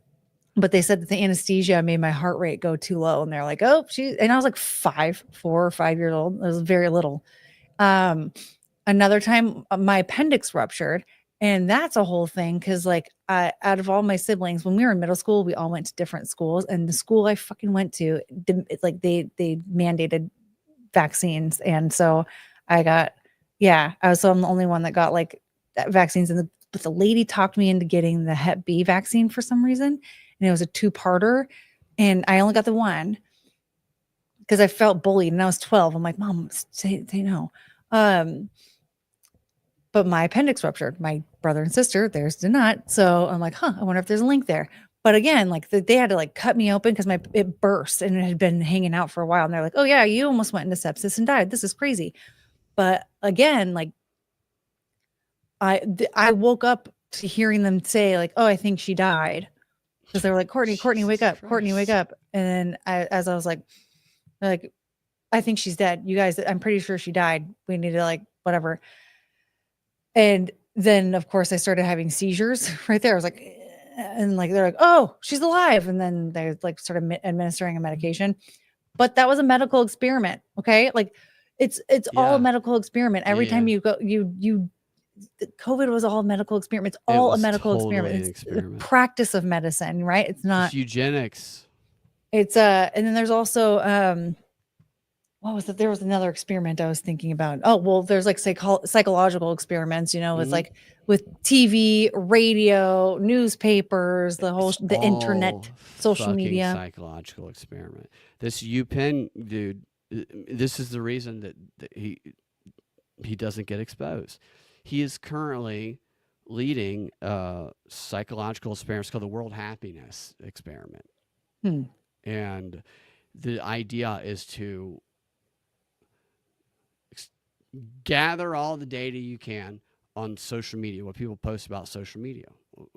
But they said that the anesthesia made my heart rate go too low. And they're like, oh, and I was like 4 or 5 years old. It was very little. Another time my appendix ruptured, and that's a whole thing. Cause like out of all my siblings, when we were in middle school, we all went to different schools, and the school I fucking went to, it's like they mandated vaccines. And so I'm the only one that got like vaccines. But the lady talked me into getting the Hep B vaccine for some reason. And it was a 2-parter, and I only got the one because I felt bullied, and I was 12. I'm like, Mom, say no. But my appendix ruptured. My brother and sister, theirs did not. So I'm like, I wonder if there's a link there. But again, like they had to like cut me open because it burst and it had been hanging out for a while. And they're like, oh yeah, you almost went into sepsis and died. This is crazy. But again, like I woke up to hearing them say like, oh, I think she died. Because they were like, Courtney, wake up, Courtney, wake up. And then as I was like, I think she's dead. You guys, I'm pretty sure she died. We need to like, whatever. And then of course I started having seizures right there. I was like, and like, they're like, oh, she's alive. And then they like started administering a medication, but that was a medical experiment. Okay. Like it's all a medical experiment. Every time you go, COVID was all a medical experiment. It's all a medical experiment. It's the practice of medicine, right? It's not eugenics. It's and then there's also what was it? There was another experiment I was thinking about. Oh, well, there's like psychological experiments, you know, it's like with TV, radio, newspapers, the internet, social media. Psychological experiment. This UPenn dude, this is the reason that he doesn't get exposed. He is currently leading psychological experiments called the World Happiness Experiment. And the idea is to gather all the data you can on social media, what people post about social media,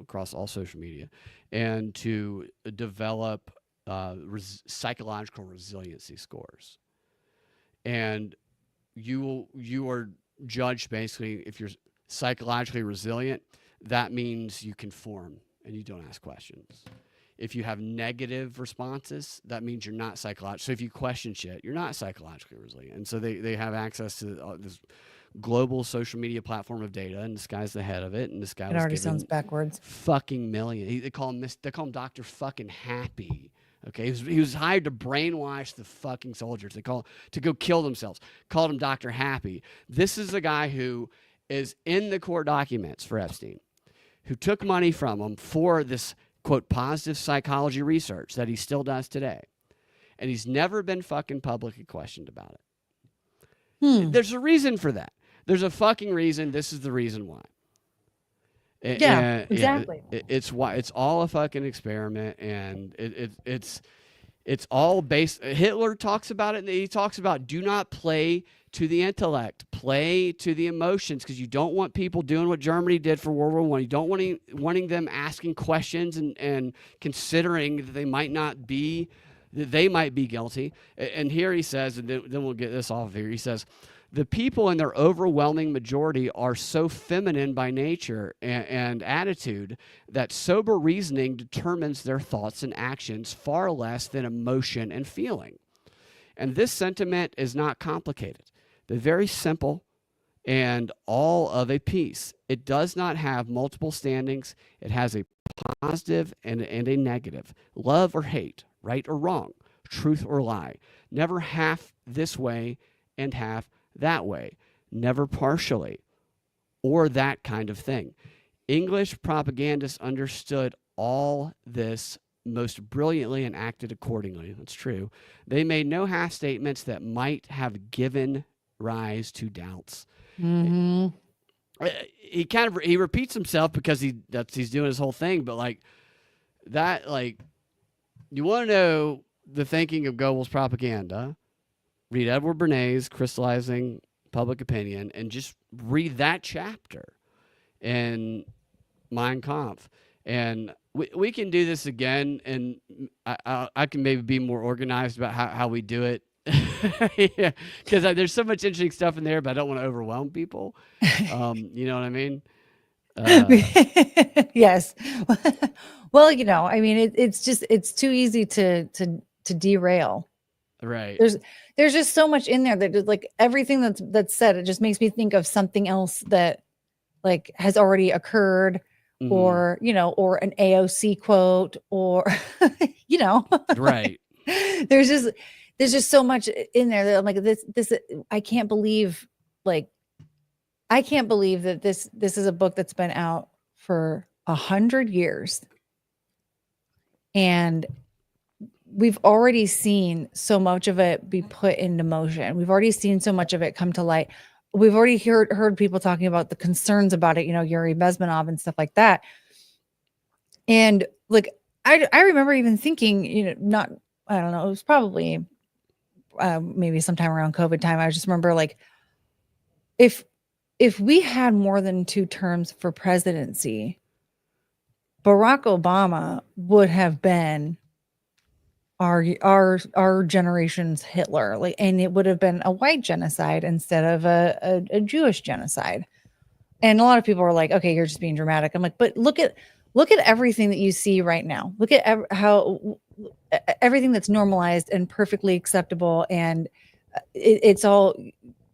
across all social media, and to develop psychological resiliency scores. And you are judged basically if you're psychologically resilient. That means you conform and you don't ask questions. If you have negative responses, that means you're not psychological. So if you question shit, you're not psychologically resilient. And so they have access to this global social media platform of data, and this guy's the head of it. And this guy already sounds backwards. Fucking million. They call him Dr. Fucking Happy. Okay, he was hired to brainwash the fucking soldiers. To go kill themselves. Called him Dr. Happy. This is the guy who is in the court documents for Epstein, who took money from him for this, quote, positive psychology research that he still does today. And he's never been fucking publicly questioned about it. There's a reason for that. There's a fucking reason. This is the reason why. Exactly. It's why it's all a fucking experiment, and it's all based. Hitler talks about it, and he talks about do not play to the intellect, play to the emotions, because you don't want people doing what Germany did for World War I. You don't wanting them asking questions and considering that they might be guilty. And here he says, and then we'll get this off of here. He says, the people in their overwhelming majority are so feminine by nature and attitude that sober reasoning determines their thoughts and actions far less than emotion and feeling. And this sentiment is not complicated. They're very simple and all of a piece. It does not have multiple standings. It has a positive and a negative, love or hate, right or wrong, truth or lie. Never half this way and half that way, never partially, or that kind of thing. English propagandists understood all this most brilliantly and acted accordingly. That's true. They made no half statements that might have given rise to doubts. He repeats himself because he's doing his whole thing, but like that, like, you want to know the thinking of Goebbels' propaganda, read Edward Bernays' Crystallizing Public Opinion, and just read that chapter in Mein Kampf. And we can do this again, and I can maybe be more organized about how we do it. Because there's so much interesting stuff in there, but I don't want to overwhelm people. You know what I mean? Yes. Well, you know, I mean, it's too easy to derail. Right. There's just so much in there that just, like, everything that's said, it just makes me think of something else that like has already occurred, or, you know, or an AOC quote, or, you know, right. There's just so much in there that I'm like, this, I can't believe that this is a book that's been out for 100 years. And we've already seen so much of it be put into motion. We've already seen so much of it come to light. We've already heard people talking about the concerns about it, you know, Yuri Bezmenov and stuff like that. And like, I remember even thinking, not, I don't know, it was probably maybe sometime around COVID time. I just remember like if we had more than 2 terms for presidency, Barack Obama would have been our generation's Hitler, like, and it would have been a white genocide instead of a Jewish genocide. And a lot of people are like, okay, you're just being dramatic. I'm like, but look at everything that you see right now. Look at how everything that's normalized and perfectly acceptable, and it's all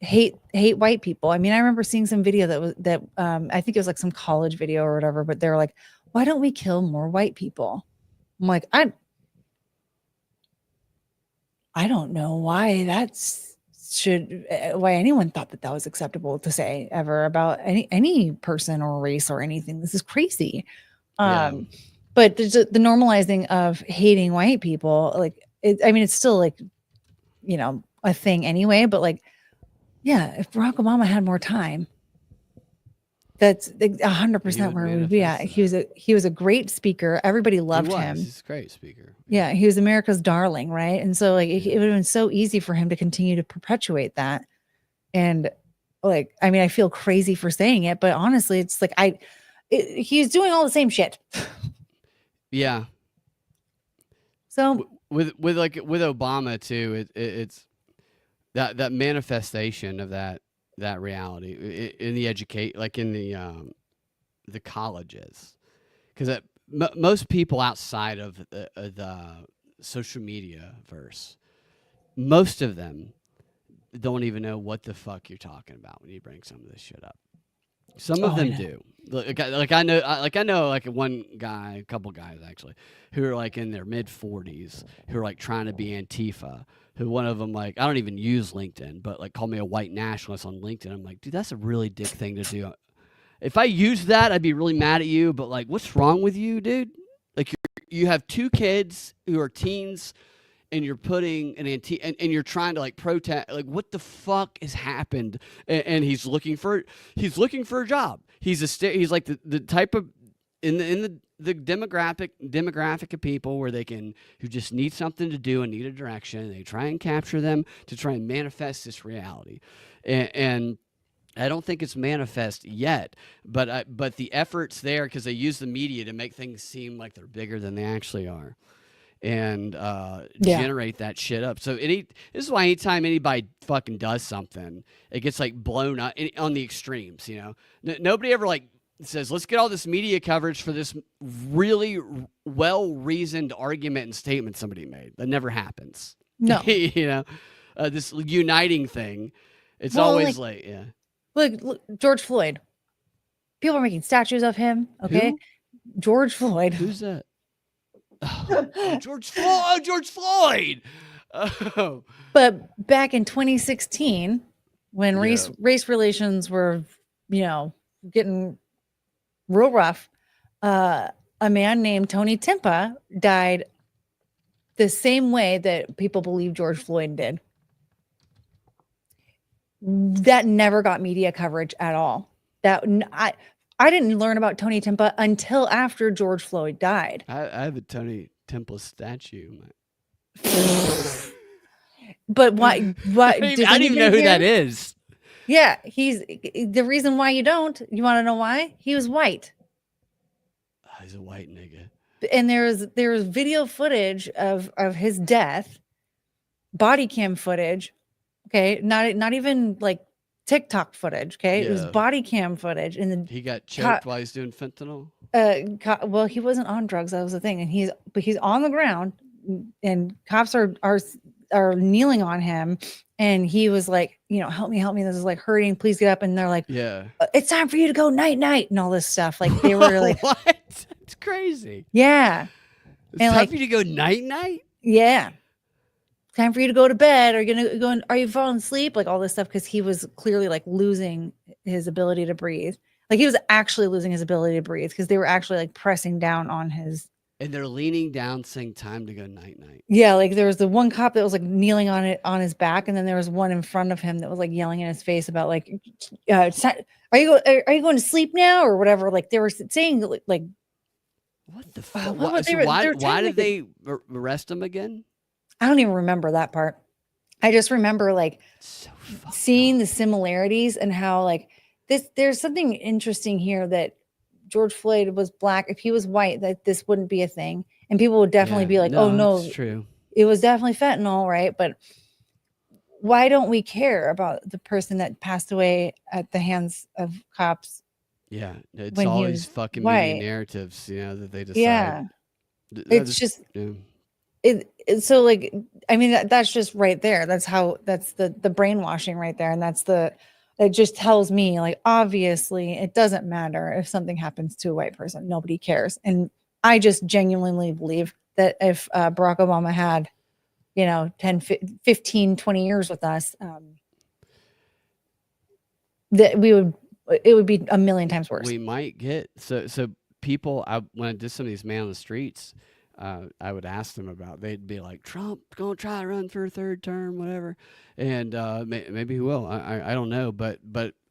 hate white people. I mean, I remember seeing some video that I think it was like some college video or whatever, but they're like, why don't we kill more white people? I'm like, I don't know why why anyone thought that was acceptable to say ever about any person or race or anything. This is crazy. But the normalizing of hating white people, like, I mean, it's still like, a thing anyway, but like, yeah, if Barack Obama had more time, that's 100% where we would be at. He was a great speaker. Everybody loved him. He's a great speaker. Yeah, he was America's darling, right? And so like it would have been so easy for him to continue to perpetuate that. And like, I mean, I feel crazy for saying it, but honestly, it's like he's doing all the same shit. Yeah. So with Obama too, it's that manifestation of that reality in the in the colleges, because most people outside of the social media verse, most of them don't even know what the fuck you're talking about when you bring some of this shit up. Some of them do. I know one guy, a couple guys actually, who are like in their mid 40s, who are like trying to be Antifa. Who one of them, like, I don't even use LinkedIn, but like called me a white nationalist on LinkedIn. I'm like, dude, that's a really dick thing to do. If I used that, I'd be really mad at you. But like, what's wrong with you, dude? Like, you have 2 kids who are teens, and you're putting and you're trying to like protest. Like, what the fuck has happened? And he's looking for a job. He's like the type of in the demographic of people where who just need something to do and need a direction. And they try and capture them to try and manifest this reality. And I don't think it's manifest yet, but the effort's there because they use the media to make things seem like they're bigger than they actually are, and generate that shit up. So this is why anytime anybody fucking does something, it gets like blown up on the extremes. Nobody ever like says, let's get all this media coverage for this really well-reasoned argument and statement somebody made. That never happens. No. This uniting thing. It's always like, yeah. Look, George Floyd. People are making statues of him. Okay. Who? George Floyd. Who's that? George Floyd. Oh, George Floyd. Oh. But back in 2016, when race relations were, getting real rough, a man named Tony Timpa died the same way that people believe George Floyd did. That never got media coverage at all. I didn't learn about Tony Timpa until after George Floyd died. I have a Tony Timpa statue. But why? I don't even know who that is. Yeah, he's the reason why you don't. You want to know why? He was white. He's a white nigga. And there was video footage of his death, body cam footage. Okay, not even like TikTok footage. Okay, It was body cam footage, and then he got choked while he's doing fentanyl. Well, he wasn't on drugs. That was the thing, and he's on the ground, and cops are kneeling on him, and he was like, help me, this is like hurting, please get up. And they're like, it's time for you to go night, and all this stuff. Like they were like, what? It's crazy. Yeah, it's time for you to go night. Yeah. Time for you to go to bed. Are you falling asleep? Like all this stuff, because he was clearly like losing his ability to breathe. Like he was actually losing his ability to breathe because they were actually like pressing down on his. And they're leaning down, saying "time to go night." Yeah, like there was the one cop that was like kneeling on his back, and then there was one in front of him that was like yelling in his face about like, "Are you going to sleep now?" or whatever. Like they were saying like What the Well, fuck? what Why, they so were- why, they were why trying to did they arrest him again? I don't even remember that part. I just remember like So fucked seeing up. the similarities and how like there's something interesting here that George Floyd was black. If he was white, that this wouldn't be a thing. And people would definitely Yeah, be like, oh no, no, it's true. it was definitely fentanyl, right? But why don't we care about the person that passed away at the hands of cops Yeah, it's when he always was fucking media white? narratives, that they decide. Yeah. That It's is- just yeah. so like I mean that's just right there. That's the brainwashing right there. And it just tells me like obviously it doesn't matter if something happens to a white person. Nobody cares. And I just genuinely believe that if Barack Obama had 10 15 20 years with us, that it would be a million times worse. We might get so people. When I did some of these man on the streets, I would ask them about. They'd be like, Trump gonna try to run for a third term, whatever, and maybe he will. I don't know, but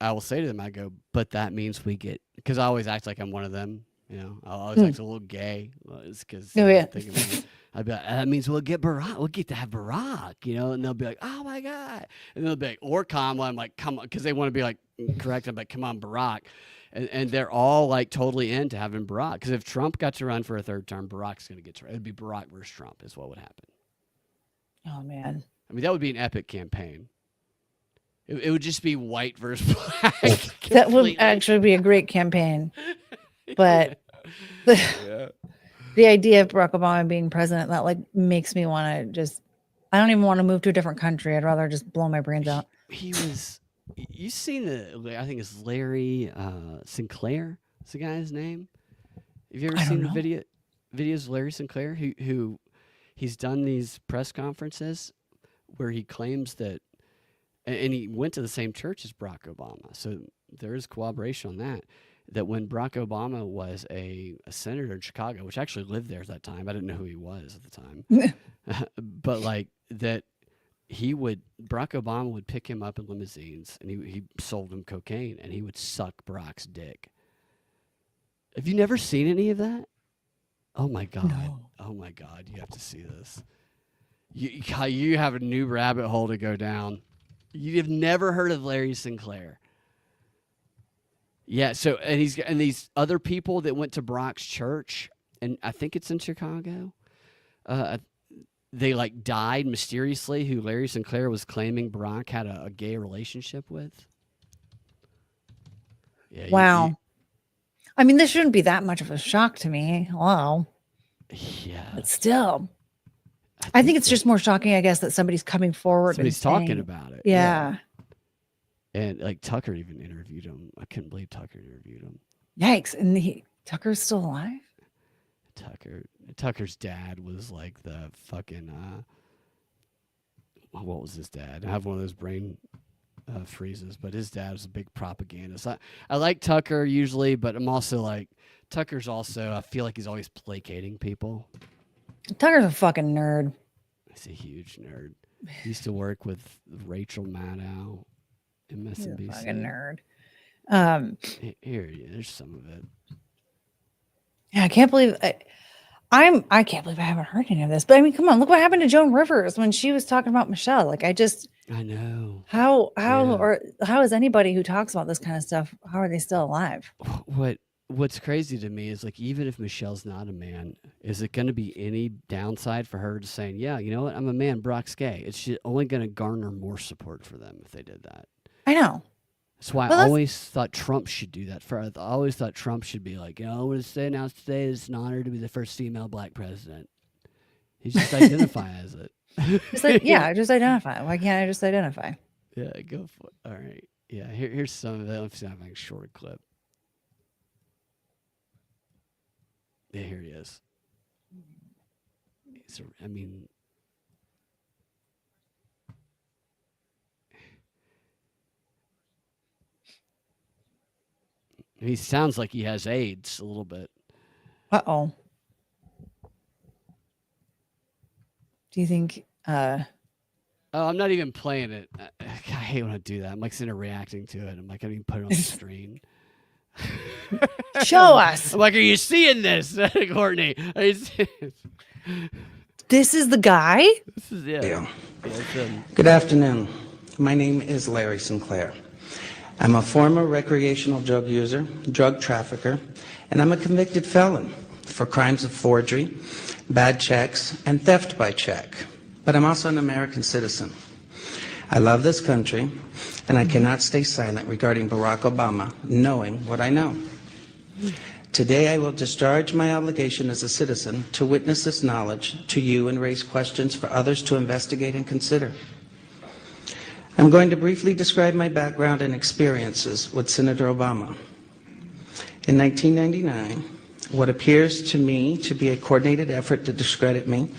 I will say to them, I go, but that means we get, because I always act like I'm one of them. I always act a little gay. It's because Oh, yeah. I'd be like, that means we'll get Barack. We'll get to have Barack, and they'll be like, oh my god, and they'll be like, or Kamala. I'm like, come on, because they want to be like correct. I'm like, come on, Barack. And they're all like totally into having Barack, because if Trump got to run for a third term, Barack's going to get to run. It'd be Barack versus Trump is what would happen. Oh man. I mean, that would be an epic campaign. It would just be white versus black. That would completely. actually be a great campaign. But Yeah. the idea of Barack Obama being president, that like makes me want to I don't even want to move to a different country. I'd rather just blow my brains out. He was. You seen I think it's Larry Sinclair. Is the guy's name? Have you ever I don't seen know. the videos of Larry Sinclair? Who he's done these press conferences where he claims that, and he went to the same church as Barack Obama, so there is corroboration on that. That when Barack Obama was a senator in Chicago, which actually lived there at that time, I didn't know who he was at the time, but like that. Barack Obama would pick him up in limousines, and he sold him cocaine, and he would suck Barack's dick. Have you never seen any of that? Oh my god! No. Oh my god! You have to see this. You have a new rabbit hole to go down. You've never heard of Larry Sinclair. Yeah. So and these other people that went to Barack's church, and I think it's in Chicago. They like died mysteriously, who Larry Sinclair was claiming Barack had a gay relationship with. Yeah, Wow. I mean, this shouldn't be that much of a shock to me. Wow. yeah. But still, I think it's just more shocking, I guess, that somebody's coming forward. Somebody's and talking saying, about it. Yeah. And like Tucker even interviewed him. I couldn't believe Tucker interviewed him. Yikes. And Tucker's still alive? Tucker's dad was like the fucking what was his dad? I have one of those brain freezes, but his dad was a big propagandist. I like Tucker usually, but I'm also like Tucker's also, I feel like he's always placating people. Tucker's a fucking nerd. He's a huge nerd. He used to work with Rachel Maddow, He's a MSNBC. fucking nerd. Here, there's some of it. Yeah, I can't believe I can't believe I haven't heard any of this. But I mean, come on, look what happened to Joan Rivers when she was talking about Michelle. Like I know. How is anybody who talks about this kind of stuff, how are they still alive? What's crazy to me is like, even if Michelle's not a man, is it going to be any downside for her to saying, yeah, you know what, I'm a man, Brock's gay? It's just only going to garner more support for them if they did that. I know. That's why I always thought Trump should do that. I always thought Trump should be like, I want to say now today it's an honor to be the first female black president. He just identify as it. Just identify. Why can't I just identify? Yeah, go for it. All right. Yeah, here's some of it. Let's see if I can short a clip. Yeah, here he is. He sounds like he has AIDS a little bit. Uh-oh. Do you think Oh, I'm not even playing it. I hate when I do that. I'm like sitting there reacting to it. I'm like, I didn't even put it on the screen. Show us. I'm like, are you seeing this, Courtney? Are you This is the guy? This is it. Yeah. Good afternoon. My name is Larry Sinclair. I'm a former recreational drug user, drug trafficker, and I'm a convicted felon for crimes of forgery, bad checks, and theft by check. But I'm also an American citizen. I love this country, and I cannot stay silent regarding Barack Obama, knowing what I know. Today, I will discharge my obligation as a citizen to witness this knowledge to you and raise questions for others to investigate and consider. I'm going to briefly describe my background and experiences with Senator Obama. In 1999, what appears to me to be a coordinated effort to discredit me,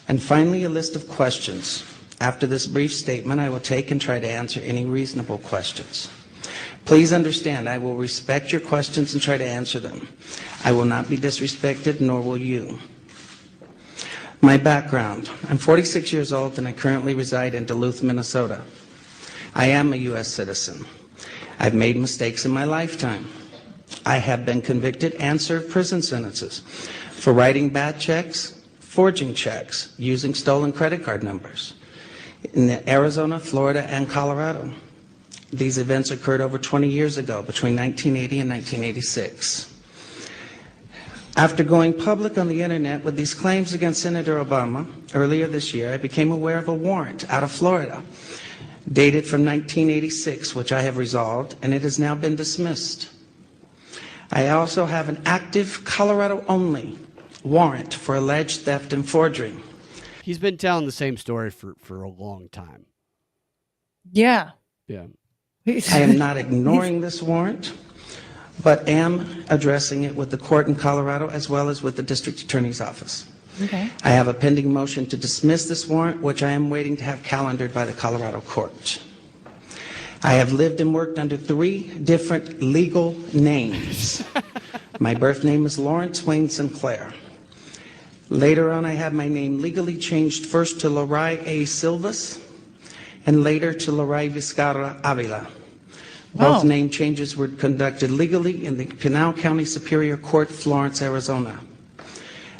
and finally a list of questions. After this brief statement, I will take and try to answer any reasonable questions. Please understand, I will respect your questions and try to answer them. I will not be disrespected, nor will you. My background: I'm 46 years old and I currently reside in Duluth, Minnesota. I am a U.S. citizen. I've made mistakes in my lifetime. I have been convicted and served prison sentences for writing bad checks, forging checks, using stolen credit card numbers in Arizona, Florida, and Colorado. These events occurred over 20 years ago, between 1980 and 1986. After going public on the internet with these claims against Senator Obama earlier this year, I became aware of a warrant out of Florida dated from 1986, which I have resolved, and it has now been dismissed. I also have an active Colorado-only warrant for alleged theft and forgery. He's been telling the same story for a long time. Yeah. Yeah. I am not ignoring this warrant, but am addressing it with the court in Colorado as well as with the district attorney's office. Okay. I have a pending motion to dismiss this warrant, which I am waiting to have calendared by the Colorado court. I have lived and worked under 3 different legal names. My birth name is Lawrence Wayne Sinclair. Later on, I had my name legally changed first to Loray A. Silvas and later to Loray Vizcarra Avila. Both name changes were conducted legally in the Pinal County Superior Court, Florence, Arizona.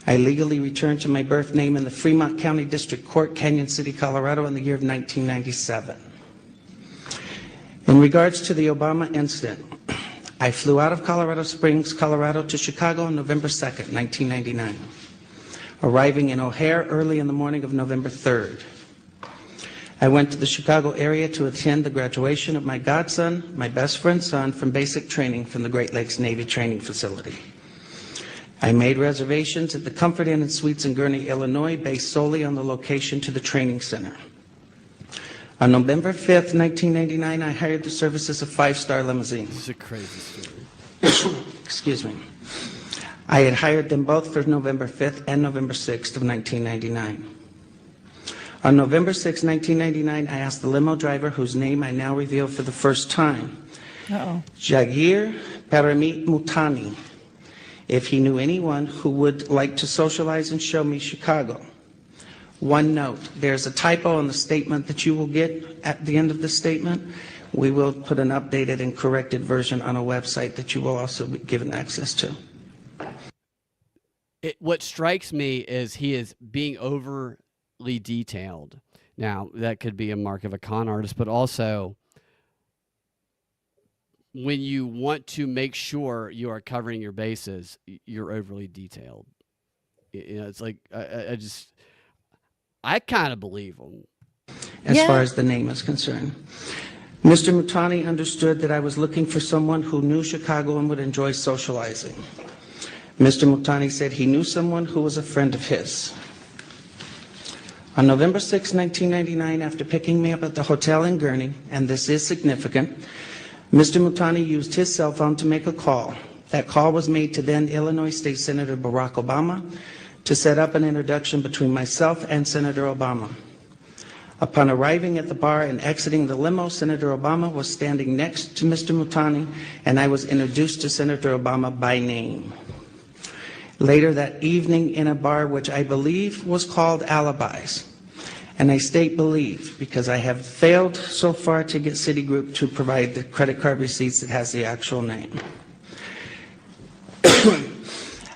I legally returned to my birth name in the Fremont County District Court, Canyon City, Colorado in the year of 1997. In regards to the Obama incident, I flew out of Colorado Springs, Colorado to Chicago on November 2nd, 1999, arriving in O'Hare early in the morning of November 3rd. I went to the Chicago area to attend the graduation of my godson, my best friend's son, from basic training from the Great Lakes Navy Training Facility. I made reservations at the Comfort Inn and Suites in Gurnee, Illinois, based solely on the location to the training center. On November 5th, 1999, I hired the services of 5-Star Limousine. This is a crazy story. Excuse me. I had hired them both for November 5th and November 6th of 1999. On November 6, 1999, I asked the limo driver, whose name I now reveal for the first time, Jagir Paramit Mutani, if he knew anyone who would like to socialize and show me Chicago. One note, there's a typo in the statement that you will get at the end of the statement. We will put an updated and corrected version on a website that you will also be given access to. What strikes me is he is being overly detailed. Now, that could be a mark of a con artist, but also when you want to make sure you are covering your bases, you're overly detailed. You know, it's like I kind of believe him. As far as the name is concerned, Mr. Mutani understood that I was looking for someone who knew Chicago and would enjoy socializing. Mr. Mutani said he knew someone who was a friend of his. On November 6, 1999, after picking me up at the hotel in Gurnee, and this is significant, Mr. Mutani used his cell phone to make a call. That call was made to then Illinois State Senator Barack Obama to set up an introduction between myself and Senator Obama. Upon arriving at the bar and exiting the limo, Senator Obama was standing next to Mr. Mutani, and I was introduced to Senator Obama by name. Later that evening in a bar which I believe was called Alibis, and I state believe because I have failed so far to get Citigroup to provide the credit card receipts that has the actual name.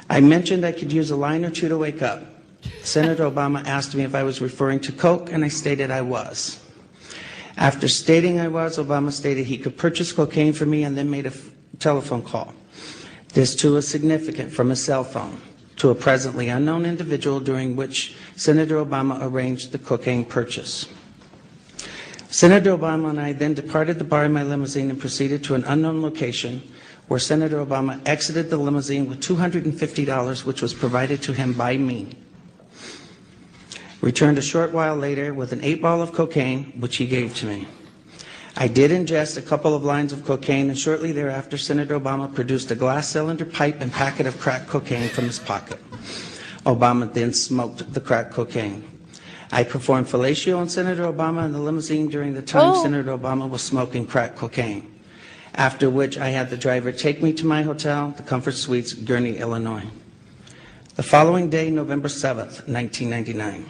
I mentioned I could use a line or two to wake up. Senator Obama asked me if I was referring to coke, and I stated I was. After stating I was, Obama stated he could purchase cocaine for me and then made a telephone call. This too is significant, from a cell phone to a presently unknown individual, during which Senator Obama arranged the cocaine purchase. Senator Obama and I then departed the bar in my limousine and proceeded to an unknown location where Senator Obama exited the limousine with $250, which was provided to him by me. Returned a short while later with an 8-ball of cocaine, which he gave to me. I did ingest a couple of lines of cocaine, and shortly thereafter, Senator Obama produced a glass cylinder pipe and packet of crack cocaine from his pocket. Obama then smoked the crack cocaine. I performed fellatio on Senator Obama in the limousine during the time Senator Obama was smoking crack cocaine, after which I had the driver take me to my hotel, the Comfort Suites, Gurnee, Illinois. The following day, November 7th, 1999,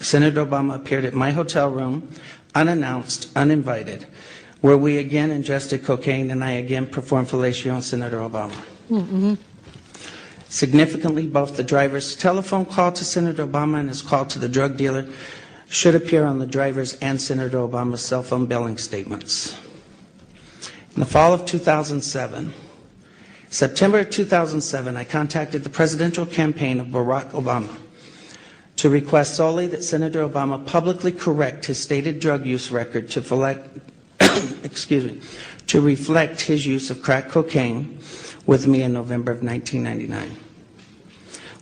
Senator Obama appeared at my hotel room, unannounced, uninvited, where we again ingested cocaine, and I again performed fellatio on Senator Obama. Mm-hmm. Significantly, both the driver's telephone call to Senator Obama and his call to the drug dealer should appear on the driver's and Senator Obama's cell phone billing statements. In the fall of 2007, September 2007, I contacted the presidential campaign of Barack Obama to request solely that Senator Obama publicly correct his stated drug use record to reflect his use of crack cocaine with me in November of 1999.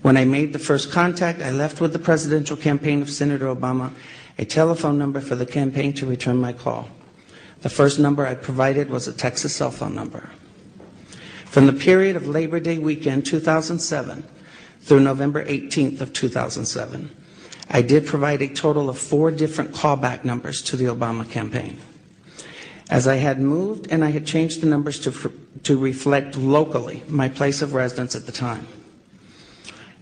When I made the first contact, I left with the presidential campaign of Senator Obama a telephone number for the campaign to return my call. The first number I provided was a Texas cell phone number. From the period of Labor Day weekend 2007 through November 18th of 2007, I did provide a total of 4 different callback numbers to the Obama campaign. As I had moved and I had changed the numbers to reflect locally my place of residence at the time.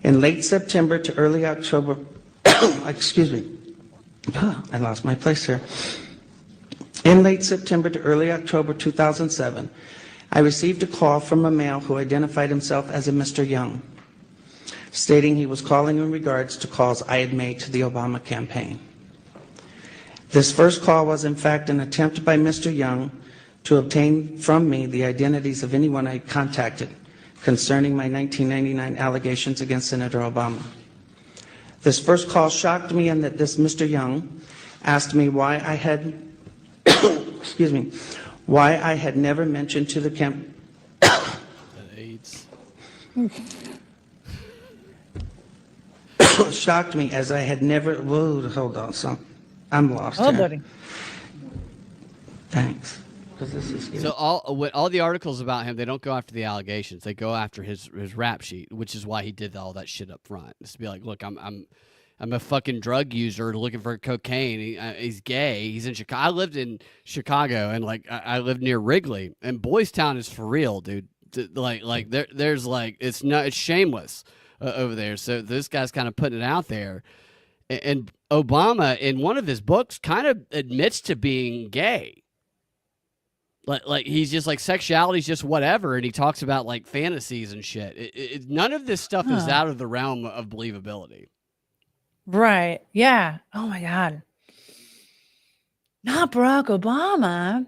In late September to early October, I lost my place here. In late September to early October 2007, I received a call from a male who identified himself as a Mr. Young, stating he was calling in regards to calls I had made to the Obama campaign. This first call was in fact an attempt by Mr. Young to obtain from me the identities of anyone I had contacted concerning my 1999 allegations against Senator Obama. This first call shocked me in that this Mr. Young asked me why I had, why I had never mentioned to the AIDS. shocked me as I had never, whoa, hold on, I'm lost Oh, here. buddy. Thanks. 'Cause this is So all the articles about him, they don't go after the allegations. They go after his rap sheet, which is why he did all that shit up front. Just to be like, look, I'm a fucking drug user looking for cocaine. He's gay. He's in Chicago. I lived in Chicago, and like I lived near Wrigley, and Boys Town is for real, dude. There's like it's shameless over there. So this guy's kind of putting it out there, and Obama in one of his books kind of admits to being gay. Like he's just like sexuality's just whatever, and he talks about like fantasies and shit. None of this stuff is out of the realm of believability. Right. Yeah. Oh my God. Not Barack Obama.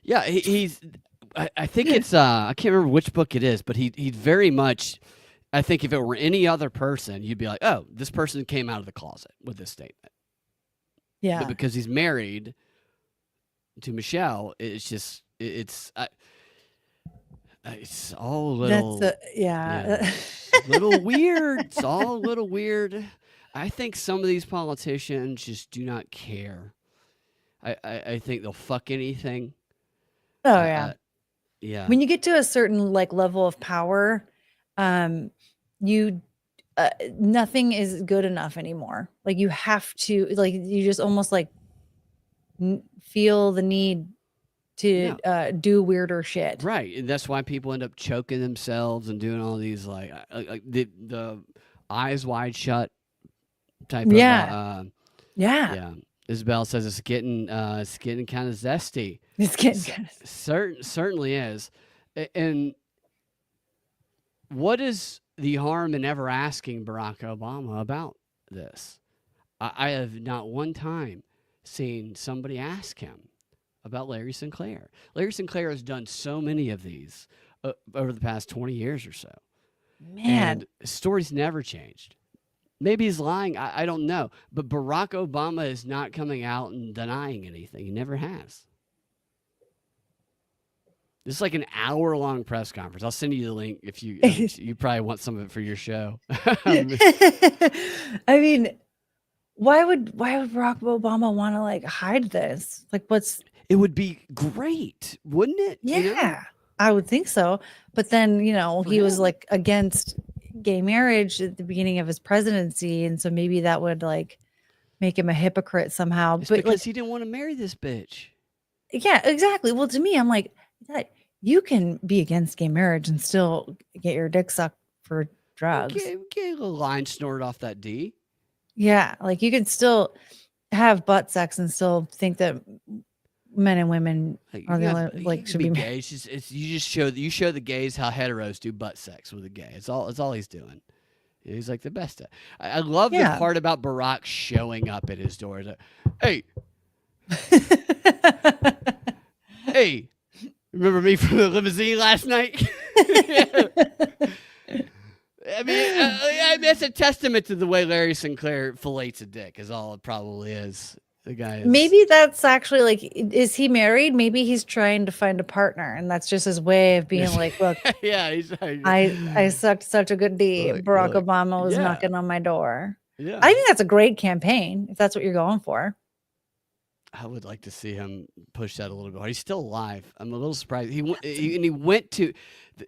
Yeah, he's. I think it's. I can't remember which book it is, but he very much. I think if it were any other person, you'd be like, oh, this person came out of the closet with this statement. Yeah. But because he's married to Michelle, it's just it's all a little. Yeah. Little weird. It's all a little weird. I think some of these politicians just do not care. I think they'll fuck anything. Oh yeah. Yeah. When you get to a certain like level of power, you nothing is good enough anymore. Like you have to, like you just almost like feel the need to do weirder shit. Right, and that's why people end up choking themselves and doing all these like the eyes wide shut type of yeah. Isabel says it's getting kind of zesty. It's getting kind of certainly is, and what is the harm in ever asking Barack Obama about this? I have not one time seen somebody ask him about Larry Sinclair. Larry Sinclair has done so many of these over the past 20 years or so. Man. And his story's never changed. Maybe he's lying. I don't know. But Barack Obama is not coming out and denying anything. He never has. This is like an hour-long press conference. I'll send you the link if you you probably want some of it for your show. I mean, why would Barack Obama want to like hide this? Like, what's It would be great, wouldn't it? yeah, You know? I would think so. But then, For he was him. like against gay marriage at the beginning of his presidency, and so maybe that would like make him a hypocrite somehow. It's But because like, he didn't want to marry this bitch. yeah, exactly. Well, to me, I'm like, that you can be against gay marriage and still get your dick sucked for drugs. Get a little line snorted off that D. Yeah, like you can still have butt sex and still think that men and women are the only like should be gay. You show the gays how heteros do butt sex with a gay. It's all he's doing. He's like the best. I love the Yeah. part about Barack showing up at his door. Like, hey, hey, remember me from the limousine last night? I mean, that's a testament to the way Larry Sinclair fillets a dick. Is all it probably is. The guy is Maybe that's actually like, is he married? Maybe he's trying to find a partner, and that's just his way of being like, look, yeah, he's like, I sucked such a good D. Look, Barack look. Obama was Yeah. knocking on my door. yeah. I think that's a great campaign if that's what you're going for. I would like to see him push that a little bit. He's still alive. I'm a little surprised. He went to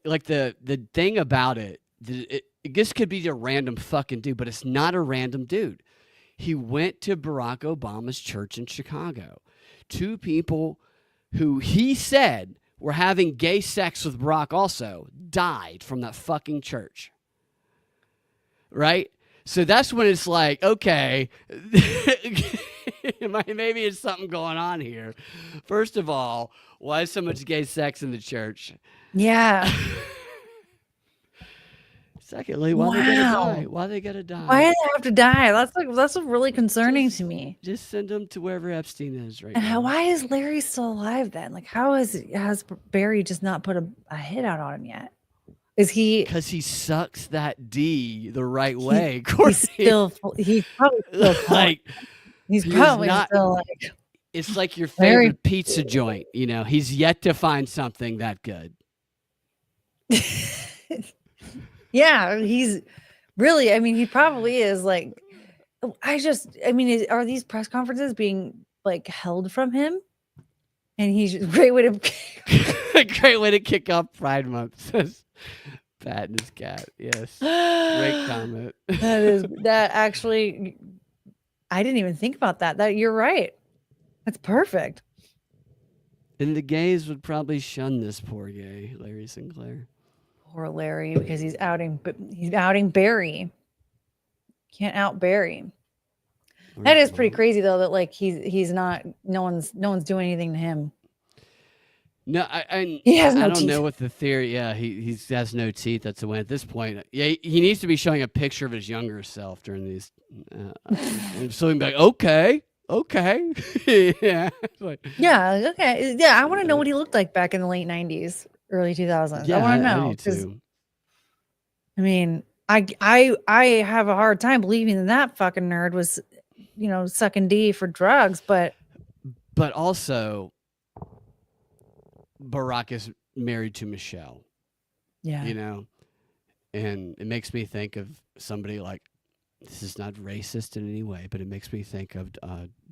like the thing about it. This could be a random fucking dude, but it's not a random dude. He went to Barack Obama's church in Chicago. Two people who he said were having gay sex with Barack also died from that fucking church. Right? So that's when it's like, okay, maybe it's something going on here. First of all, why is so much gay sex in the church? Yeah. Secondly, why they gotta die? Why they gotta die? Why do they have to die? That's really concerning to me. Just send them to wherever Epstein is right And now. why is Larry still alive then? Like, how has Barry just not put a hit out on him yet? Is he? Because he sucks that D the right way. Courtney. He's probably still like he's he is probably not- still like. it's like your Larry- favorite pizza joint. You know, he's yet to find something that good. Yeah, he's really. I mean, he probably is like. Are these press conferences being like held from him? And he's just great way to. Great way to kick off Pride Month, says Pat and his cat. Yes. Great comment. That actually. I didn't even think about that. That you're right. That's perfect. And the gays would probably shun this poor gay, Larry Sinclair. Poor Larry, because he's outing Barry. Can't out Barry. That is pretty crazy though. That like he's not. No one's doing anything to him. No, I He has no don't teeth. know what the theory. Yeah, he has no teeth. That's a win at this point. Yeah, he needs to be showing a picture of his younger self during these. So he'd be like, okay. Yeah. Like, Yeah. Okay. Yeah. I want to know what he looked like back in the late '90s, early 2000s. yeah, I want to I know. do 'Cause, too. I mean, I have a hard time believing that fucking nerd was, sucking D for drugs, but Also, Barack is married to Michelle. yeah. And it makes me think of somebody like, this is not racist in any way, but it makes me think of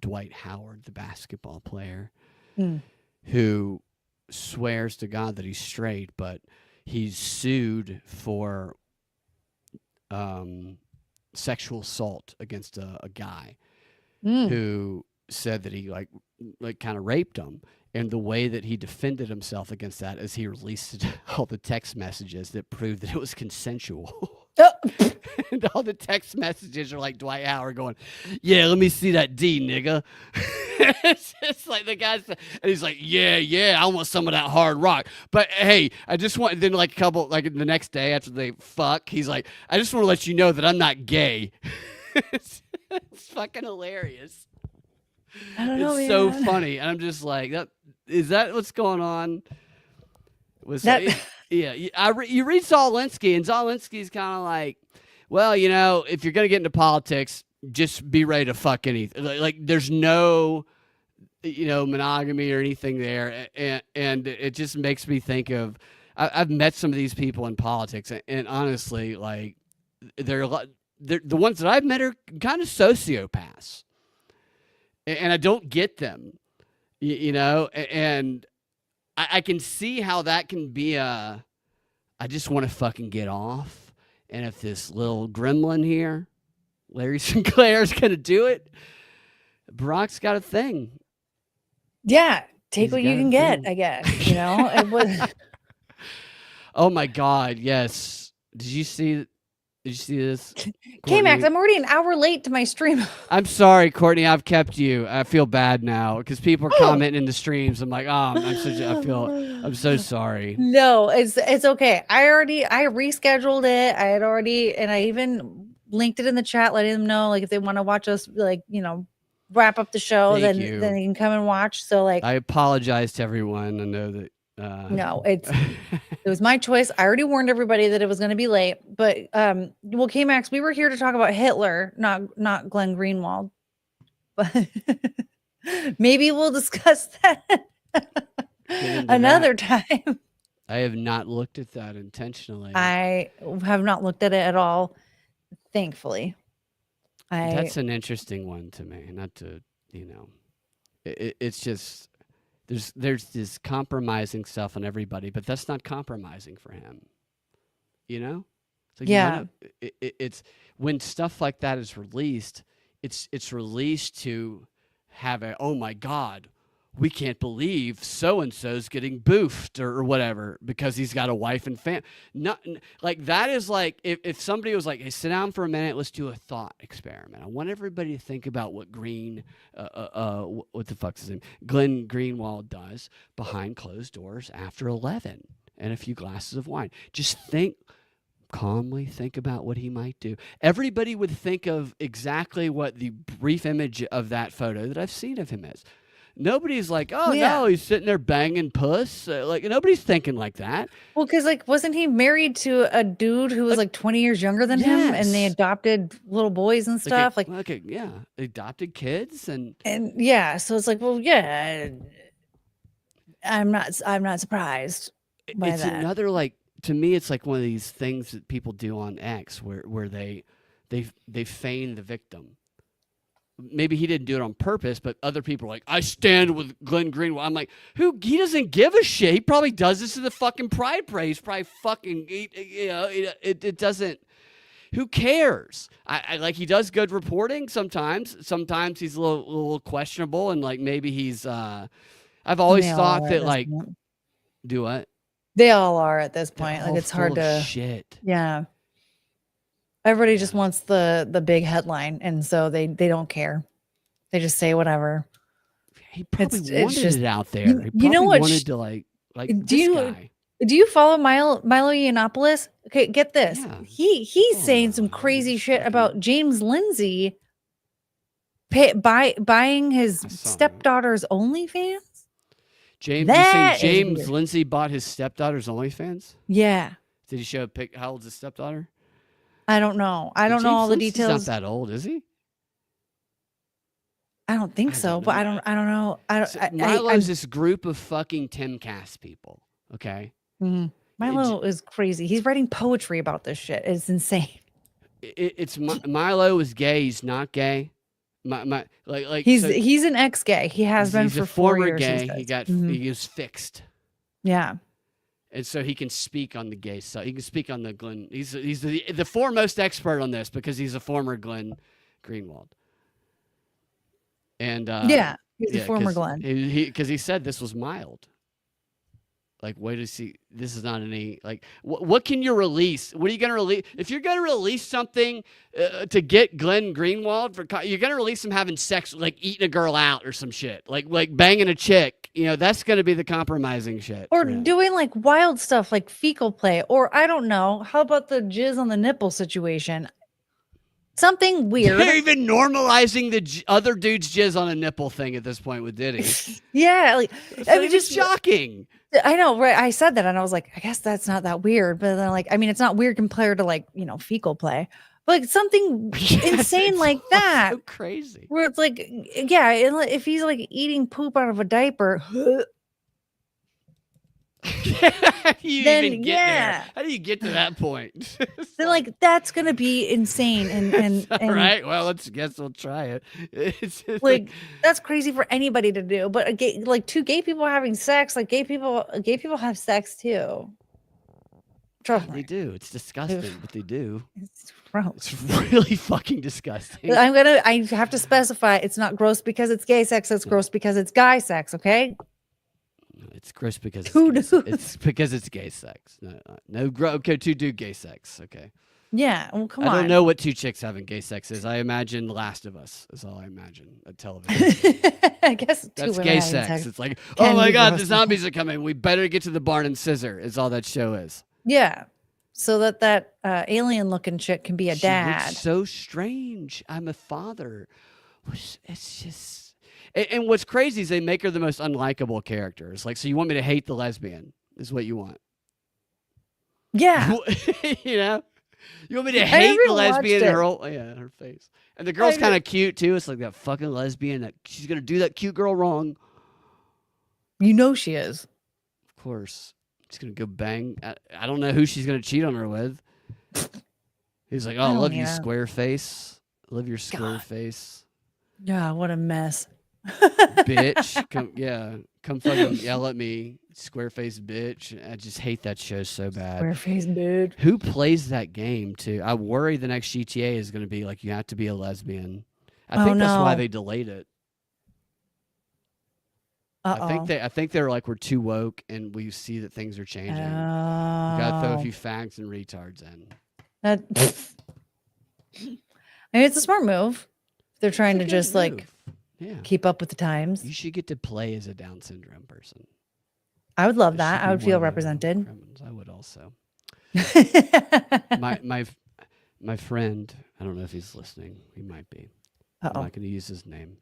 Dwight Howard, the basketball player, Mm. who swears to God that he's straight, but he's sued for sexual assault against a guy Mm. who said that he like kind of raped him. And the way that he defended himself against that is he released all the text messages that proved that it was consensual. Oh. And all the text messages are like Dwight Howard going, yeah, let me see that D, nigga. It's just like the guy's, and he's like, yeah, I want some of that hard rock. But hey, I just want, then like a couple, like the next day after they fuck, he's like, I just want to let you know that I'm not gay. It's fucking hilarious. I don't know, It's so man. funny. And I'm just like, is that what's going on? Yeah, you read Zawinski, and Zawinski's kind of like, well, if you're going to get into politics, just be ready to fuck anything. Like there's no, monogamy or anything there. And it just makes me think of, I've met some of these people in politics, and honestly, like, the ones that I've met are kind of sociopaths. And I don't get them, and I can see how that can be I just want to fucking get off. And if this little gremlin here, Larry Sinclair, is going to do it, Barack's got a thing. Yeah. Take He's what you got can a get, thing. I guess. It was. Oh my God. Yes. Did you see this? K-Max, Courtney? I'm already an hour late to my stream. I'm sorry, Courtney. I've kept you. I feel bad now because people are commenting in the streams. I'm like, I'm so sorry. No, it's okay. I rescheduled it. I had already, and I even linked it in the chat, letting them know, like, if they want to watch us, like, wrap up the show, Thank then you. they can come and watch. So, like, I apologize to everyone. I know that. no, it was my choice. I already warned everybody that it was going to be late, but well, K-Max, we were here to talk about Hitler, not Glenn Greenwald. But maybe we'll discuss that another time. I have not looked at that intentionally. I have not looked at it at all, thankfully. That's an interesting one to me. Not to, it's just there's this compromising stuff on everybody, but that's not compromising for him. It's like, yeah. It's when stuff like that is released, it's released to have oh my God, we can't believe so-and-so's getting boofed or whatever because he's got a wife and family. Not like that is like if somebody was like, hey, sit down for a minute, let's do a thought experiment. I want everybody to think about what what the fuck's his name? Glenn Greenwald does behind closed doors after 11 and a few glasses of wine. Just calmly think about what he might do. Everybody would think of exactly what the brief image of that photo that I've seen of him is. Nobody's like, oh, no, he's sitting there banging puss. Like, nobody's thinking like that. Well, because, like, wasn't he married to a dude who was, like 20 years younger than him? And they adopted little boys and stuff? Yeah, they adopted kids. And yeah, so it's like, well, yeah, I'm not surprised by it's that. another, like, to me, it's like one of these things that people do on X where they feign the victim. Maybe he didn't do it on purpose, but other people are like, I stand with Glenn Greenwald. I'm like, he doesn't give a shit. He probably does this to the fucking pride parade. He's probably fucking, it doesn't, who cares? I like, he does good reporting sometimes. Sometimes he's a little questionable, and like, maybe he's, I've always thought that, like, do what? They all are at this point. Like, it's hard to, shit. Yeah. Everybody just wants the big headline, and so they don't care. They just say whatever. He probably wanted it out there. He probably wanted to like this guy. Do you follow Milo Yiannopoulos? Okay, get this. Yeah. He's saying some crazy shit about James Lindsay buying his stepdaughter's OnlyFans. James Lindsay bought his stepdaughter's OnlyFans? Yeah. Did he show a pic? How old is his stepdaughter? I don't know. I don't know all the details. He's not that old, is he? I don't think so, but I don't know. Milo's this group of fucking Timcast people. Okay. Mm-hmm. Milo is crazy. He's writing poetry about this shit. It's insane. Milo is gay. He's not gay. He's an ex-gay. He has been for 4 years. Gay. He was fixed. Yeah. And so he can speak on the gay side. He can speak on the Glenn. He's the foremost expert on this because he's a former Glenn Greenwald. And he's a former Glenn. Because he said this was mild. Like, wait to see. This is not any like. What can you release? What are you gonna release? If you're gonna release something to get Glenn Greenwald you're gonna release him having sex, like eating a girl out or some shit, like banging a chick. That's gonna be the compromising shit. Or doing like wild stuff like fecal play, or I don't know. How about the jizz on the nipple situation? Something weird. They're even normalizing the other dude's jizz on a nipple thing at this point with Diddy. Yeah, like I mean, just shocking. I know, right? I said that, and I was like, I guess that's not that weird. But then, like, I mean, it's not weird compared to like fecal play, but like something insane like that. So crazy. Where it's like, yeah, if he's like eating poop out of a diaper. How do you even get there? How do you get to that point? Then like that's gonna be insane and all right. Well, guess we'll try it. It's like that's crazy for anybody to do. But two gay people having sex, like gay people have sex too. Trust me. They do. It's disgusting, but they do. It's gross. It's really fucking disgusting. I have to specify it's not gross because it's gay sex. It's gross because it's guy sex. Okay. It's gross because it's because it's gay sex. Okay, to do gay sex. Okay. Yeah. Well, come on. I don't know what two chicks having gay sex is. I imagine Last of Us is all I imagine at television. I guess that's gay sex. It's like, oh my God, the zombies are coming. We better get to the barn and scissor. Is all that show is. Yeah. So that alien looking chick can be a dad. Looks so strange. I'm a father. It's just. And what's crazy is they make her the most unlikable character. It's like, so you want me to hate the lesbian is what you want. Yeah. You want me to hate the lesbian and her face. And the girl's kind of cute too. It's like that fucking lesbian that she's going to do that cute girl wrong. She is. Of course. She's going to go bang. I don't know who she's going to cheat on her with. He's like, oh, I love you, square face. I love your square face. Yeah, what a mess. Bitch, come fucking yell at me, square face bitch. I just hate that show so bad. Square face bitch. Who plays that game too? I worry the next GTA is going to be like you have to be a lesbian. I think that's why they delayed it. I think they're like we're too woke and we see that things are changing. We gotta throw a few fags and retards in. I mean, it's a smart move. They're trying to just keep up with the times. You should get to play as a Down syndrome person. I would love that. I would feel represented. I would also. my friend, I don't know if he's listening. He might be. I'm not going to use his name,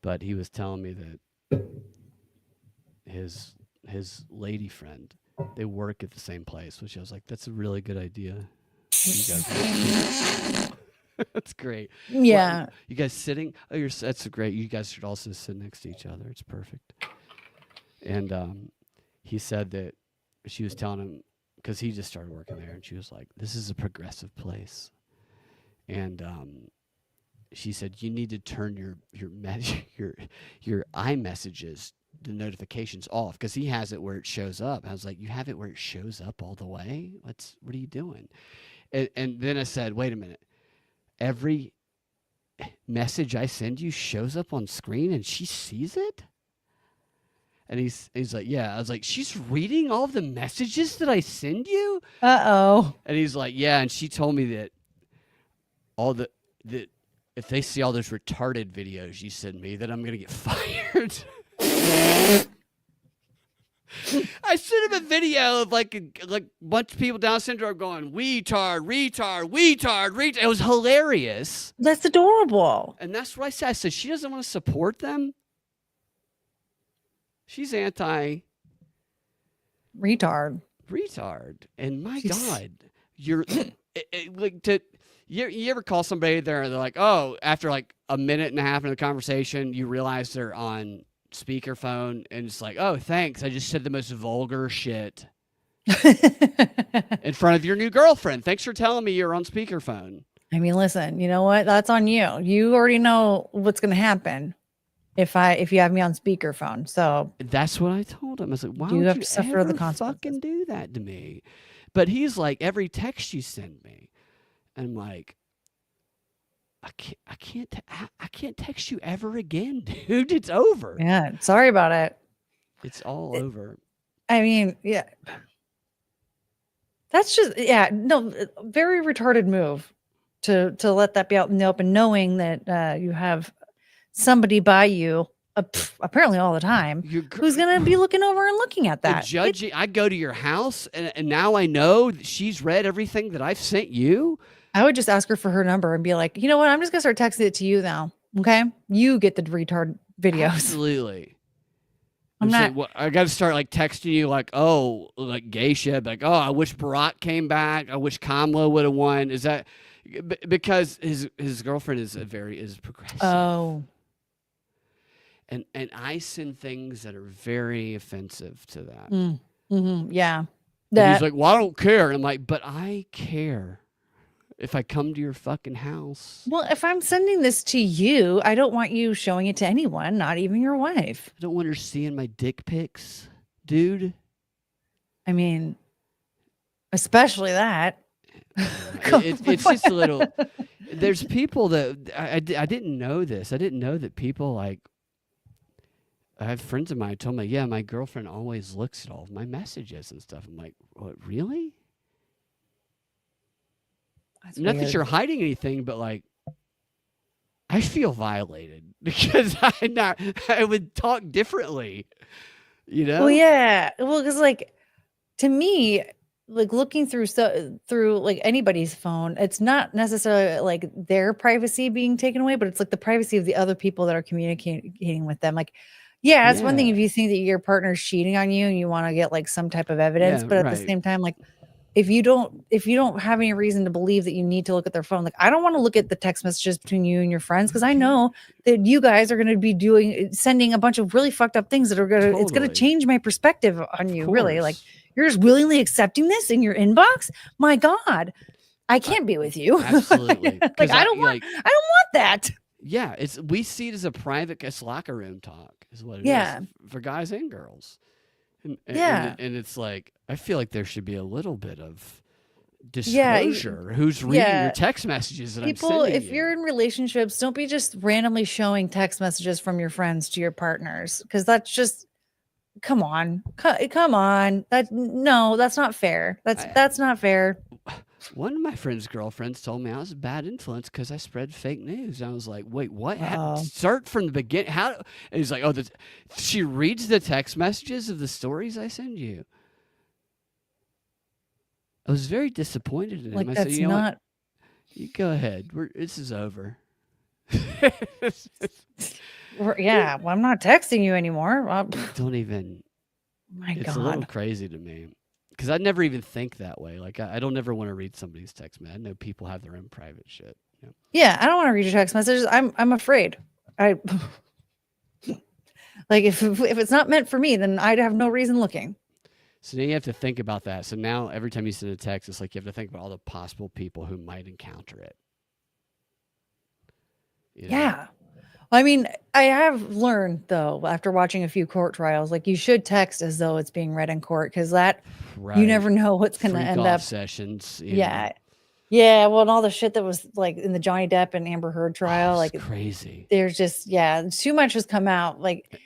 but he was telling me that his lady friend, they work at the same place, which I was like, that's a really good idea. You guys that's great. Yeah. You guys sitting? Oh, that's great. You guys should also sit next to each other. It's perfect. And he said that she was telling him, because he just started working there, and she was like, this is a progressive place. And she said, you need to turn your iMessages, the notifications off, because he has it where it shows up. I was like, you have it where it shows up all the way? What are you doing? And then I said, wait a minute. Every message I send you shows up on screen and she sees it? And he's like, yeah. I was like, she's reading all of the messages that I send you? Uh-oh. And he's like, yeah. And she told me that that if they see all those retarded videos you send me, that I'm going to get fired. I sent him a video of like a bunch of people Down syndrome going, retard. It was hilarious. That's adorable. And that's what I said. I said, she doesn't want to support them. She's anti retard. And my God, you're you ever call somebody there and they're like, oh, after like a minute and a half in the conversation, you realize they're on speakerphone and it's like, oh, thanks, I just said the most vulgar shit in front of your new girlfriend. Thanks for telling me you're on speakerphone. I mean, listen, you know what? That's on you. You already know what's going to happen if you have me on speakerphone. So that's what I told him. I was like, why you would have you to suffer ever the consequences? fucking do that to me? But he's like, every text you send me, and I'm like, I can't text you ever again, dude. It's over. Yeah, sorry about it. It's all over. I mean, yeah. That's just no, very retarded move to let that be out in the open, knowing that you have somebody by you apparently all the time who's gonna be looking over and looking at that. Judging, I go to your house and now I know that she's read everything that I've sent you. I would just ask her for her number and be like, you know what? I'm just gonna start texting it to you now. Okay, you get the retard videos. Absolutely. I'm not. Well, I got to start like texting you like, oh, like gay shit. Like, oh, I wish Barack came back. I wish Kamala would have won. Is that because his girlfriend is progressive? Oh. And I send things that are very offensive to that. Yeah. And he's like, well, I don't care. And I'm like, but I care. If I come to your fucking house. Well, if I'm sending this to you, I don't want you showing it to anyone, not even your wife. I don't want her seeing my dick pics, dude. I mean, especially that. It's just a little. There's people that I didn't know this. I didn't know that people like. I have friends of mine who told me, yeah, my girlfriend always looks at all of my messages and stuff. I'm like, what, really? That's not weird. that you're hiding anything, but like, I feel violated because I would talk differently, you know? Well, yeah. Well, because like to me, like looking through like anybody's phone, it's not necessarily like their privacy being taken away, but it's like the privacy of the other people that are communicating with them. Like, yeah, it's one thing if you think that your partner's cheating on you and you want to get like some type of evidence, but at the same time, like. If you don't have any reason to believe that you need to look at their phone, like I don't want to look at the text messages between you and your friends because I know that you guys are going to be sending a bunch of really fucked up things that are going to it's going to change my perspective on you. Really, like you're just willingly accepting this in your inbox. My God, I can't be with you. Absolutely, like I don't want that. Yeah, we see it as a private locker room talk is what it is for guys and girls. And it's like I feel like there should be a little bit of disclosure. Who's reading your text messages that people, I'm sending if you're in relationships, don't be just randomly showing text messages from your friends to your partners because that's just come on. That's not fair. That's not fair. One of my friend's girlfriends told me I was a bad influence because I spread fake news. I was like, wait, what? Start from the beginning. How? And he's like, oh, she reads the text messages of the stories I send you. I was very disappointed in him. I said, you know what? You go ahead. This is over. Well, I'm not texting you anymore. Don't even. My God. It's a little crazy to me. Because I never even think that way. Like, I don't ever want to read somebody's text message. I know people have their own private shit. Yeah, I don't want to read your text messages. I'm afraid. Like, if it's not meant for me, then I'd have no reason looking. So now you have to think about that. So now every time you send a text, it's like you have to think about all the possible people who might encounter it. You know? Yeah. I mean, I have learned, though, after watching a few court trials, like you should text as though it's being read in court because you never know what's going to end up. Sessions. Yeah. Yeah. Well, and all the shit that was like in the Johnny Depp and Amber Heard trial, like crazy. There's just, too much has come out. Like,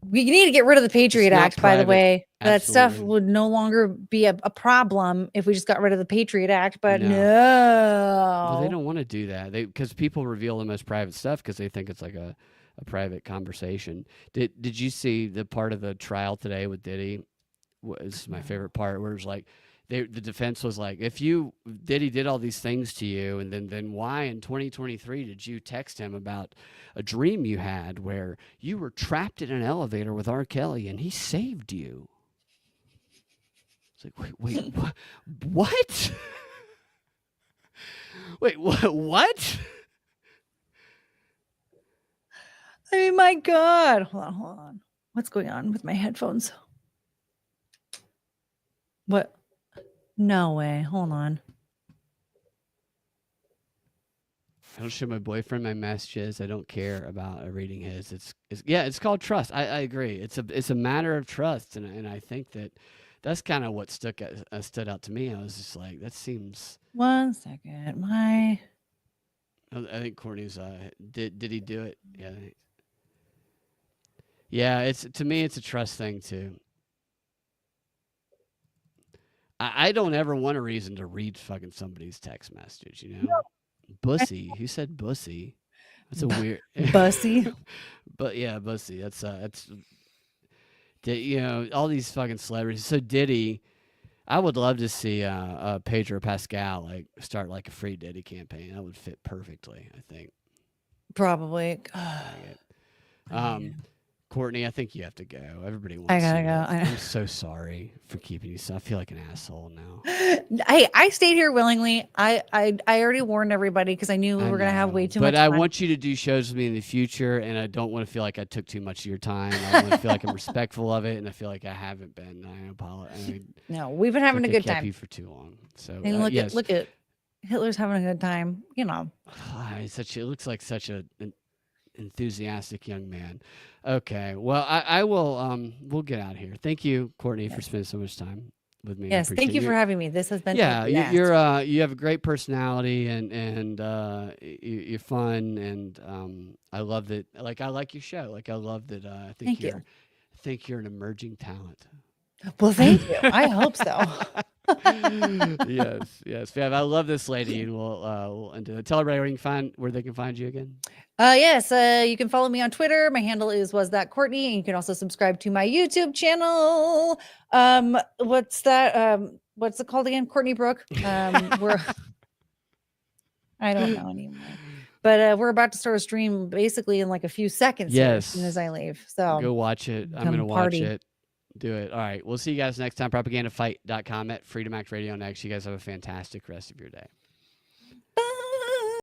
we need to get rid of the Patriot Act, by the way. That stuff would no longer be a problem if we just got rid of the Patriot Act, but no. Well, they don't want to do that. Because people reveal the most private stuff because they think it's like a private conversation. Did you see the part of the trial today with Diddy? This is my favorite part where it's like the defense was like, if Diddy did all these things to you, and then why in 2023 did you text him about a dream you had where you were trapped in an elevator with R. Kelly and he saved you? It's like, wait, what? Wait, what? I mean, my God. Hold on. What's going on with my headphones? What? No way. Hold on. I don't show my boyfriend my messages. I don't care about reading his. It's called trust. I agree. It's a matter of trust, and I think that's kind of what stood out to me. I was just like, that seems. 1 second. I think Courtney's. Did he do it? Yeah. Yeah. To me, it's a trust thing too. I don't ever want a reason to read fucking somebody's text message, you know? Bussy. Who said bussy? That's a weird Bussy. But yeah, bussy. That's you know, all these fucking celebrities. So Diddy, I would love to see Pedro Pascal like start like a free Diddy campaign. That would fit perfectly, I think. Probably. Courtney, I think you have to go. Everybody wants I gotta you. go. I'm so sorry for keeping you. So I feel like an asshole now. I stayed here willingly. I already warned everybody because I knew we were gonna have way too much. But I fun. want you to do shows with me in the future, and I don't want to feel like I took too much of your time. I want to feel like I'm respectful of it, and I feel like I haven't been. I apologize. No, we've been having a good kept time. you for too long. So And look yes. at Hitler's having a good time. You know. It looks like such an enthusiastic young man. Okay, well, I will. We'll get out of here. Thank you, Courtney, for spending so much time with me. Yes, thank you for having me. This has been you have a great personality and you're fun and I love that. Like I like your show. Like I love that. I think I think you're an emerging talent. Well, thank you. I hope so. yes. Fab, I love this lady, and we'll end it. Tell everybody where they can find you again. Yes, you can follow me on Twitter. My handle was that Courtney, and you can also subscribe to my YouTube channel. What's that? What's it called again? Courtney Brooke. We're I don't know anymore. But we're about to start a stream basically in like a few seconds here, as soon as I leave. So go watch it. I'm gonna watch it. Do it. All right. We'll see you guys next time. Propagandafight.com at Freedom Act Radio next. You guys have a fantastic rest of your day. Bye.